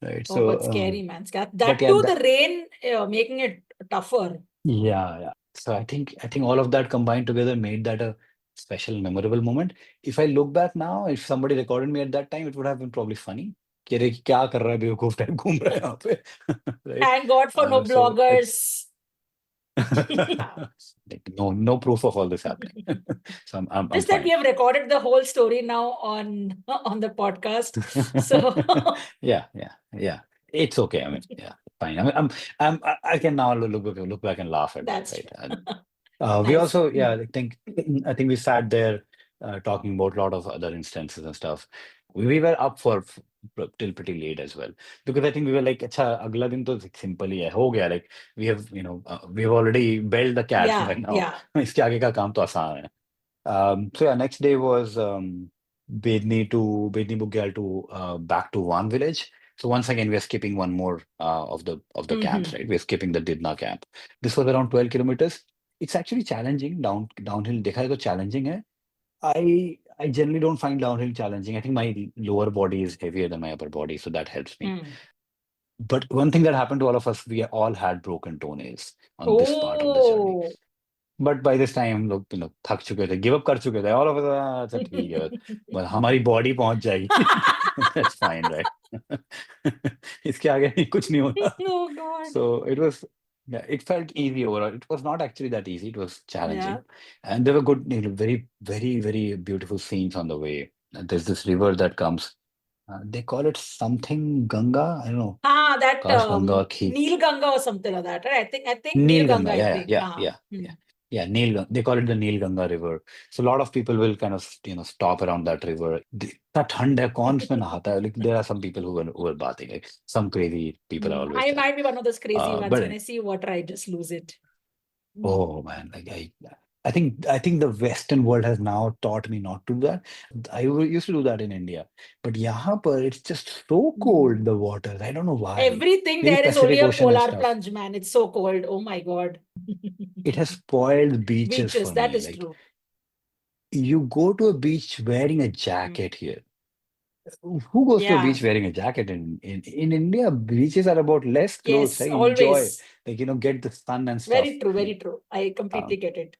Right. Oh, So, but scary, man. but That yeah, too, the rain making it tougher. yeah. So I think all of that combined together made that a special, memorable moment. If I look back now, if somebody recorded me at that time, it would have been probably funny. कि अरे क्या कर रहा है बेवकूफ type घूम रहा है यहाँ पे right Thank God for no so I bloggers. like no proof of all this happening so I'm Just that we fine. have recorded the whole story now on the podcast. So Yeah, it's okay. I mean, yeah, fine. I mean, I can now look back and laugh at that, that's right? true. And we Nice. also, yeah, I think we sat there talking about a lot of other instances and stuff. We were up for till pretty late as well because I think we were like, अच्छा अगला दिन तो simple ही है हो गया like we have we've already built the cat Yeah, by now. yeah. इसके आगे का काम तो आसान है. So yeah, next day was Bedmi Bugyal to back to one village. So once again, we are skipping one more of the camps, right? We're skipping the Didna camp. This was around 12 kilometers. It's actually challenging downhill. देखा है तो challenging है. I generally don't find downhill challenging. I think my lower body is heavier than my upper body, so that helps me. But one thing that happened to all of us, we all had broken toenails on this part of the journey. Oh. But by this time हम लोग थक चुके थे give up कर चुके थे all of अच्छा ठीक है बस हमारी बॉडी पहुंच जाएगी दैट्स फाइन राइट इसके आगे नहीं कुछ नहीं होता Oh God. So it was it felt easy overall. It was not actually that easy. It was challenging, Yeah. and there were good, very, very, very beautiful scenes on the way. There's this river that comes. They call it something Ganga. I don't know. That Kash Ganga Khi. Neel Ganga or something like that, right? I think Neel Neel Ganga, Ganga, I yeah, think. yeah, yeah, yeah, yeah. Yeah, they call it the Neel Ganga River. So a lot of people will kind of, stop around that river. इतना ठंड है कौन इसमें नहाता है? Like there are some people who are bathing. Like some crazy people are always I there. might be one of those crazy ones. But When I see water, I just lose it. oh man, like I think the Western world has now taught me not to do that. Used to do that in India, but यहाँ पर it's just so cold the water. I don't know why. Everything Maybe there is only Pacific a Ocean and polar stuff. plunge, man. It's so cold. Oh my God. It has spoiled beaches Beaches, for that me. is Like true. you go to a beach wearing a jacket here. Who goes to a Yeah. beach wearing a jacket in India? Beaches are about less clothes, Yes, right? Enjoy, always. like get the sun and Very stuff. true, very true. I completely Um, get it.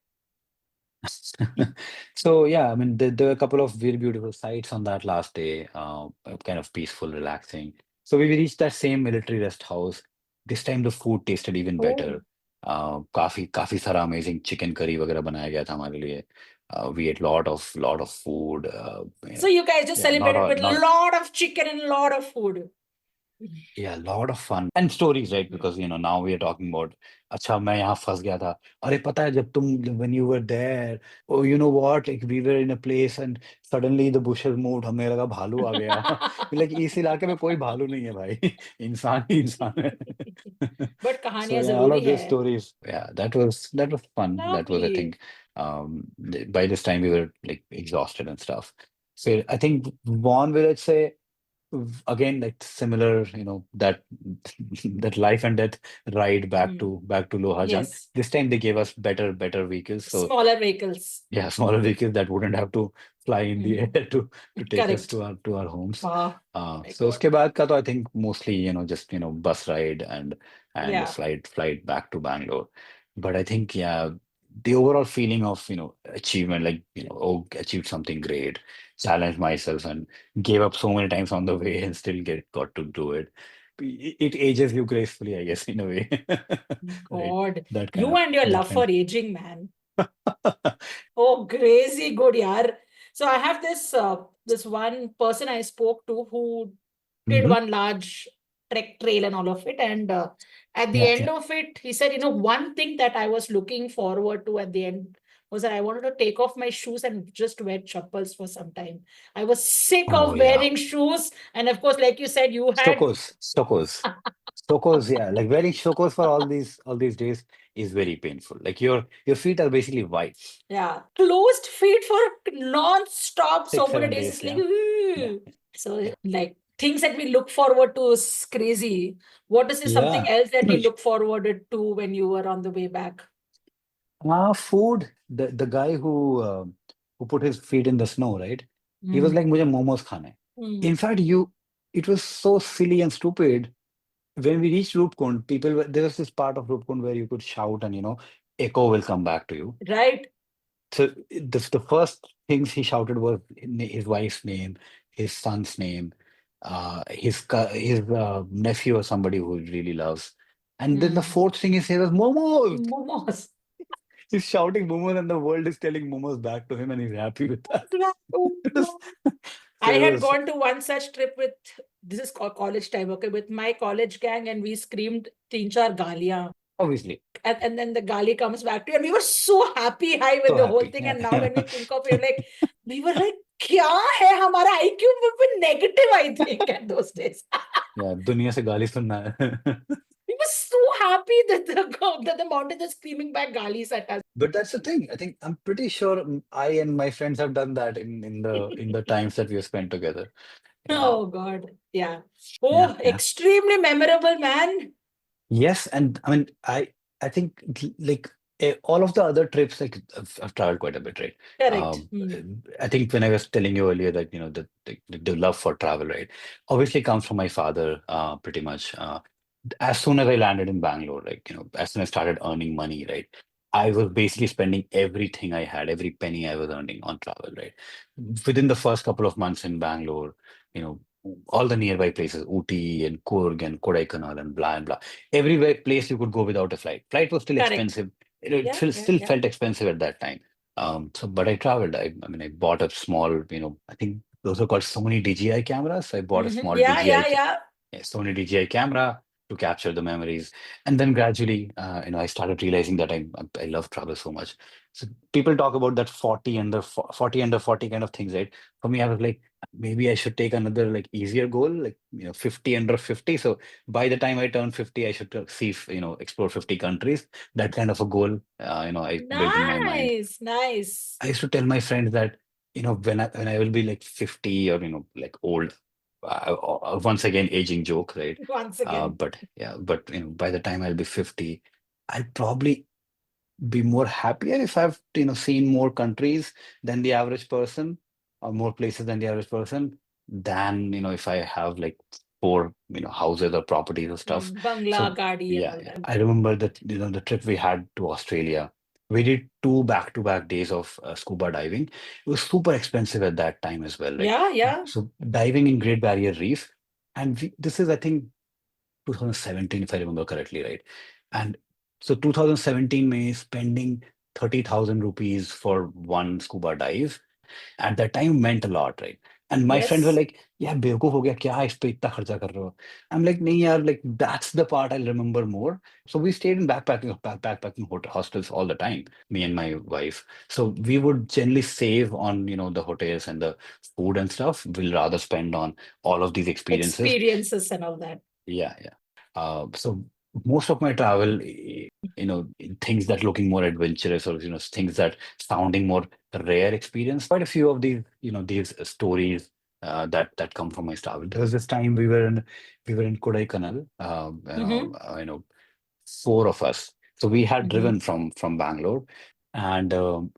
so yeah, I mean there were a couple of very beautiful sights on that last day, kind of peaceful, relaxing. So we reached that same military rest house. This time the food tasted even Oh. better. काफी काफी सारा amazing chicken curry वगैरह बनाया गया था हमारे लिए. We ate lot of food. So you guys just Yeah, not celebrated all, with a not lot of chicken and a lot of food. yeah, a lot of fun and stories, right? Because now we are talking about अच्छा मैं यहाँ फंस गया था अरे पता है जब तुम when you were there oh you know what like we were in a place and suddenly the bushes moved हमें लगा भालू आ गया like इस इलाके में कोई भालू नहीं है भाई इंसान ही इंसान है But so कहानियां yeah all जरूरी of है. those stories yeah that was fun that was I Lovely. think by this time we were like exhausted and stuff so I think Vaughn will let's say again like similar that that life and death ride back to Lohajang. Yes. This time they gave us better vehicles, so Smaller vehicles. yeah, smaller vehicles that wouldn't have to fly in the air to take us Correct. to our homes. Wow. My So God. uske baad ka to I think mostly just bus ride and Yeah. flight back to Bangalore. But I think yeah, the overall feeling of achievement, like oh, achieved something great, challenged myself and gave up so many times on the way and still got to do it. It ages you gracefully, I guess, in a way. Right? God. That kind You of and your that love kind for aging, man. Oh, crazy good, yaar. So I have this one person I spoke to who did Mhm. one large trek trail and all of it. And at the Yeah, end yeah. of it, he said, one thing that I was looking forward to at the end was that I wanted to take off my shoes and just wear chappals for some time. I was sick Oh of yeah. wearing shoes. And of course, like you said, you had Stokos, yeah. Like wearing stokos for all these days is very painful. Like your feet are basically white. yeah, closed feet for non-stop so Six, many seven days. days, It's like, yeah. Yeah. so Yeah. like things that we look forward to is crazy. What is something Yeah. else that you look forward to when you were on the way back? Food. The guy who put his feet in the snow, right? He was Mm. like, "मुझे momos खाने." हैं." Mm. In fact, it was so silly and stupid. When we reached Roopkund, there was this part of Roopkund where you could shout and echo will come back to you. Right. So the first things he shouted was his wife's name, his son's name, his nephew or somebody who he really loves. And then the Mm. fourth thing he said was momos. Momos. He's shouting momos, and the world is telling momos back to him, and he's happy with that. Oh, It was, no. so I it had was gone to one such trip with, this is college time, okay, with my college gang, and we screamed teen char galiyan. obviously And then the gali comes back to you, and we were so happy high with so the whole happy. thing. And now when we Yeah. think of it, like, we were like, kya hai? Hamara IQ would be negative, I think, at those days. Yeah, दुनिया से गाली सुनना है. We were so happy that the mountains are screaming back galis at us. But that's the thing. I think I'm pretty sure I and my friends have done that in the times that we have spent together. Yeah. Oh God. Yeah. Yeah. Oh, Yeah. extremely memorable, man. Yes, and I mean, I think like all of the other trips, like I've traveled quite a bit, right? Correct. Um, I think when I was telling you earlier that the love for travel, right, obviously comes from my father, pretty much. As soon as I landed in Bangalore, like as soon as I started earning money, right, I was basically spending everything I had, every penny I was earning on travel, right. Within the first couple of months in Bangalore, you know, all the nearby places, Ooty and Coorg and Kodaikanal and blah and blah. Everywhere place you could go without a flight. Flight was still Correct. expensive. It Yeah, yeah, still yeah. felt expensive at that time. But I traveled. I mean, I bought a small, I think those are called Sony DJI cameras. So I bought a small Yeah, yeah, yeah. Sony DJI camera to capture the memories. And then gradually, I started realizing that I love travel so much. So people talk about that 40 under 40 kind of things, right? For me, I was like, maybe I should take another like easier goal, like 50 under 50. So by the time I turn 50, I should explore 50 countries. That kind of a goal, I built in my mind. Nice, nice. I used to tell my friends that when I will be like 50 or like old, once again aging joke, right? Once again. But by the time I'll be 50, I'll probably be more happier if I've seen more countries than the average person, or more places than the average person, than if I have like four houses or properties or stuff. Bangla, So Gadi, and yeah, all yeah. that. I remember that the trip we had to Australia. We did 2 back-to-back days of scuba diving. It was super expensive at that time as well. Like Yeah, yeah. so, diving in Great Barrier Reef, and this is I think 2017, if I remember correctly, right? And so 2017 May spending 30,000 rupees for one scuba dive at that time meant a lot, right? And my friends were Yes. like, "Yeah, बेवकूफ हो गया क्या इस पे इतना खर्चा कर रहे हो?" I'm like, "नहीं यार, like that's the part I'll remember more." So we stayed in backpacking hostels all the time, me and my wife. So we would generally save on the hotels and the food and stuff. We'll rather spend on all of these experiences. Experiences and all that. Yeah, yeah. So most of my travel, things that looking more adventurous, or things that sounding more rare experience. Quite a few of these stories that come from my travel. There was this time we were in Kodaikanal, four of us. So we had driven from Bangalore, and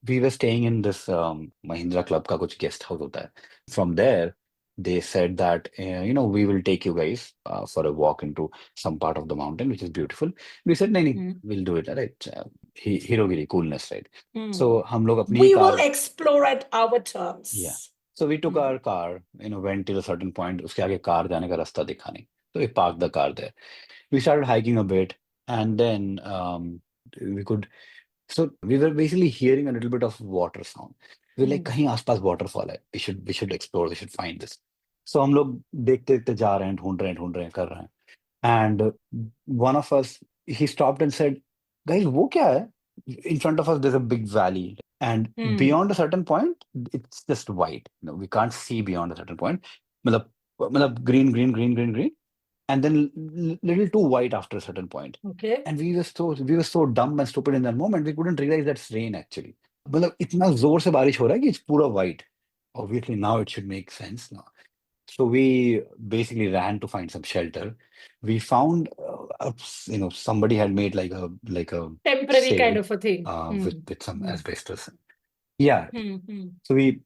we were staying in this Mahindra Club ka kuch guest house hota hai. From there, they said that we will take you guys for a walk into some part of the mountain, which is beautiful. We said, "नहीं नहीं, we'll do it." Right? Herogiri, coolness, right? So हम लोग अपनी We will car, explore at our yeah. terms. So we took our car, went till a certain point. उसके आगे car जाने का रास्ता दिखा नहीं. So we parked the car there. We started hiking a bit, and then we could. So we were basically hearing a little bit of water sound. We were like, कहीं आसपास waterfall है. We should explore. We should find this. So हम लोग देखते देखते जा रहे हैं, ढूंढ रहे हैं, कर रहे हैं. And one of us, he stopped and said, "Guys, वो क्या है?" In front of us, there's a big valley, and beyond a certain point, it's just white. We can't see beyond a certain point. मतलब green, green, green, green, green, and then little too white after a certain point. Okay. And we were so dumb and stupid in that moment. We couldn't realize that's rain actually. मतलब इतना जोर से बारिश हो रहा है कि it's पूरा white. Obviously now it should make sense now. So we basically ran to find some shelter. We found, somebody had made like a Temporary kind sail of a thing. with some Hmm. asbestos. Yeah. Hmm. So we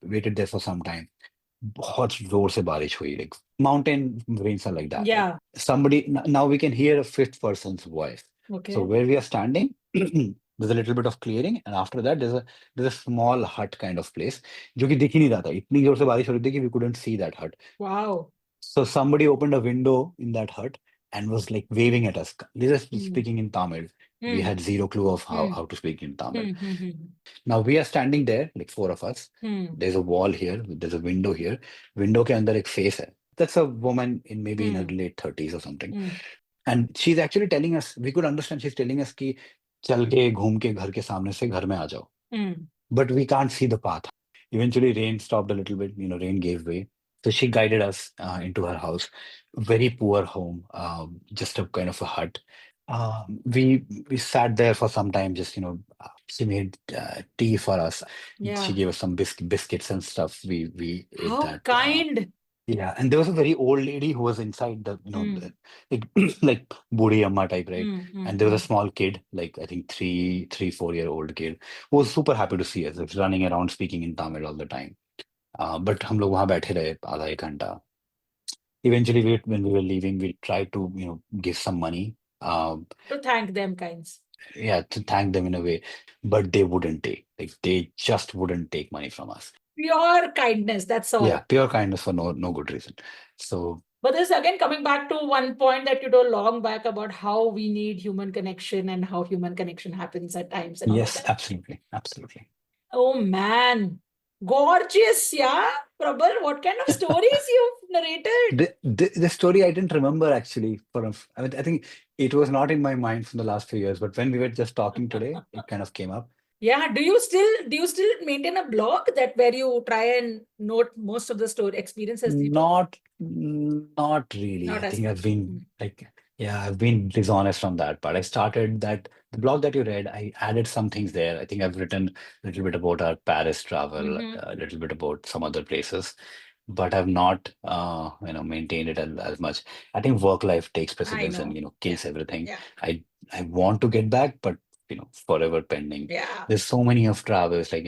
waited there for some time. बहुत जोर से बारिश हुई, like mountain rains are like that, right? Yeah. Now we can hear a fifth person's voice. So Okay. where we are standing, there's a little bit of clearing, and after that there's a small hut kind of place जो कि दिख ही नहीं रहा था, इतनी जोर से बारिश हो रही थी कि we couldn't see that hut. Wow. So somebody opened a window in that hut and was like waving at us. They were Hmm. speaking in Tamil. We Hmm. had zero clue of how Hmm. how to speak in Tamil. Hmm. Now we are standing there, like four of us. Hmm. There's a wall here. There's a window here. Window के अंदर एक face है. That's a woman in maybe in her Hmm. late 30s or something. Hmm. And she's actually telling us, we could understand she's telling us कि चल के घूम के घर के सामने से घर में आ जाओ. Hmm. But we can't see the path. Eventually, rain stopped a little bit. Rain gave way. So she guided us into her house. Very poor home, just a kind of a hut. We sat there for some time. Just she made tea for us. She Yeah. gave us some biscuits and stuff. We ate How that. kind. Yeah, and there was a very old lady who was inside Hmm. like like Budi Amma type, right? Hmm. And there was Hmm. a small kid, like I think 4-year-old kid, who was super happy to see us. He was running around speaking in Tamil all the time. But हम लोग वहाँ बैठे रहे आधा एक घंटा. Eventually, when we were leaving, we tried to give some money. To thank them, kinds. Yeah, to thank them in a way, but they wouldn't take. Like they just wouldn't take money from us. Pure kindness. That's all. Yeah, pure kindness for no good reason. So But this again coming back to one point that you told long back about how we need human connection and how human connection happens at times and all of yes, that. absolutely. Oh man, gorgeous, yeah, Prabal. What kind of stories you've narrated? The story I didn't remember actually. I mean, I think it was not in my mind from the last few years, but when we were just talking today, it kind of came up. Yeah, do you still maintain a blog that where you try and note most of the story experiences you took? Not really. Not I as think much. I've been like, yeah, I've been dishonest on that part. I started the blog that you read, I added some things there. I think I've written a little bit about our Paris travel, Mm-hmm. a little bit about some other places, but I've not, maintained it as much. I think work life takes I precedence and, know. Yeah. kills everything. Yeah. I want to get back, but, forever pending. Yeah. There's so many of travels, like,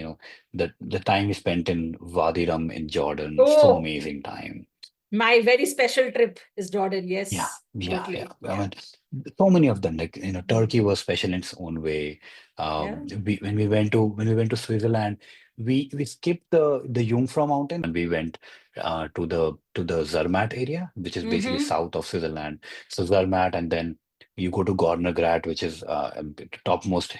the time we spent in Wadi Rum in Jordan, so Oh, amazing time. my very special trip is Jordan. Yeah, Yes, yeah, yeah. totally. I Yeah. mean, so many of them. Like, Turkey Mm. was special in its own way. Yeah. When we went to Switzerland, we skipped the Jungfrau mountain and we went to the Zermatt area, which is basically Mm-hmm. south of Switzerland. So Zermatt, and then you go to Gornergrat, which is the topmost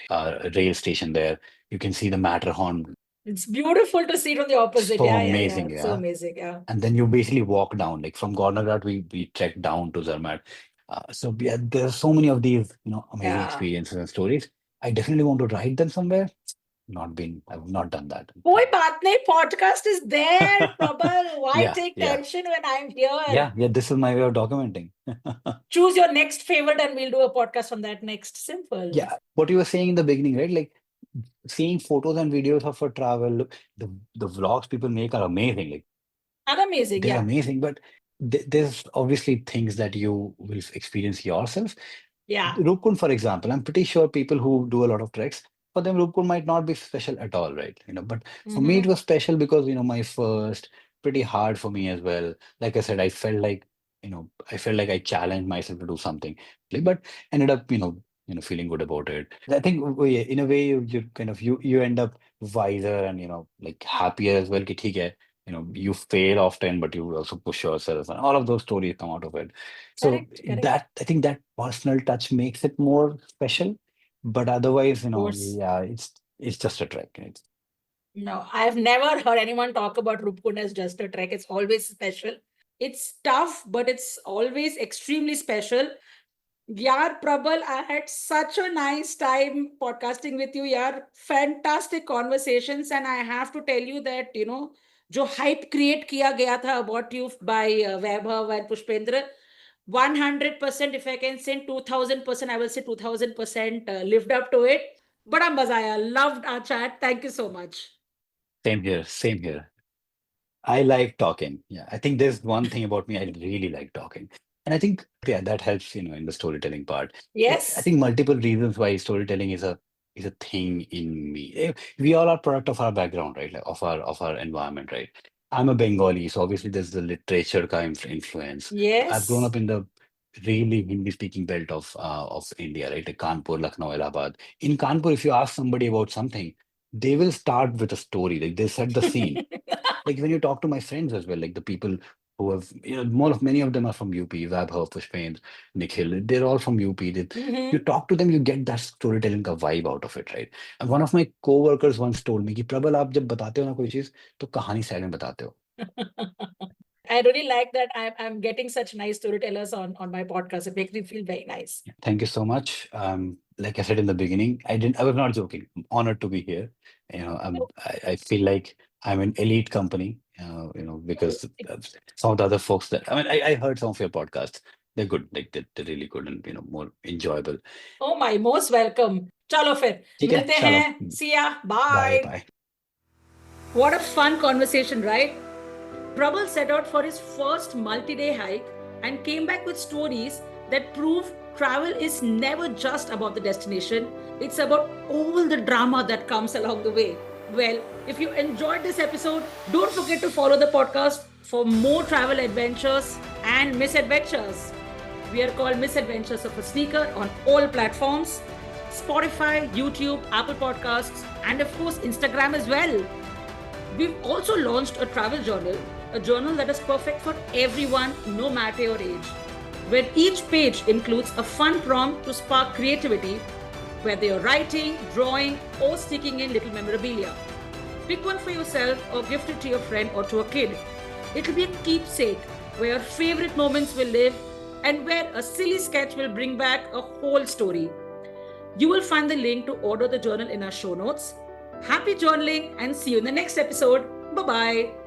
rail station there. You can see the Matterhorn. It's beautiful to see it on the opposite. So Yeah, yeah, yeah. amazing, So yeah. amazing. Yeah. And then you basically walk down, like from Gornergrat, we trekked down to Zermatt. So yeah, there's so many of these, amazing Yeah. experiences and stories. I definitely want to write them somewhere. I've not done that. कोई बात नहीं, podcast is there, Prabal. Why Yeah, take yeah, tension when I'm here? yeah. This is my way of documenting. Choose your next favorite and we'll do a podcast on that next. Simple. Yeah, what you were saying in the beginning, right? Like seeing photos and videos of a travel, the vlogs people make are amazing. Like And amazing. they're Yeah. amazing, but there's obviously things that you will experience yourself. Yeah. Roopkund, for example, I'm pretty sure people who do a lot of treks, for them, Roopkund might not be special at all, right? But for me, it Mm-hmm. was special because, my first, pretty hard for me as well. Like I said, I felt like I challenged myself to do something, but ended up, feeling good about it. I think in a way, you kind of, you end up wiser and, like happier as well. कि ठीक है, you fail often, but you also push yourself, and all of those stories come out of it. So Correct. Correct. that I think that personal touch makes it more special. But otherwise, Of course. yeah, it's just a trek. No, I've never heard anyone talk about Roopkund as just a trek. It's always special. It's tough, but it's always extremely special. Yaar, Prabal, I had such a nice time podcasting with you. Yaar, fantastic conversations. And I have to tell you that, जो hype create किया गया था about you by Vaibhav and Pushpendra, 100%, if I can say 2000%, I will say 2000% lived up to it. बड़ा मजा आया. Loved our chat. Thank you so much. Same here. Same here. I like talking. Yeah, I think there's one thing about me, I really like talking. And I think, yeah, that helps, in the storytelling part. I Yes. think multiple reasons why storytelling is a thing in me. We all are product of our background, right? Like of our environment, right? I'm a Bengali, so obviously there's the literature kind of influence. I've grown Yes. up in the really Hindi speaking belt of India, right? Like Kanpur, Lucknow, Allahabad. In Kanpur, if you ask somebody about something, they will start with a story. Like they set the scene, like when you talk to my friends as well, like the people who have, many of them are from UP, Vaibhav, Pushpendra, Nikhil, they're all from UP. You Mhm. talk to them, you get that storytelling का vibe out of it, right? And one of my co-workers once told me कि प्रबल आप जब बताते हो ना कोई चीज तो कहानी style में बताते हो. I really like that I'm getting such nice storytellers on my podcast. It makes me feel very nice. Thank you so much. Like I said in the beginning, I was not joking. I'm honored to be here. I feel like I'm an elite company, because some of the other folks that, I mean, I heard some of your podcasts. They're good. Like they're really good and, more enjoyable. Oh my, most welcome. चलो फिर ठीक है, मिलते चलो. हैं. See ya. Bye, Bye. bye. What a fun conversation, right? Prabal set out for his first multi-day hike and came back with stories that prove travel is never just about the destination. It's about all the drama that comes along the way. Well, if you enjoyed this episode, don't forget to follow the podcast for more travel adventures and misadventures. We are called Misadventures of a Sneaker on all platforms: Spotify, YouTube, Apple Podcasts, and of course, Instagram as well. We've also launched a travel journal, a journal that is perfect for everyone, no matter your age, where each page includes a fun prompt to spark creativity, whether you're writing, drawing, or sticking in little memorabilia. Pick one for yourself or gift it to your friend or to a kid. It'll be a keepsake where your favorite moments will live and where a silly sketch will bring back a whole story. You will find the link to order the journal in our show notes. Happy journaling and see you in the next episode. Bye bye.